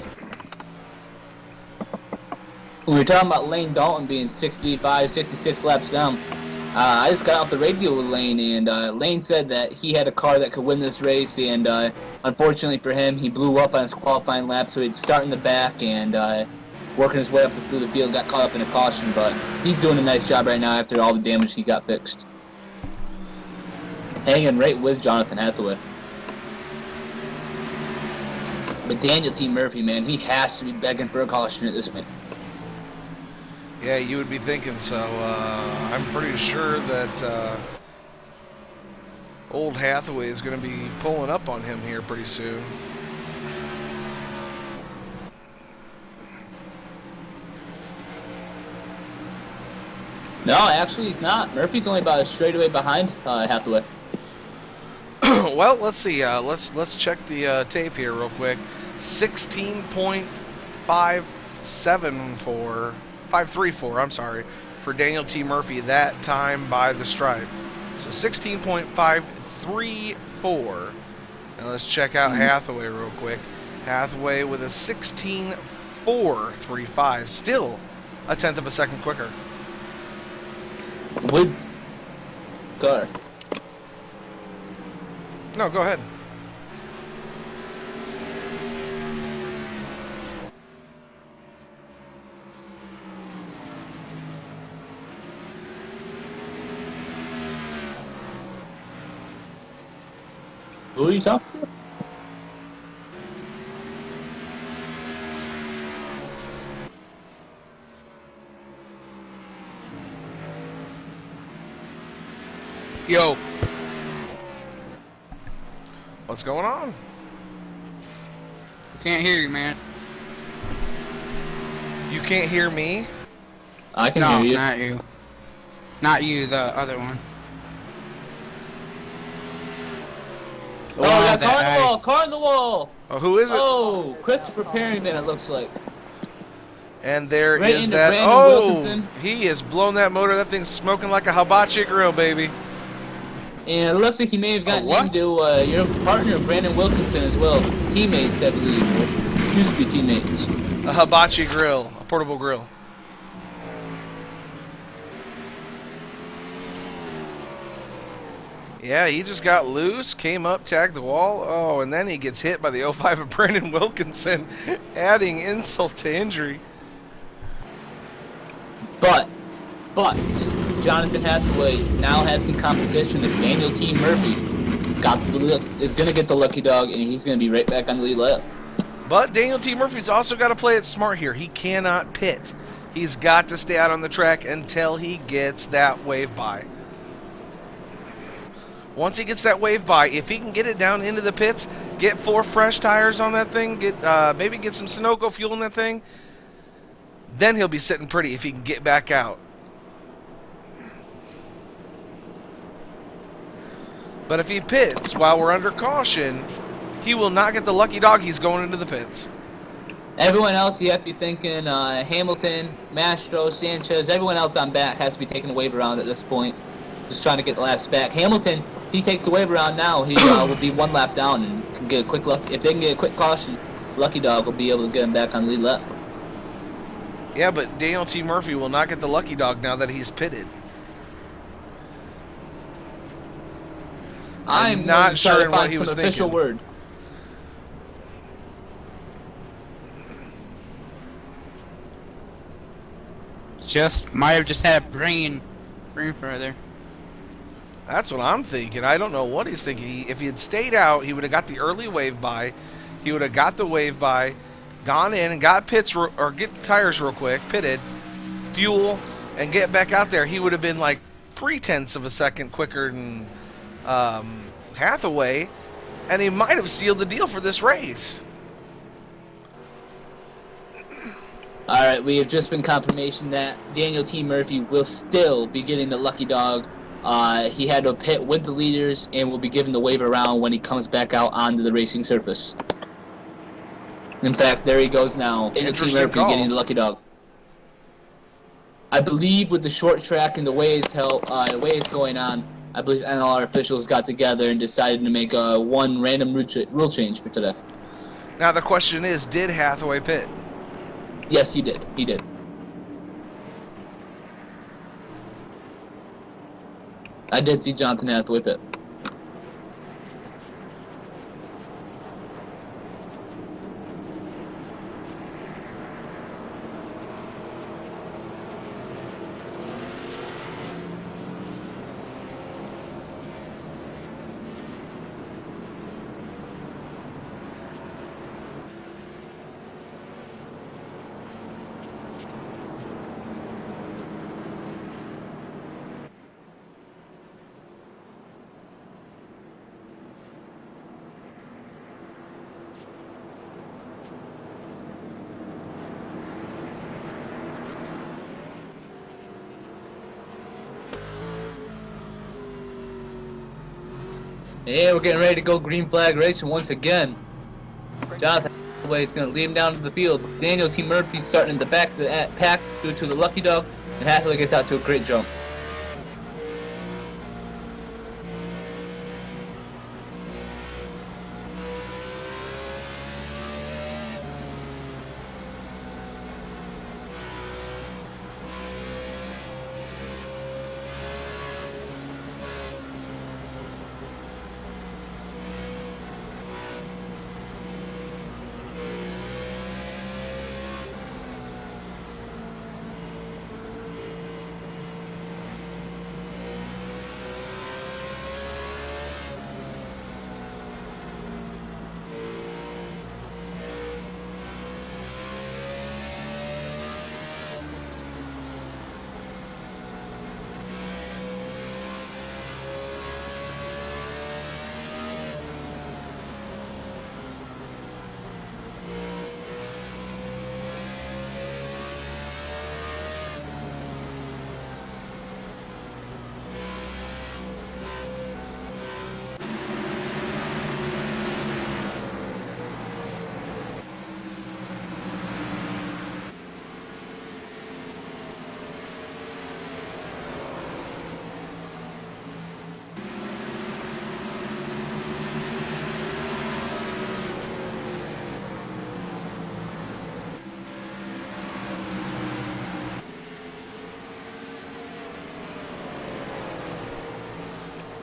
When we were talking about Lane Dalton being 65, 66 laps down, I just got off the radio with Lane, and Lane said that he had a car that could win this race, and unfortunately for him, he blew up on his qualifying lap, so he'd start in the back and working his way up through the field, got caught up in a caution, but he's doing a nice job right now after all the damage he got fixed. Hanging right with Jonathan Hathaway. But Daniel T. Murphy, man, he has to be begging for a caution at this point. Yeah, you would be thinking so. I'm pretty sure that old Hathaway is going to be pulling up on him here pretty soon. No, actually he's not. Murphy's only about a straightaway behind Hathaway. Well, let's see. Let's check the tape here real quick. 534, I'm sorry, for Daniel T. Murphy that time by the stripe. So 16.534. Now let's check out Hathaway real quick. Hathaway with a 16.435, still a tenth of a second quicker. With car. No, go ahead. Who are you talking to? Yo. What's going on? Can't hear you, man. You can't hear me? I can No, hear you. not you. Not you, the other one. Oh, yeah, car on the wall! Oh, who is it? Oh, Christopher Perryman, it looks like. And there Right is into that. Brandon Oh, Wilkinson. he has blown that motor. That thing's smoking like a hibachi grill, baby. And it looks like he may have gotten into your partner, Brandon Wilkinson, as well. Teammates, I believe. Used to be teammates. A hibachi grill, a portable grill. Yeah, he just got loose, came up, tagged the wall. Oh, and then he gets hit by the 05 of Brandon Wilkinson, adding insult to injury. But, Jonathan Hathaway now has some competition with Daniel T. Murphy. Is going to get the lucky dog, and he's going to be right back on the lead lap. But Daniel T. Murphy's also got to play it smart here. He cannot pit. He's got to stay out on the track until he gets that wave by. Once he gets that wave by, if he can get it down into the pits, get 4 fresh tires on that thing, maybe get some Sunoco fuel in that thing, then he'll be sitting pretty if he can get back out. But if he pits while we're under caution, he will not get the lucky dog. He's going into the pits. Everyone else, you have to be thinking Hamilton, Mastro, Sanchez, everyone else on back has to be taking the wave around at this point. Just trying to get the laps back. Hamilton, he takes the wave around now. He will be one lap down and can get a quick luck. If they can get a quick caution, Lucky Dog will be able to get him back on the lead lap. Yeah, but Daniel T. Murphy will not get the lucky dog now that he's pitted. I'm not sure what he was official thinking. word. Just might have just had a brain further. That's what I'm thinking. I don't know what he's thinking. If he had stayed out, he would have got the early wave by. He would have got the wave by, gone in and got pits or get tires real quick, pitted, fuel, and get back out there. He would have been like 0.3 of a second quicker than Hathaway, and he might have sealed the deal for this race. All right, we have just been confirmation that Daniel T. Murphy will still be getting the lucky dog. He had to pit with the leaders and will be given the wave around when he comes back out onto the racing surface. In fact, there he goes now. Daniel T. Murphy getting the lucky dog. I believe with the short track and the way it's going on, I believe NLR officials got together and decided to make one random rule change for today. Now the question is, did Hathaway pit? Yes, he did. He did. I did see Jonathan Hathaway pit. Yeah, we're getting ready to go green flag racing once again. Jonathan Hathaway is going to lead him down to the field. Daniel T. Murphy starting in the back of the pack due to the lucky dog, and Hathaway gets out to a great jump.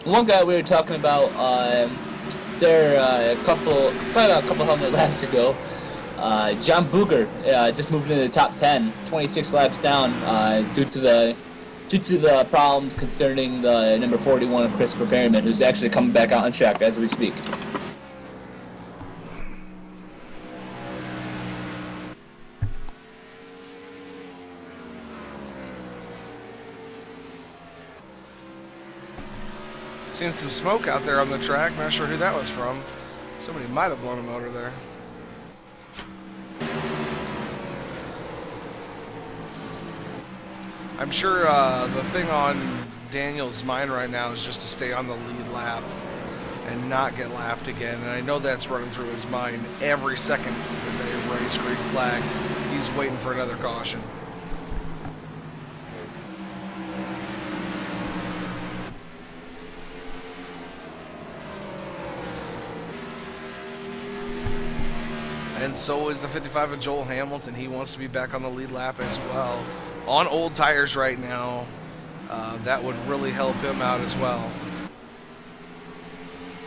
One guy we were talking about there probably a couple hundred laps ago, John Booger just moved into the top 10, 26 laps down due to the problems concerning the number 41 of Christopher Perryman, who's actually coming back out on track as we speak. Seeing some smoke out there on the track. Not sure who that was from. Somebody might have blown a motor there. I'm sure the thing on Daniel's mind right now is just to stay on the lead lap. and not get lapped again. And I know that's running through his mind every second that they race green flag. He's waiting for another caution. And so is the 55 of Joel Hamilton. He wants to be back on the lead lap as well. On old tires right now, that would really help him out as well.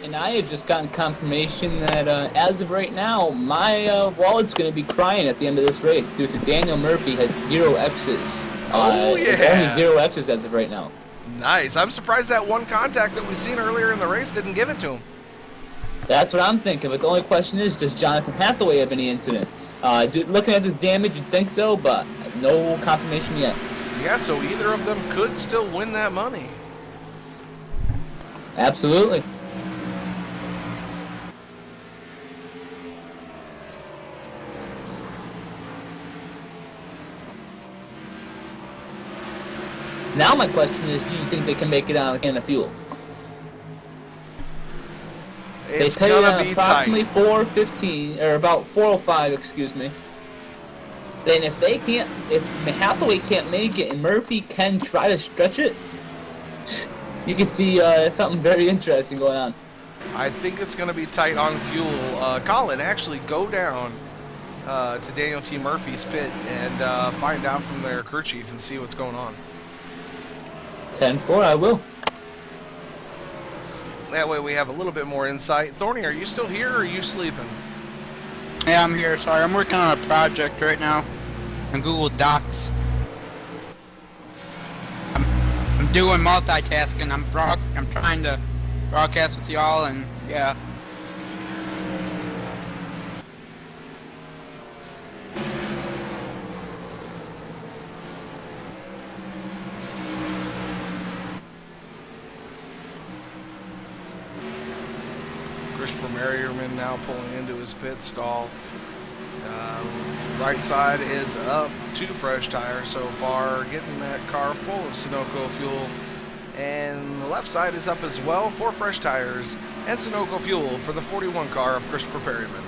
And I have just gotten confirmation that as of right now, my wallet's going to be crying at the end of this race due to Daniel Murphy has 0 X's. Oh, There's yeah. only 0 X's as of right now. Nice. I'm surprised that one contact that we seen earlier in the race didn't give it to him. That's what I'm thinking, but the only question is, does Jonathan Hathaway have any incidents? Looking at this damage, you'd think so, but no confirmation yet. Yeah, so either of them could still win that money. Absolutely. Now my question is, do you think they can make it on a can of fuel? It's They pay gonna be approximately tight. 415 or about 405, excuse me. Then if they can't, if Hathaway can't make it and Murphy can try to stretch it, you can see something very interesting going on. I think it's going to be tight on fuel. Colin, actually go down to Daniel T. Murphy's pit and find out from their crew chief and see what's going on. 10-4, I will. That way we have a little bit more insight. Thorny, are you still here or are you sleeping? Yeah, I'm here. Sorry, I'm working on a project right now on Google Docs. I'm doing multitasking. I'm trying to broadcast with y'all, and yeah. Christopher Merriman now pulling into his pit stall. Right side is up 2 fresh tires so far, getting that car full of Sunoco fuel. And the left side is up as well, 4 fresh tires and Sunoco fuel for the 41 car of Christopher Perryman.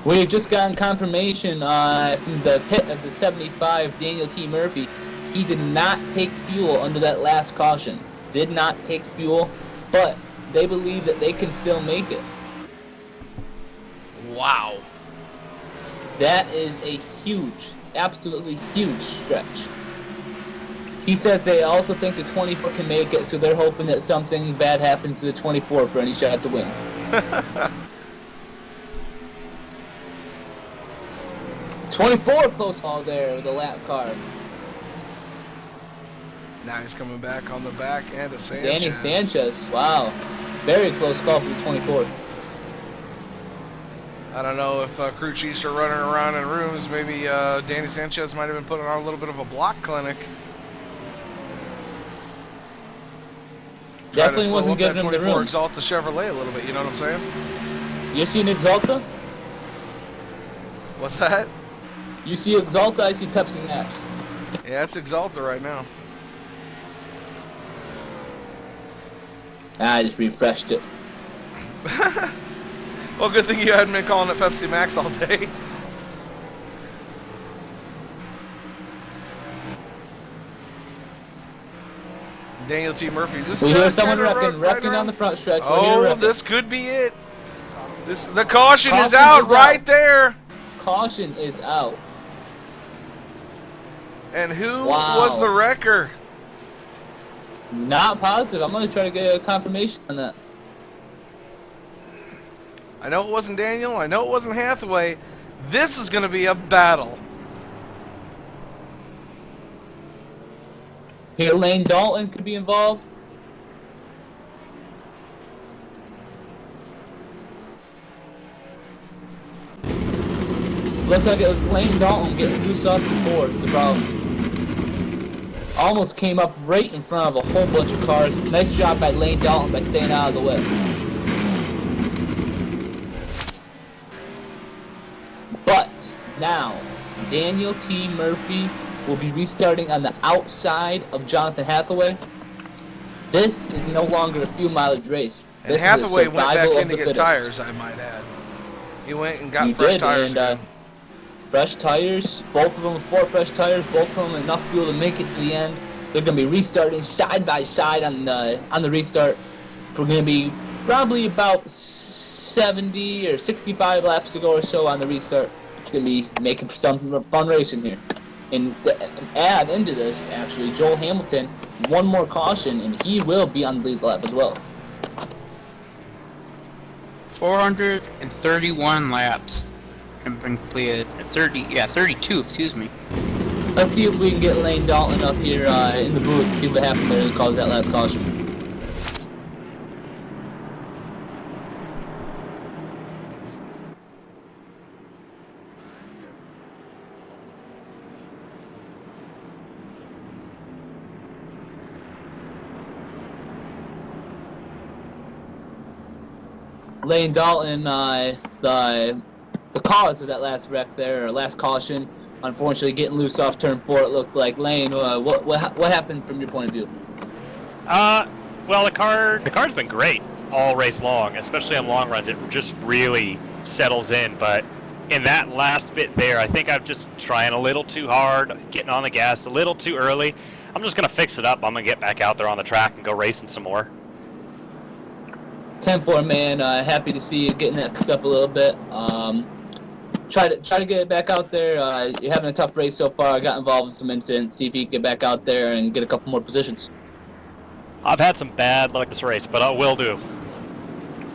We've just gotten confirmation from the pit of the 75, Daniel T. Murphy. He did not take fuel under that last caution. Did not take fuel, but they believe that they can still make it. Wow. That is a huge, absolutely huge stretch. He says they also think the 24 can make it, so they're hoping that something bad happens to the 24 for any shot to win. 24 close haul there with a lap car. Now he's coming back on the back end of Sanchez. Danny Sanchez, wow. Very close call for the 24. I don't know if crew chiefs are running around in rooms. Maybe Danny Sanchez might have been putting on a little bit of a block clinic. Try to Definitely slow wasn't up that giving him the 24 room. Exalta Chevrolet a little bit, you know what I'm saying? You see an Exalta? What's that? You see Exalta, I see Pepsi Max. Yeah, it's Exalta right now. I just refreshed it. Well, good thing you hadn't been calling it Pepsi Max all day. Daniel T. Murphy. This We guy hear someone kinda wrecking right on around. the front stretch. We're Oh, wrecking. this could be it. The caution is Caution out is right out. there. Caution is out. And who Wow. was the wrecker? Not positive. I'm going to try to get a confirmation on that. I know it wasn't Daniel. I know it wasn't Hathaway. This is going to be a battle. Here, Lane Dalton could be involved. Looks like it was Lane Dalton getting loose off the board. It's the problem. Almost came up right in front of a whole bunch of cars. Nice job by Lane Dalton by staying out of the way. But now, Daniel T. Murphy will be restarting on the outside of Jonathan Hathaway. This is no longer a few mileage race. And This Hathaway is a went back survival in of to the get fittest. tires, I might add. He went and got He fresh did, tires and again. fresh tires, both of them with 4 fresh tires, both of them enough fuel to make it to the end. They're going to be restarting side by side on the restart. We're going to be probably about 70 or 65 laps to go or so on the restart. It's going to be making for some fun racing here. And add into this, actually, Joel Hamilton, one more caution, and he will be on the lead lap as well. 431 laps have been completed. 32, excuse me. Let's see if we can get Lane Dalton up here in the booth, see what happened there and cause that last caution. Lane Dalton, the cause of that last wreck there, or last caution, unfortunately getting loose off turn 4, it looked like. Lane, what happened from your point of view? Well, the car's been great all race long, especially on long runs. It just really settles in, but in that last bit there, I think I'm just trying a little too hard, getting on the gas a little too early. I'm just going to fix it up. I'm going to get back out there on the track and go racing some more. 10-4, man. Happy to see you getting that fixed up a little bit. Try to get it back out there. You're having a tough race so far. I got involved in some incidents. See if you can get back out there and get a couple more positions. I've had some bad luck this race, but I will do.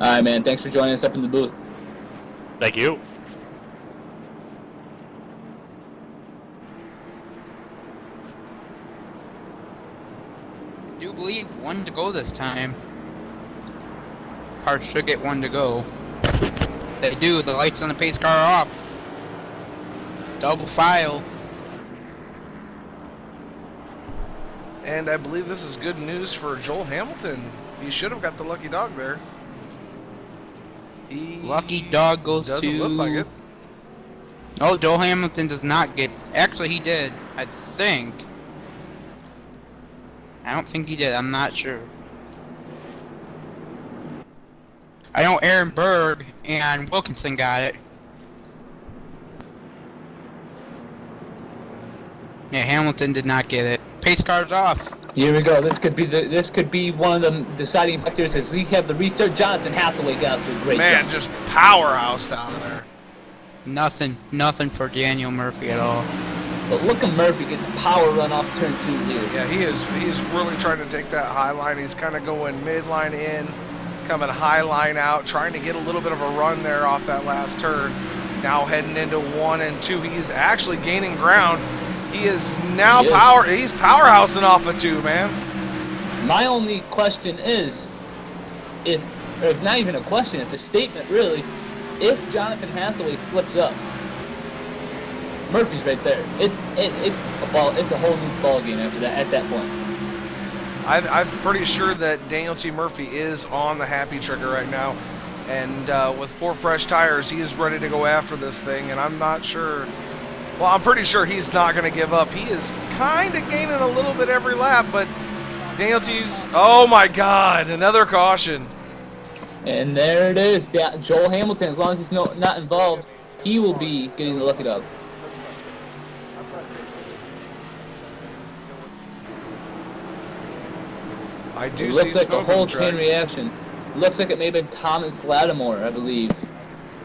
All right, man. Thanks for joining us up in the booth. Thank you. I do believe 1 to go this time. Cars should get 1 to go. They do. The lights on the pace car are off. Double file. And I believe this is good news for Joel Hamilton. He should have got the lucky dog there. Lucky dog goes to... Doesn't look like it. No, Joel Hamilton does not get... Actually, he did. I think. I don't think he did. I'm not sure. I know Aaron Berg and Wilkinson got it. Yeah, Hamilton did not get it. Pace car's off. Here we go. This could be one of the deciding factors as we have the restart. Jonathan Hathaway got to a great Man, job. just powerhouse out of there. Nothing for Daniel Murphy at all. But look at Murphy getting the power run off turn 2 here. Yeah, he is really trying to take that high line. He's kind of going midline in, coming high line out, trying to get a little bit of a run there off that last turn. Now heading into 1 and 2. He's actually gaining ground. He is now he's powerhousing off of 2, man. My only question is, if not even a question, it's a statement really, if Jonathan Hathaway slips up, Murphy's right there. It's a whole new ball game after that. At that point, I'm pretty sure that Daniel T. Murphy is on the happy trigger right now, and with 4 fresh tires, he is ready to go after this thing. And I'm not sure. Well, I'm pretty sure he's not going to give up. He is kind of gaining a little bit every lap, but Daniel T's. Oh my God! Another caution. and there it is. Joel Hamilton. As long as he's not involved, he will be getting the lucky dog. I do it see looks like smoke a whole on the track. chain reaction. Looks like it may have been Thomas Lattimore, I believe.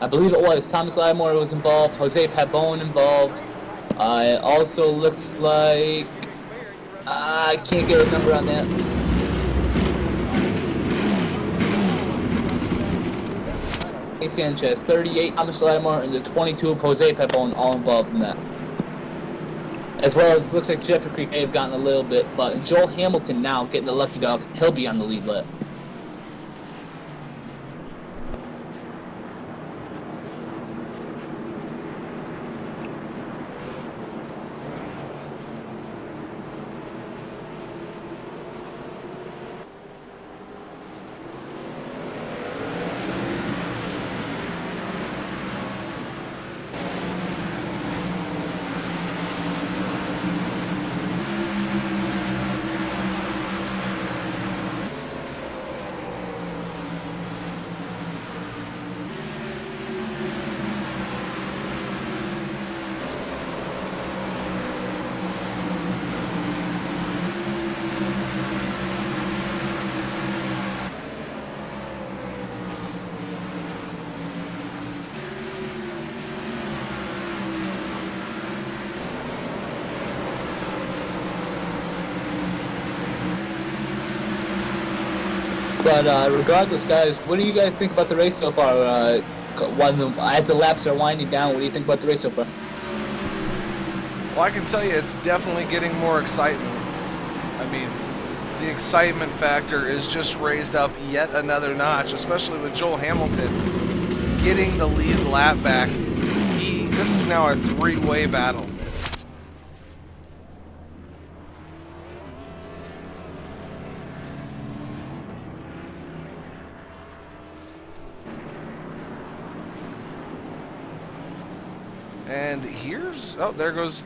I believe it was. Thomas Lattimore was involved. Jose Pabon involved. It also looks like... I can't get a number on that. Sanchez, 38, Thomas Lattimore, and the 22 of Jose Pabon, all involved in that. As well as, looks like Jeffrey Creek may have gotten a little bit, but Joel Hamilton now getting the lucky dog. He'll be on the lead lap. But regardless, guys, what do you guys think about the race so far? As the laps are winding down, what do you think about the race so far? Well, I can tell you it's definitely getting more excitement. I mean, the excitement factor is just raised up yet another notch, especially with Joel Hamilton getting the lead lap back. This is now a three-way battle. And here's there goes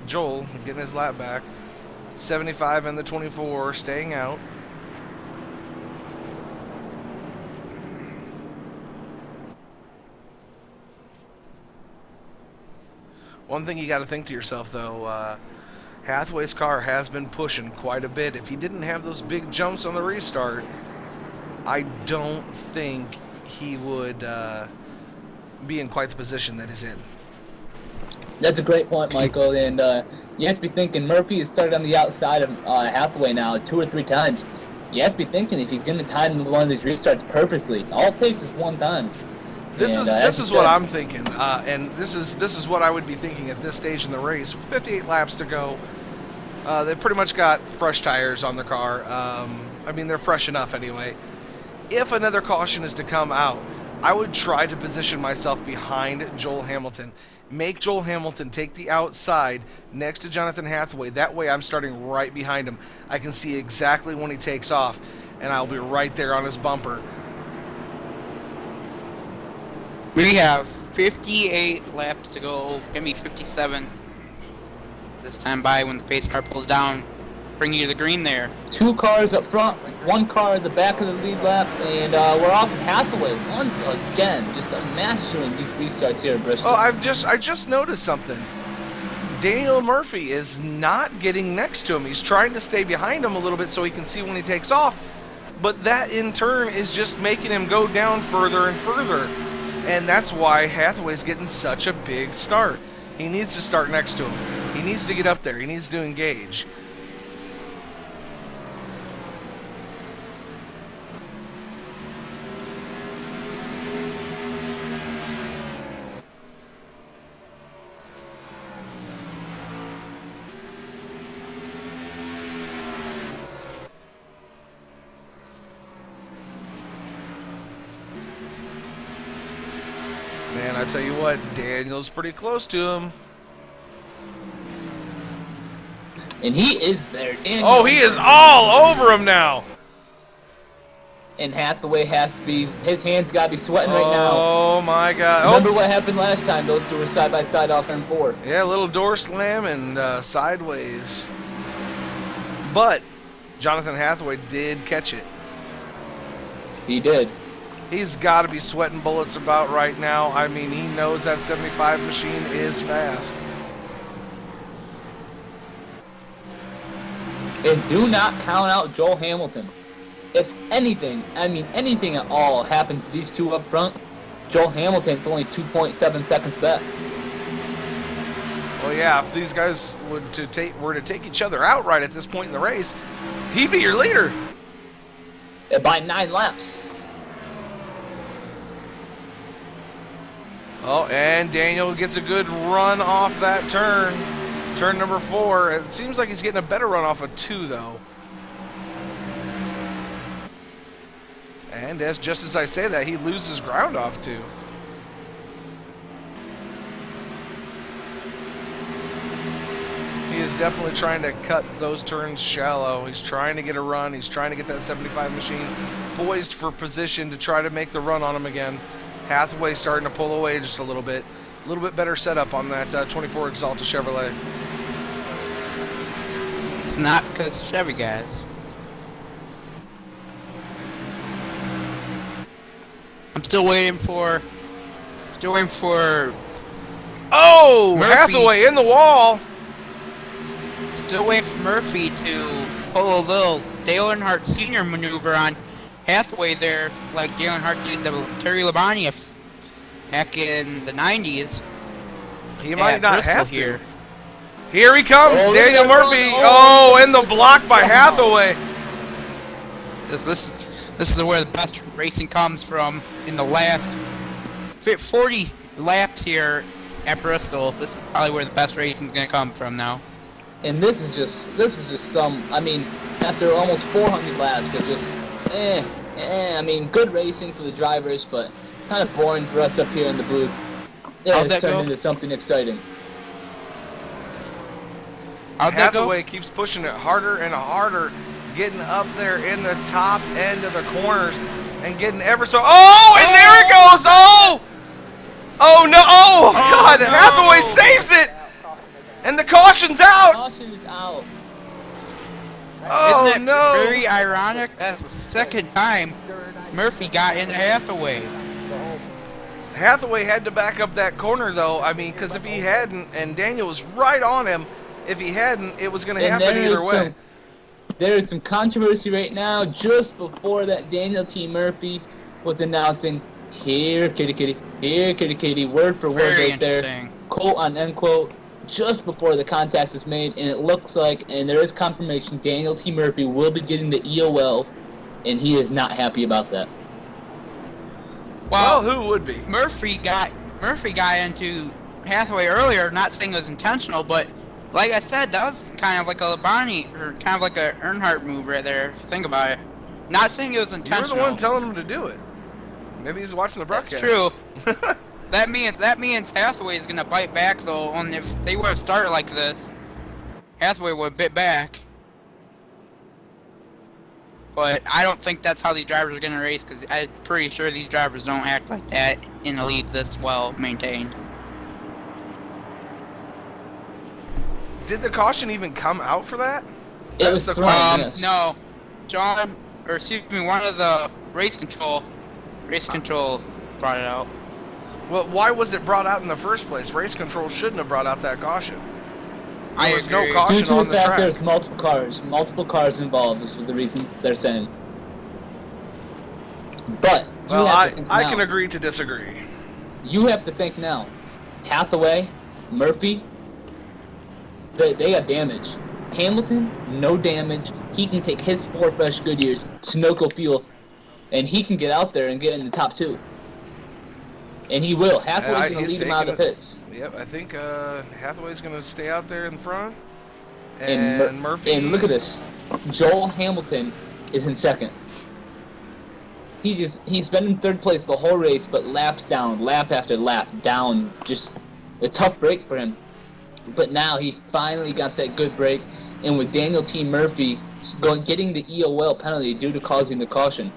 Joel getting his lap back. 75 and the 24 staying out. One thing you got to think to yourself though, Hathaway's car has been pushing quite a bit. If he didn't have those big jumps on the restart, I don't think he would be in quite the position that he's in. That's a great point, Michael. And you have to be thinking Murphy has started on the outside of Hathaway now 2 or 3 times. You have to be thinking if he's going to time one of these restarts perfectly, all it takes is one time. This is what I'm thinking, and this is what I would be thinking at this stage in the race. With 58 laps to go, they pretty much got fresh tires on their car. I mean, they're fresh enough anyway. If another caution is to come out, I would try to position myself behind Joel Hamilton. Make Joel Hamilton take the outside next to Jonathan Hathaway. That way I'm starting right behind him. I can see exactly when he takes off, and I'll be right there on his bumper. We have 58 laps to go. Give me 57. This time by when the pace car pulls down, bring you to the green there. 2 cars up front, 1 car at the back of the lead lap, and we're off of Hathaway once again, just mastering these restarts here at Bristol. Oh, I just noticed something. Daniel Murphy is not getting next to him. He's trying to stay behind him a little bit so he can see when he takes off, but that in turn is just making him go down further and further, and that's why Hathaway's getting such a big start. He needs to start next to him. He needs to get up there. He needs to engage. Man, I tell you what, Daniel's pretty close to him. And he is there. Daniel. Oh, he is all over him now. And Hathaway has to be, his hands got to be sweating right now. Oh, my God. Remember what happened last time? Those two were side by side off turn 4. Yeah, a little door slam and sideways. But Jonathan Hathaway did catch it. He did. He's got to be sweating bullets about right now. I mean, he knows that 75 machine is fast. And do not count out Joel Hamilton. If anything, I mean anything at all happens to these two up front, Joel Hamilton's only 2.7 seconds back. Well, yeah, if these guys were to take each other out right at this point in the race, he'd be your leader. By 9 laps. Oh, and Daniel gets a good run off that turn. Turn number 4. It seems like he's getting a better run off of 2, though. And just as I say that, he loses ground off 2. He is definitely trying to cut those turns shallow. He's trying to get a run. He's trying to get that 75 machine poised for position to try to make the run on him again. Hathaway starting to pull away just a little bit. A little bit better setup on that 24 Exalta Chevrolet. It's not because Chevy guys. I'm still waiting for. Oh, Murphy. Hathaway in the wall. Still waiting for Murphy to pull a little Dale Earnhardt Sr. maneuver on Hathaway there, like Dale Earnhardt did to Terry Labonte back in the 90s. He might not Bristol have to. here. Here he comes, Oh, Daniel look at that Murphy. run. Oh, and the block by Hathaway. This is where the best racing comes from in the last 40 laps here at Bristol. This is probably where the best racing is going to come from now. And this is just some. I mean, after almost 400 laps, it's just I mean, good racing for the drivers, but kind of boring for us up here in the booth. Yeah, How'd it's that turned go? into something exciting. How'd that go? Hathaway keeps pushing it harder and harder, getting up there in the top end of the corners and getting ever so. Oh, and there it goes. Oh, oh no! Oh, God! no. Hathaway saves it, and the caution's out. Caution is out. Oh Isn't it no! very ironic? That's the second time Murphy got into Hathaway. Hathaway had to back up that corner, though. I mean, because if he hadn't, and Daniel was right on him, if he hadn't, it was going to And happen either way. There is some controversy right now. Just before that, Daniel T. Murphy was announcing, "Here, kitty, kitty, here, kitty, kitty," word for word Very right there, interesting. quote on end quote. Just before the contact is made, and it looks like, and there is confirmation, Daniel T. Murphy will be getting the EOL, and he is not happy about that. Well, who would be? Murphy got into Hathaway earlier, not saying it was intentional, but like I said, that was kind of like a Labonte, or kind of like a Earnhardt move right there, if you think about it. Not saying it was You're intentional. the one telling him to do it. Maybe he's watching the broadcast. That's true. That means Hathaway is gonna bite back though. And if they would have started like this, Hathaway would have bit back. But I don't think that's how these drivers are gonna race, because I'm pretty sure these drivers don't act like that in a league this well maintained. Did the caution even come out for that? It was the thrown, question. yes. No, one of the race control brought it out. Well, why was it brought out in the first place? Race control shouldn't have brought out that caution. I There was agree. no caution Due to on the the fact track. there's multiple cars involved is the reason they're saying. But you Well, have to think I now. can agree to disagree. You have to think now. Hathaway, Murphy, they got damage. Hamilton, no damage. He can take his 4 fresh Goodyears, Sunoco fuel, and he can get out there and get in the top 2. And he will. Hathaway's going to He's lead him out of the taking pits. Yep, I think Hathaway's going to stay out there in front. And And Murphy. And look at this. Joel Hamilton is in second. He's been in third place the whole race, but laps down, lap after lap down. Just a tough break for him. But now he finally got that good break, and with Daniel T. Murphy getting the EOL penalty due to causing the caution,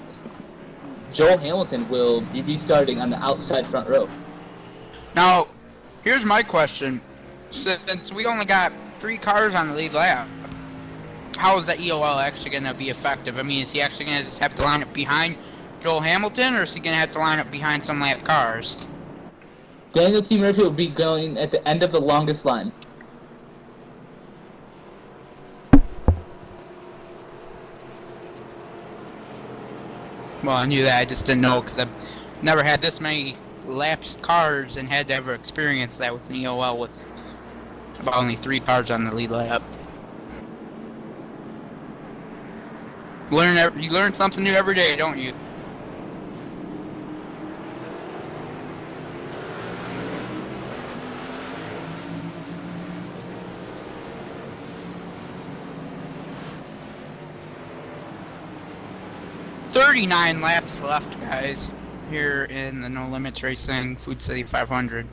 Joel Hamilton will be restarting on the outside front row. Now, here's my question. Since we only got 3 cars on the lead lap, how is that EOL actually going to be effective? I mean, is he actually going to just have to line up behind Joel Hamilton, or is he going to have to line up behind some lap cars? Daniel T. Murphy will be going at the end of the longest line. Well, I knew that. I just didn't know, because I've never had this many laps cars and had to ever experience that with an EOL with about only 3 cars on the lead lap. You learn something new every day, don't you? "39 laps left, guys, here in the No Limits Racing Food City 500.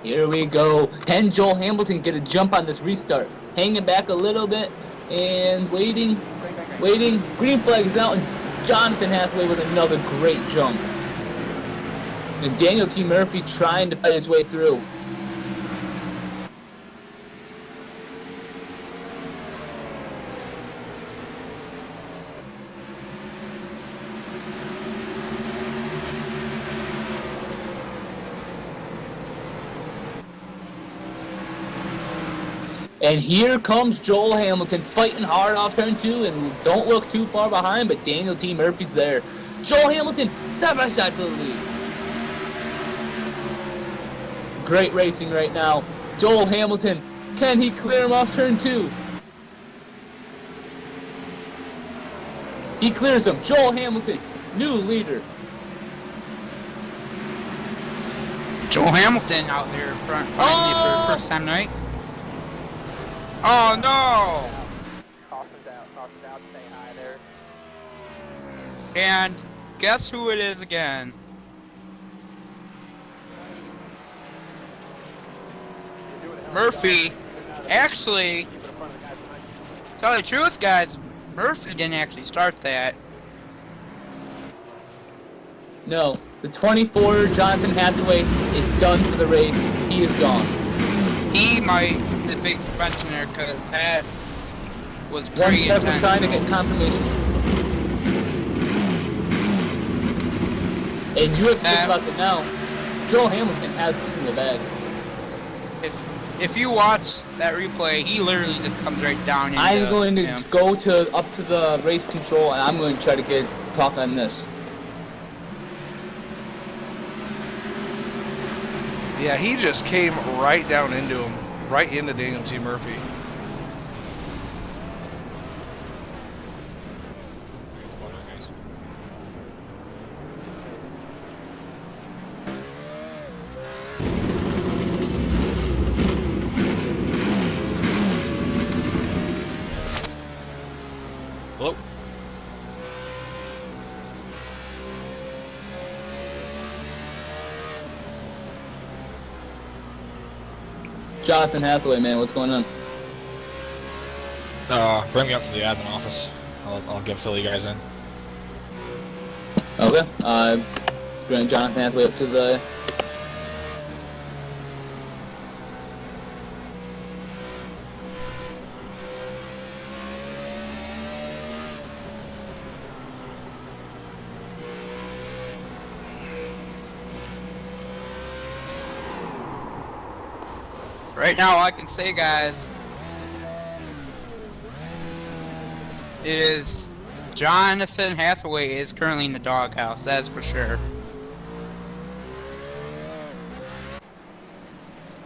Here we go. Can Joel Hamilton get a jump on this restart? Hanging back a little bit and waiting. Green flag is out, and Jonathan Hathaway with another great jump. And Daniel T. Murphy trying to fight his way through. And here comes Joel Hamilton fighting hard off turn 2, and don't look too far behind, but Daniel T. Murphy's there. Joel Hamilton Side by side for the lead. Great racing right now. Joel Hamilton, can he clear him off turn 2? He clears him. Joel Hamilton, new leader. Joel Hamilton out there in front finally for the first time tonight. Oh no! Caution down, stay high there. And guess who it is again? Murphy. Actually, tell the truth, guys, Murphy didn't actually start that. No, the 24 Jonathan Hathaway is done for the race. He is gone. He might be the big suspension there because that was One pretty step, we're intense. trying to get confirmation. And you have to think about it now. Joel Hamilton has this in the bag. If you watch that replay, he literally just comes right down into I'm going to him. go up to the race control and I'm going to try to talk on this. Yeah, he just came right down into him, right into Daniel T. Murphy. Hello? Jonathan Hathaway, man, what's going on? Bring me up to the admin office. I'll get Philly guys in. Okay, bring Jonathan Hathaway up to the... Right now, all I can say, guys, is Jonathan Hathaway is currently in the doghouse. That's for sure.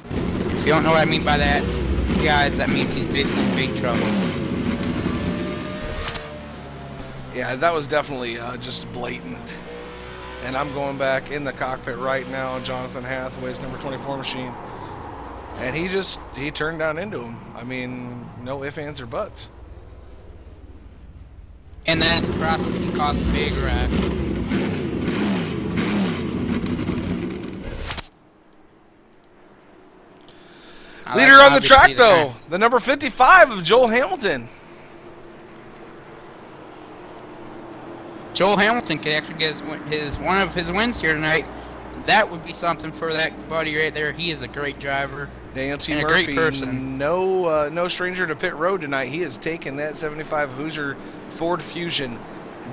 If you don't know what I mean by that, guys, that means he's basically in big trouble. Yeah, that was definitely just blatant. And I'm going back in the cockpit right now on Jonathan Hathaway's number 24 machine. And he turned down into him. I mean, no ifs, ands, or buts. And then in the process, he caused a big wreck. Leader on the track, though, the number 55 of Joel Hamilton. Joel Hamilton could actually get his one of his wins here tonight. That would be something for that buddy right there. He is a great driver. Daniel T. and Murphy, a great person. no stranger to pit road tonight. He has taken that 75 Hoosier Ford Fusion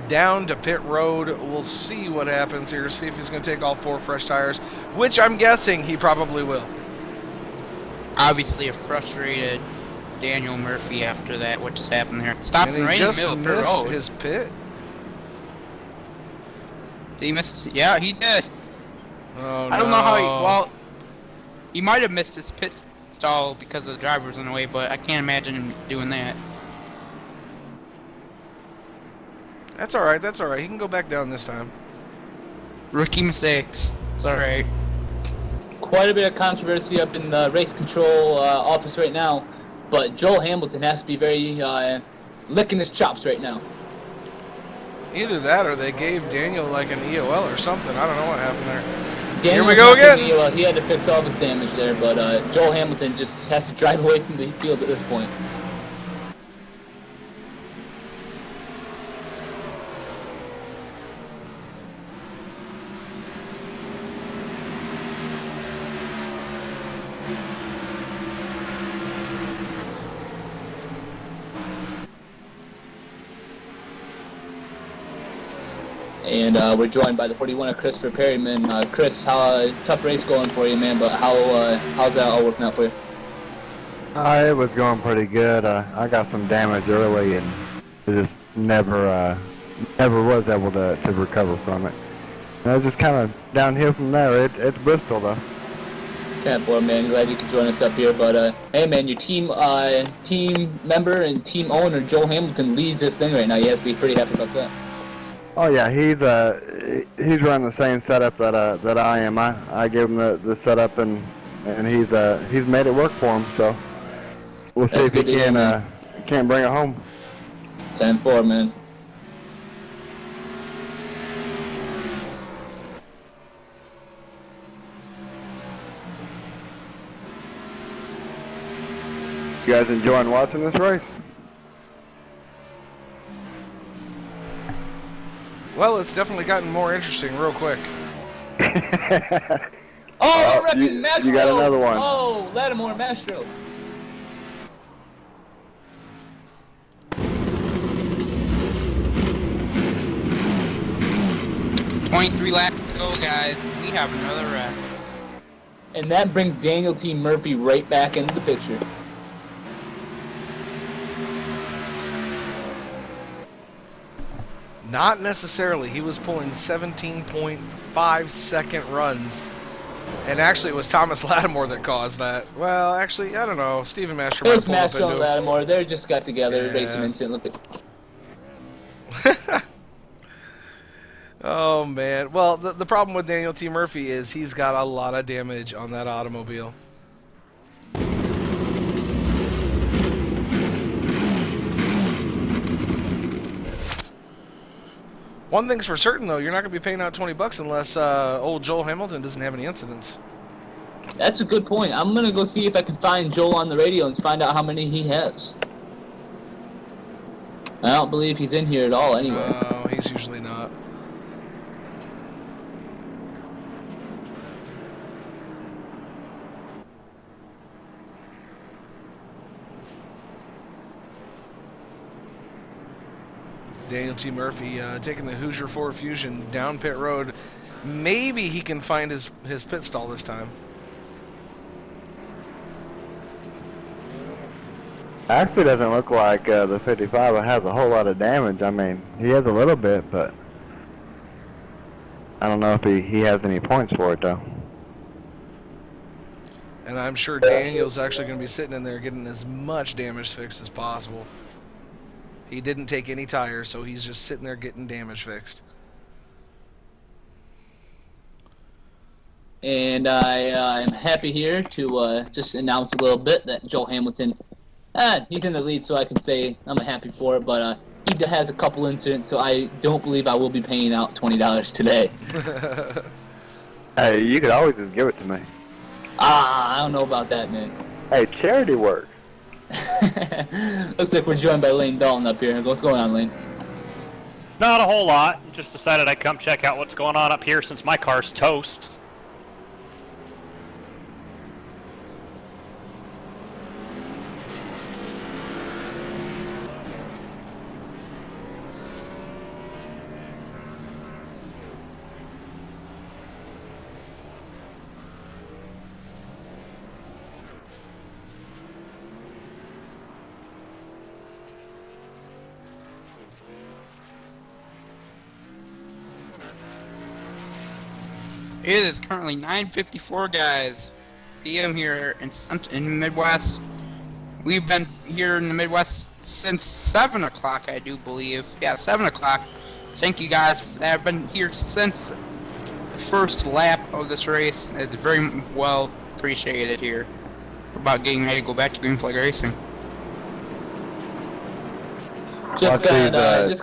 down to pit road. We'll see what happens here. See if he's going to take all 4 fresh tires, which I'm guessing he probably will. Obviously, a frustrated Daniel Murphy after that. What just happened there? Stopping And he right just in the middle of missed the road. his pit. Did he miss? Yeah, he did. Oh, I don't know how he. Well, he might have missed his pit stall because the driver was in the way, but I can't imagine him doing that. That's all right. That's all right. He can go back down this time. Rookie mistakes. It's all right. Quite a bit of controversy up in the race control office right now, but Joel Hamilton has to be very licking his chops right now. Either that or they gave Daniel like an EOL or something. I don't know what happened there. Daniel Here we go again. He had to fix all of his damage there, but Joel Hamilton just has to drive away from the field at this point. And we're joined by the 41 of Christopher Perryman. Chris, how tough race going for you, man? But how's that all working out for you? It was going pretty good. I got some damage early and just never was able to recover from it. Just kind of downhill from there. It's Bristol though. 10-4, man. Glad you could join us up here. But hey, man, your team member and team owner Joel Hamilton leads this thing right now. You have to be pretty happy about that. Oh yeah, he's running the same setup that I am. I gave him the setup and he's made it work for him. So we'll see if he can bring it home. 10-4, man. You guys enjoying watching this race? Well, it's definitely gotten more interesting real quick. Oh, wrecking Mastro! You got another one. Oh, Lattimore Mastro. $23 laps to go, guys. We have another wreck. And that brings Daniel T. Murphy right back into the picture. Not necessarily. He was pulling 17.5-second runs. And actually, it was Thomas Lattimore that caused that. Well, actually, I don't know. Stephen Mastro might have It's pulled up Mastro and into it. Lattimore. They just got together, racing instantly. Oh, man. Well, the problem with Daniel T. Murphy is he's got a lot of damage on that automobile. One thing's for certain, though, you're not going to be paying out $20 unless old Joel Hamilton doesn't have any incidents. That's a good point. I'm going to go see if I can find Joel on the radio and find out how many he has. I don't believe he's in here at all anyway. No, he's usually not. Daniel T. Murphy taking the Hoosier Ford Fusion down pit road. Maybe he can find his pit stall this time. Actually, doesn't look like the 55 has a whole lot of damage. I mean, he has a little bit, but I don't know if he has any points for it though. And I'm sure Daniel's actually going to be sitting in there getting as much damage fixed as possible. He didn't take any tires, so he's just sitting there getting damage fixed. And I am happy here to just announce a little bit that Joel Hamilton, he's in the lead, so I can say I'm happy for it. But he has a couple incidents, so I don't believe I will be paying out $20 today. Hey, you could always just give it to me. I don't know about that, man. Hey, charity work. Looks like we're joined by Lane Dalton up here. What's going on, Lane? Not a whole lot. Just decided I'd come check out what's going on up here since my car's toast. It is currently 9:54, guys. PM here in Midwest. We've been here in the Midwest since 7 o'clock, I do believe. Yeah, 7 o'clock. Thank you guys that have been here since the first lap of this race. It's very well appreciated here. We're about getting ready to go back to green flag racing. Just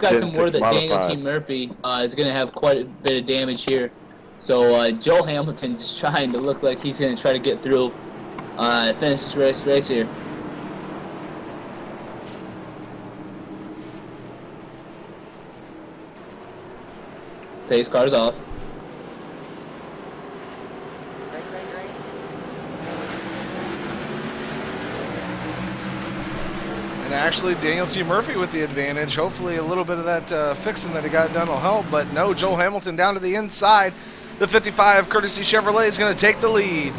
got some word that Daniel T. Murphy is going to have quite a bit of damage here. So Joel Hamilton just trying to look like he's going to try to get through, finish this race here. Pace car's off. And actually, Daniel T. Murphy with the advantage. Hopefully a little bit of that fixing that he got done will help. But no, Joel Hamilton down to the inside. The 55 Courtesy Chevrolet is going to take the lead.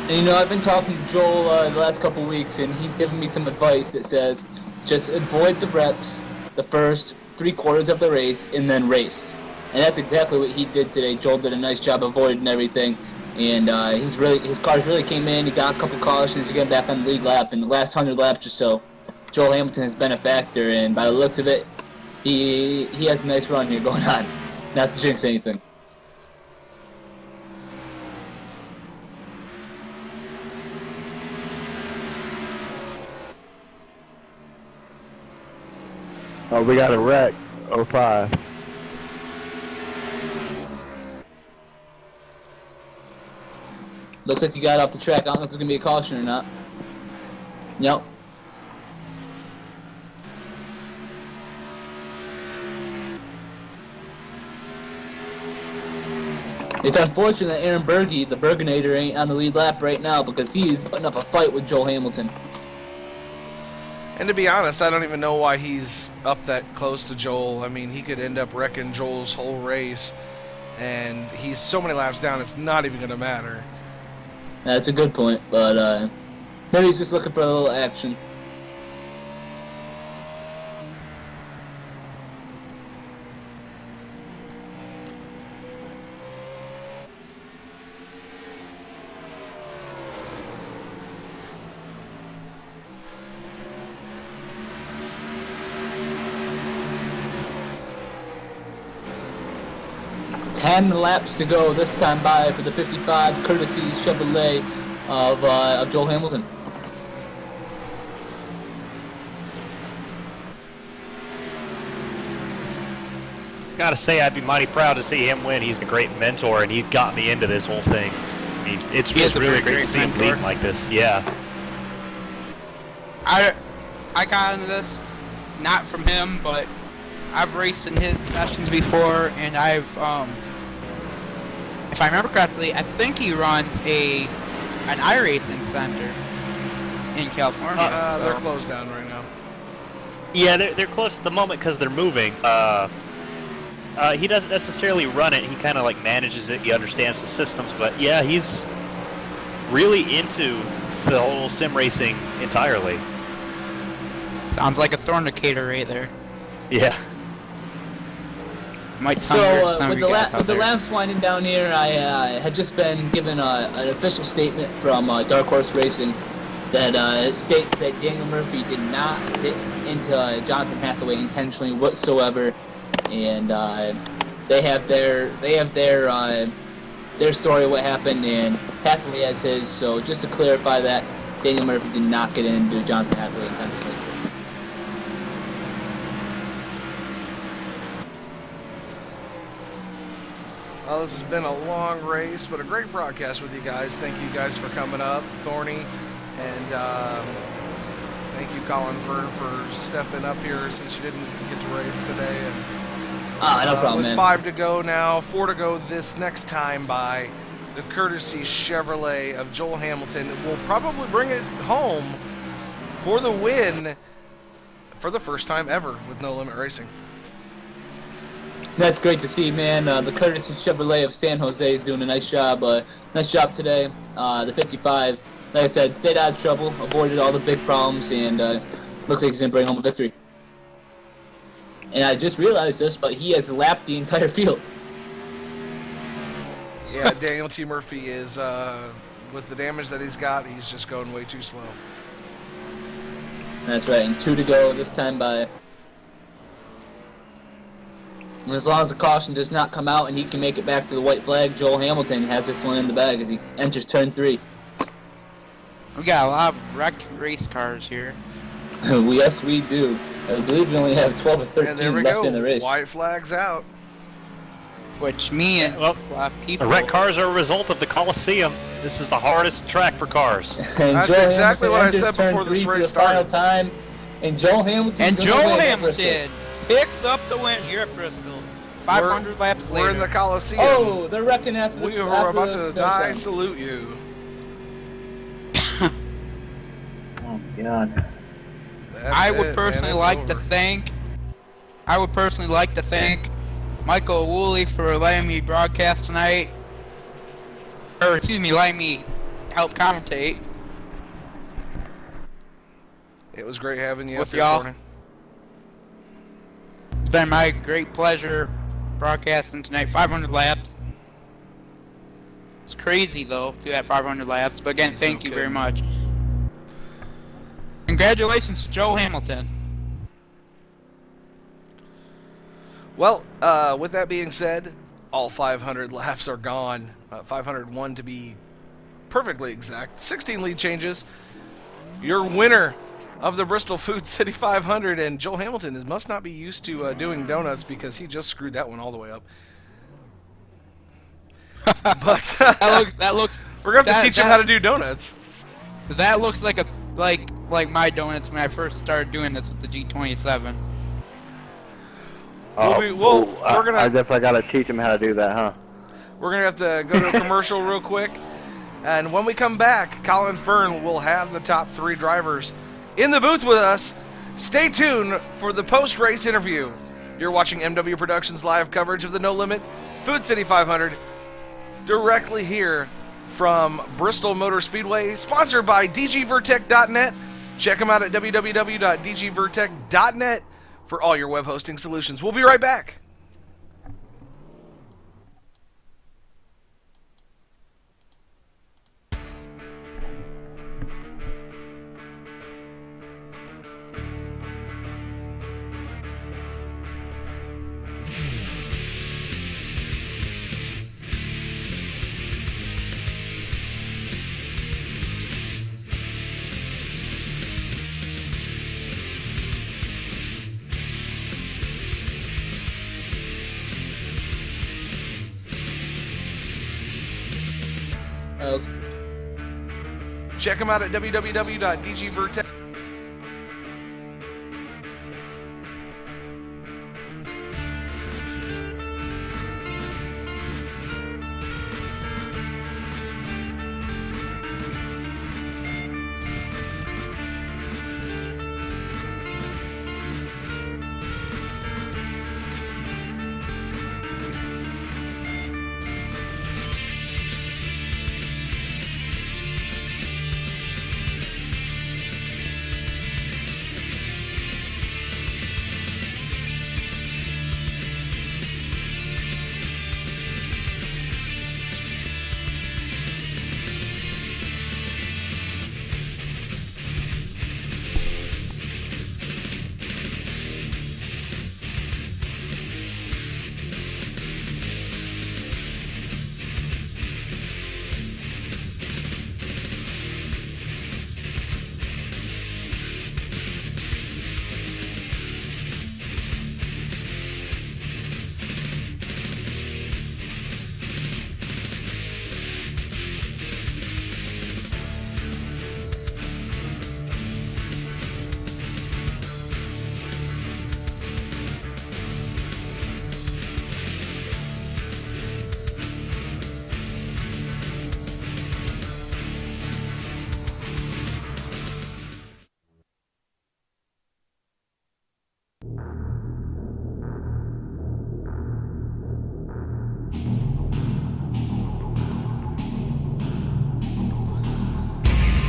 And you know, I've been talking to Joel the last couple weeks, and he's given me some advice that says, just avoid the wrecks, the first 3/4 of the race and then race. And that's exactly what he did today. Joel did a nice job avoiding everything. And his cars really came in. He got a couple cautions to get back on the lead lap. In the last 100 laps or so, Joel Hamilton has been a factor. And by the looks of it, he has a nice run here going on. Not to jinx anything. Oh, we got a wreck. 05. Looks like he got off the track. I don't know if it's going to be a caution or not. Yep. It's unfortunate that Aaron Berge, the Bergenator, ain't on the lead lap right now because he's putting up a fight with Joel Hamilton. And to be honest, I don't even know why he's up that close to Joel. I mean, he could end up wrecking Joel's whole race, and he's so many laps down, it's not even going to matter. That's a good point, but maybe he's just looking for a little action. Ten laps to go this time by for the 55 courtesy Chevrolet of Joel Hamilton. Gotta say, I'd be mighty proud to see him win. He's a great mentor, and he got me into this whole thing. I mean, it's just really great to see him leading like this. Yeah. I got into this not from him, but I've raced in his sessions before, and I've if I remember correctly, I think he runs an iRacing center in California. They're closed down right now. Yeah, they're close at the moment because they're moving. He doesn't necessarily run it. He kind of like manages it. He understands the systems, but yeah, he's really into the whole sim racing entirely. Sounds like a Thornicator right there. Yeah. Might sound weird to some of you guys out with the there. laps winding down here, I had just been given an official statement from Dark Horse Racing that states that Daniel Murphy did not hit into Jonathan Hathaway intentionally whatsoever, and they have their story of what happened, and Hathaway has his. So just to clarify that, Daniel Murphy did not get into Jonathan Hathaway intentionally. Well, this has been a long race, but a great broadcast with you guys. Thank you guys for coming up, Thorny, and thank you, Colin Fern, for stepping up here since you didn't get to race today. And, no problem, with man. 5 to go now, 4 to go this next time by the courtesy Chevrolet of Joel Hamilton. Will probably bring it home for the win for the first time ever with No Limit Racing. That's great to see, man. The courtesy Chevrolet of San Jose is doing a nice job. Nice job today. The 55, like I said, stayed out of trouble, avoided all the big problems, and looks like he's going to bring home a victory. And I just realized this, but he has lapped the entire field. Yeah, Daniel T. Murphy is, with the damage that he's got, he's just going way too slow. That's right, and 2 to go this time by. And as long as the caution does not come out and he can make it back to the white flag, Joel Hamilton has this one in the bag as he enters turn 3. We got a lot of wrecked race cars here. Yes, we do. I believe we only have 12 or 13 And there we left go. in the race. White flags out. Which means people. The wrecked cars are a result of the Coliseum. This is the hardest track for cars. That's exactly what I said before this race started. Time, and Joel Hamilton. And Joel Hamilton picks up the win here at Bristol. 500 laps later. We're in the Coliseum. Oh, they're wrecking after the We are about to die. Salute you. Oh, God. I would personally like to thank Michael Woolley for letting me broadcast tonight. Or excuse me, letting me help commentate. It was great having you With up here, y'all. Thorny. been my great pleasure broadcasting tonight. 500 laps. It's crazy though to have 500 laps, but again, thank you very much. Congratulations to Joe Hamilton. Well, with that being said, all 500 laps are gone. 501 to be perfectly exact. 16 lead changes. Your winner of the Bristol Food City 500, and Joel Hamilton must not be used to doing donuts because he just screwed that one all the way up. But that looks. We're gonna have to teach him how to do donuts. That looks like like my donuts when I first started doing this with the G27. I guess I gotta teach him how to do that, huh? We're gonna have to go to a commercial real quick, and when we come back, Colin Fern will have the top 3 drivers in the booth with us. Stay tuned for the post-race interview. You're watching MW Productions live coverage of the No Limit Food City 500 directly here from Bristol Motor Speedway, sponsored by DGVertec.net. Check them out at www.dgvertec.net for all your web hosting solutions. We'll be right back. Check them out at www.dgvertec.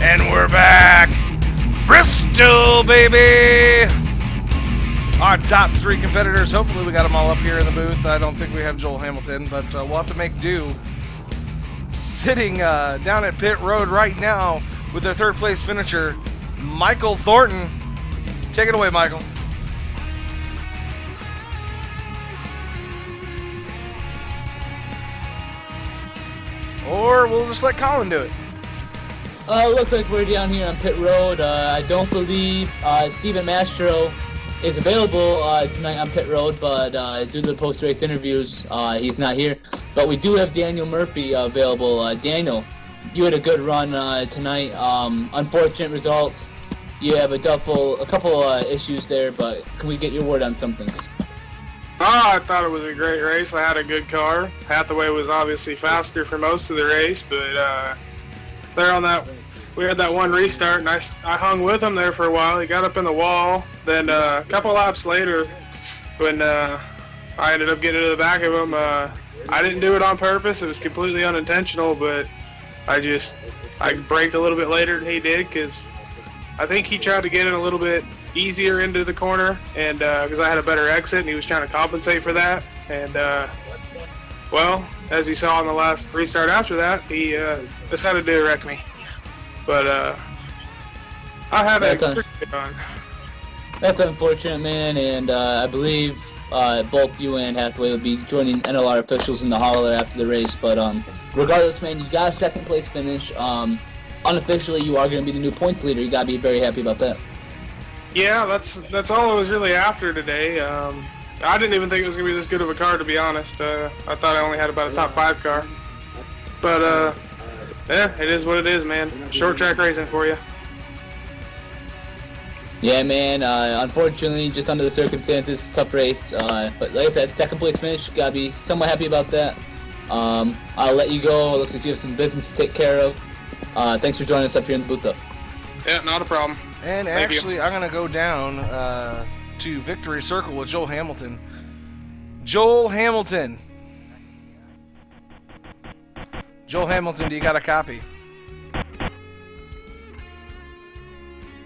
And we're back. Bristol, baby. Our top 3 competitors. Hopefully we got them all up here in the booth. I don't think we have Joel Hamilton, but we'll have to make do. Sitting down at pit road right now with their 3rd place finisher, Michael Thornton. Take it away, Michael. Or we'll just let Colin do it. Looks like we're down here on pit road. I don't believe Steven Mastro is available tonight on pit road, but due to the post-race interviews, he's not here. But we do have Daniel Murphy available. Daniel, you had a good run tonight. Unfortunate results. You have a couple issues there, but can we get your word on some things? I thought it was a great race. I had a good car. Hathaway was obviously faster for most of the race, but there on that, we had that one restart, and I hung with him there for a while. He got up in the wall. Then a couple laps later, when I ended up getting to the back of him, I didn't do it on purpose. It was completely unintentional, but I braked a little bit later than he did because I think he tried to get in a little bit easier into the corner, and because I had a better exit, and he was trying to compensate for that. And well, as you saw in the last restart after that, he decided to wreck me. But I had a pretty good run. That's unfortunate, man, and I believe both you and Hathaway will be joining NLR officials in the holler after the race. But regardless, man, you got a second place finish. Unofficially, you are going to be the new points leader. You got to be very happy about that. Yeah, that's all I was really after today. I didn't even think it was going to be this good of a car, to be honest. I thought I only had about a top 5 car. But, yeah, it is what it is, man. Short track racing for you. Yeah, man. Unfortunately, just under the circumstances, tough race. But like I said, second place finish. Got to be somewhat happy about that. I'll let you go. It looks like you have some business to take care of. Thanks for joining us up here in the booth, though. Yeah, not a problem. And Thank actually, you. I'm going to go down to Victory Circle with Joel Hamilton. Joel Hamilton. Joel Hamilton, do you got a copy?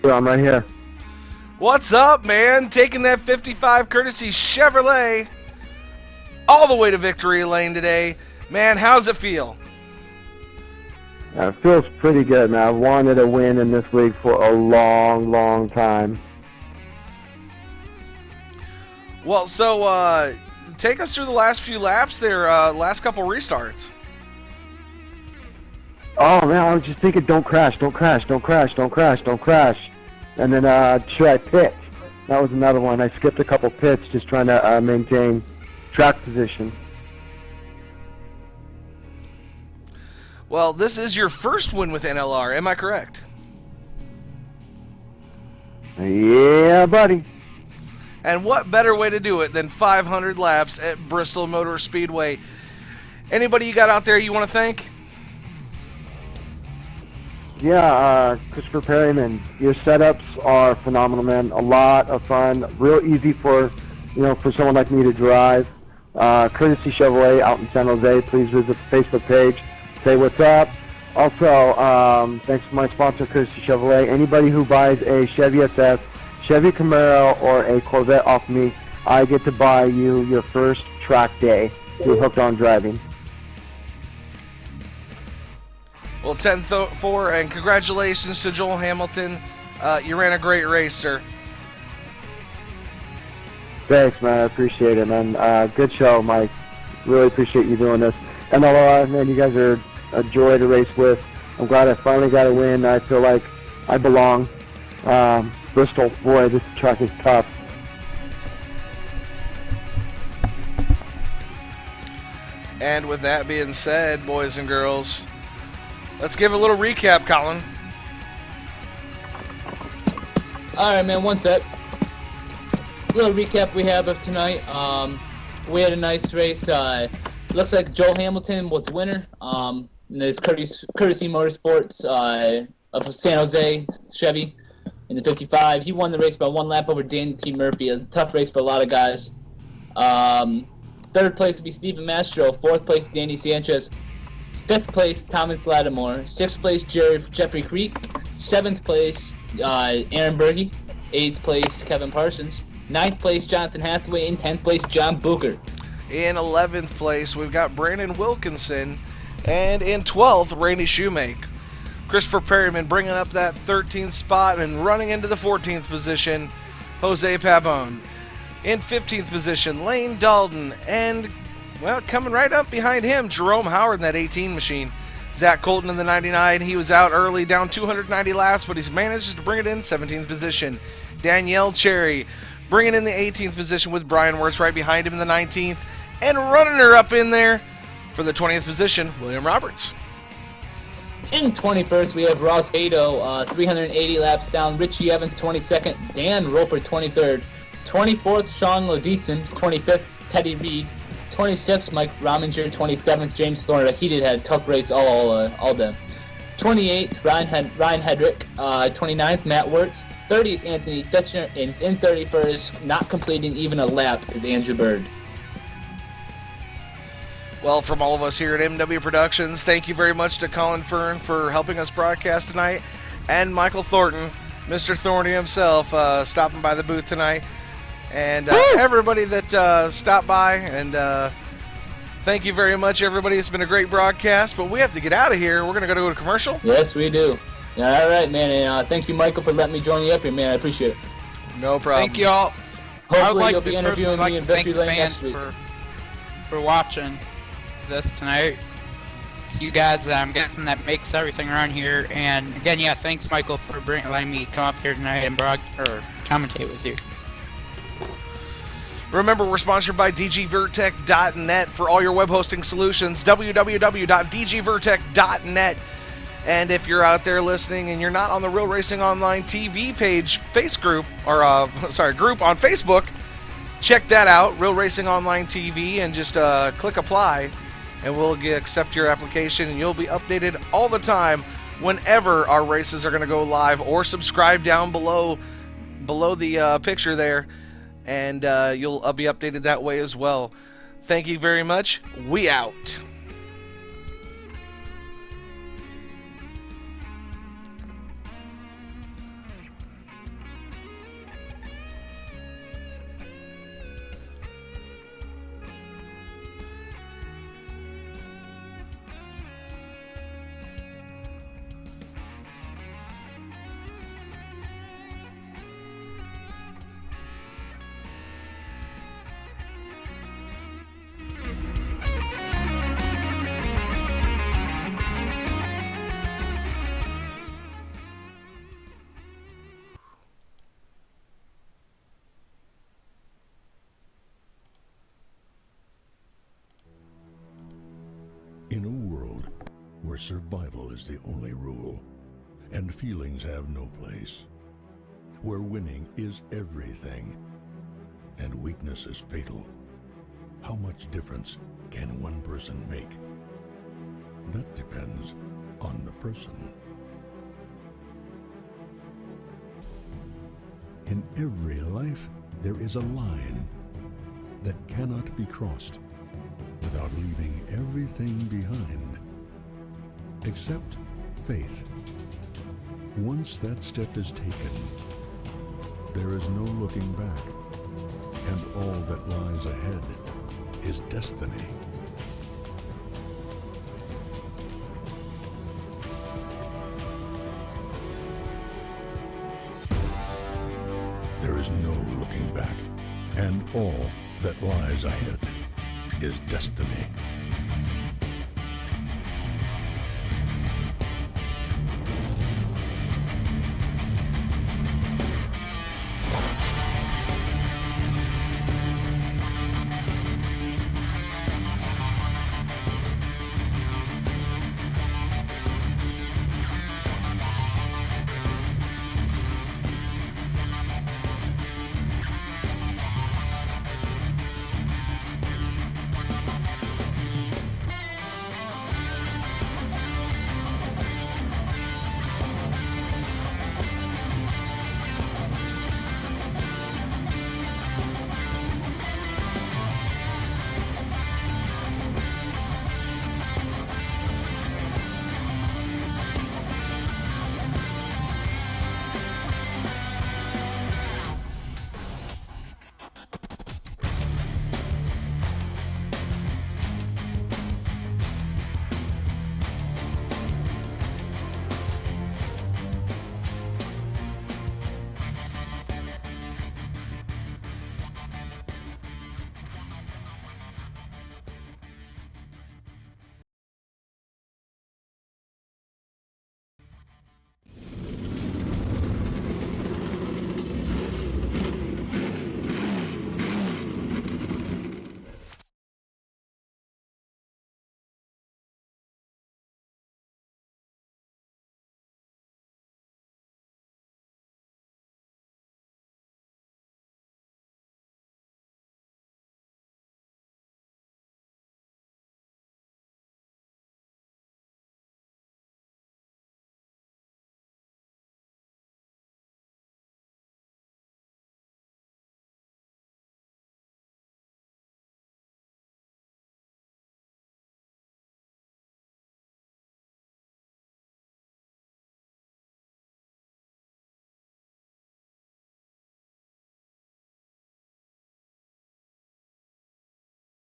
Yeah, I'm right here. What's up, man? Taking that 55 courtesy Chevrolet all the way to Victory Lane today. Man, how's it feel? It feels pretty good, man. I've wanted a win in this league for a long, long time. Well, so take us through the last few laps there, last couple restarts. Oh, man, I was just thinking, don't crash, don't crash, don't crash, don't crash, don't crash. And then, should I pit? That was another one. I skipped a couple pits just trying to maintain track position. Well, this is your first win with NLR, am I correct? Yeah, buddy. And what better way to do it than 500 laps at Bristol Motor Speedway? Anybody you got out there you want to thank? Yeah, Christopher Perryman, your setups are phenomenal, man. A lot of fun, real easy for, for someone like me to drive. Courtesy Chevrolet out in San Jose. Please visit the Facebook page. Say what's up. Also, thanks to my sponsor, Courtesy Chevrolet. Anybody who buys a Chevy SS, Chevy Camaro, or a Corvette off me, I get to buy you your first track day. You're hooked on driving. Well, 10-4, and congratulations to Joel Hamilton. You ran a great race, sir. Thanks, man. I appreciate it, man. Good show, Mike. Really appreciate you doing this. NLR, man, you guys are a joy to race with. I'm glad I finally got a win. I feel like I belong. Bristol, boy, this track is tough. And with that being said, boys and girls, let's give a little recap, Colin. All right, man. One sec. Little recap we have of tonight. We had a nice race. Looks like Joel Hamilton was the winner. In this Courtesy Motorsports of San Jose Chevy in the 55. He won the race by 1 lap over Danny T. Murphy. A tough race for a lot of guys. Third place would be Steven Mastro. Fourth place, Danny Sanchez. Fifth place, Thomas Lattimore. Sixth place, Jeffrey Creek. Seventh place, Aaron Berge. Eighth place, Kevin Parsons. Ninth place, Jonathan Hathaway. And 10th place, John Booker. In 11th place, we've got Brandon Wilkinson. And in 12th, Randy Shoemake. Christopher Perryman bringing up that 13th spot and running into the 14th position, Jose Pabon. In 15th position, Lane Dalton. And, well, coming right up behind him, Jerome Howard in that 18 machine. Zach Colton in the 99. He was out early, down 290 laps, but he's managed to bring it in 17th position. Danielle Cherry bringing in the 18th position with Brian Wirtz right behind him in the 19th. And running her up in there for the 20th position, William Roberts. In 21st, we have Ross Hato, 380 laps down. Richie Evans, 22nd. Dan Roper, 23rd. 24th, Sean Lodison. 25th, Teddy Reed. 26th, Mike Rominger. 27th, James Thorne. He had a tough race all day. 28th, Ryan Hedrick. 29th, Matt Wirtz. 30th, Anthony Fetchner. And in 31st, not completing even a lap, is Andrew Bird. Well, from all of us here at MW Productions, thank you very much to Colin Fern for helping us broadcast tonight, and Michael Thornton Mr. Thorny himself, stopping by the booth tonight. And everybody that stopped by, and thank you very much, everybody. It's been a great broadcast, but we have to get out of here. We're going to go to a commercial. Yes, we do. Yeah, all right, man. And thank you, Michael, for letting me join you up here, man. I appreciate it. No problem. Thank you all. Hopefully you'll be interviewing me in Victory Lane next week. For watching this tonight. It's you guys, I'm guessing, that makes everything around here. And again, yeah, thanks, Michael, for letting me come up here tonight and commentate with you. Remember, we're sponsored by DGVertech.net for all your web hosting solutions. www.dgvertech.net. And if you're out there listening and you're not on the Real Racing Online TV page, group on Facebook, check that out, Real Racing Online TV, and just click apply, and we'll accept your application, and you'll be updated all the time whenever our races are going to go live, or subscribe down below the picture there, and you'll be updated that way as well. Thank you very much. We out. In a world where survival is the only rule, and feelings have no place, where winning is everything, and weakness is fatal, how much difference can one person make? That depends on the person. In every life, there is a line that cannot be crossed without leaving everything behind, except faith. Once that step is taken, there is no looking back, and all that lies ahead is destiny. There is no looking back, and all that lies ahead is destiny.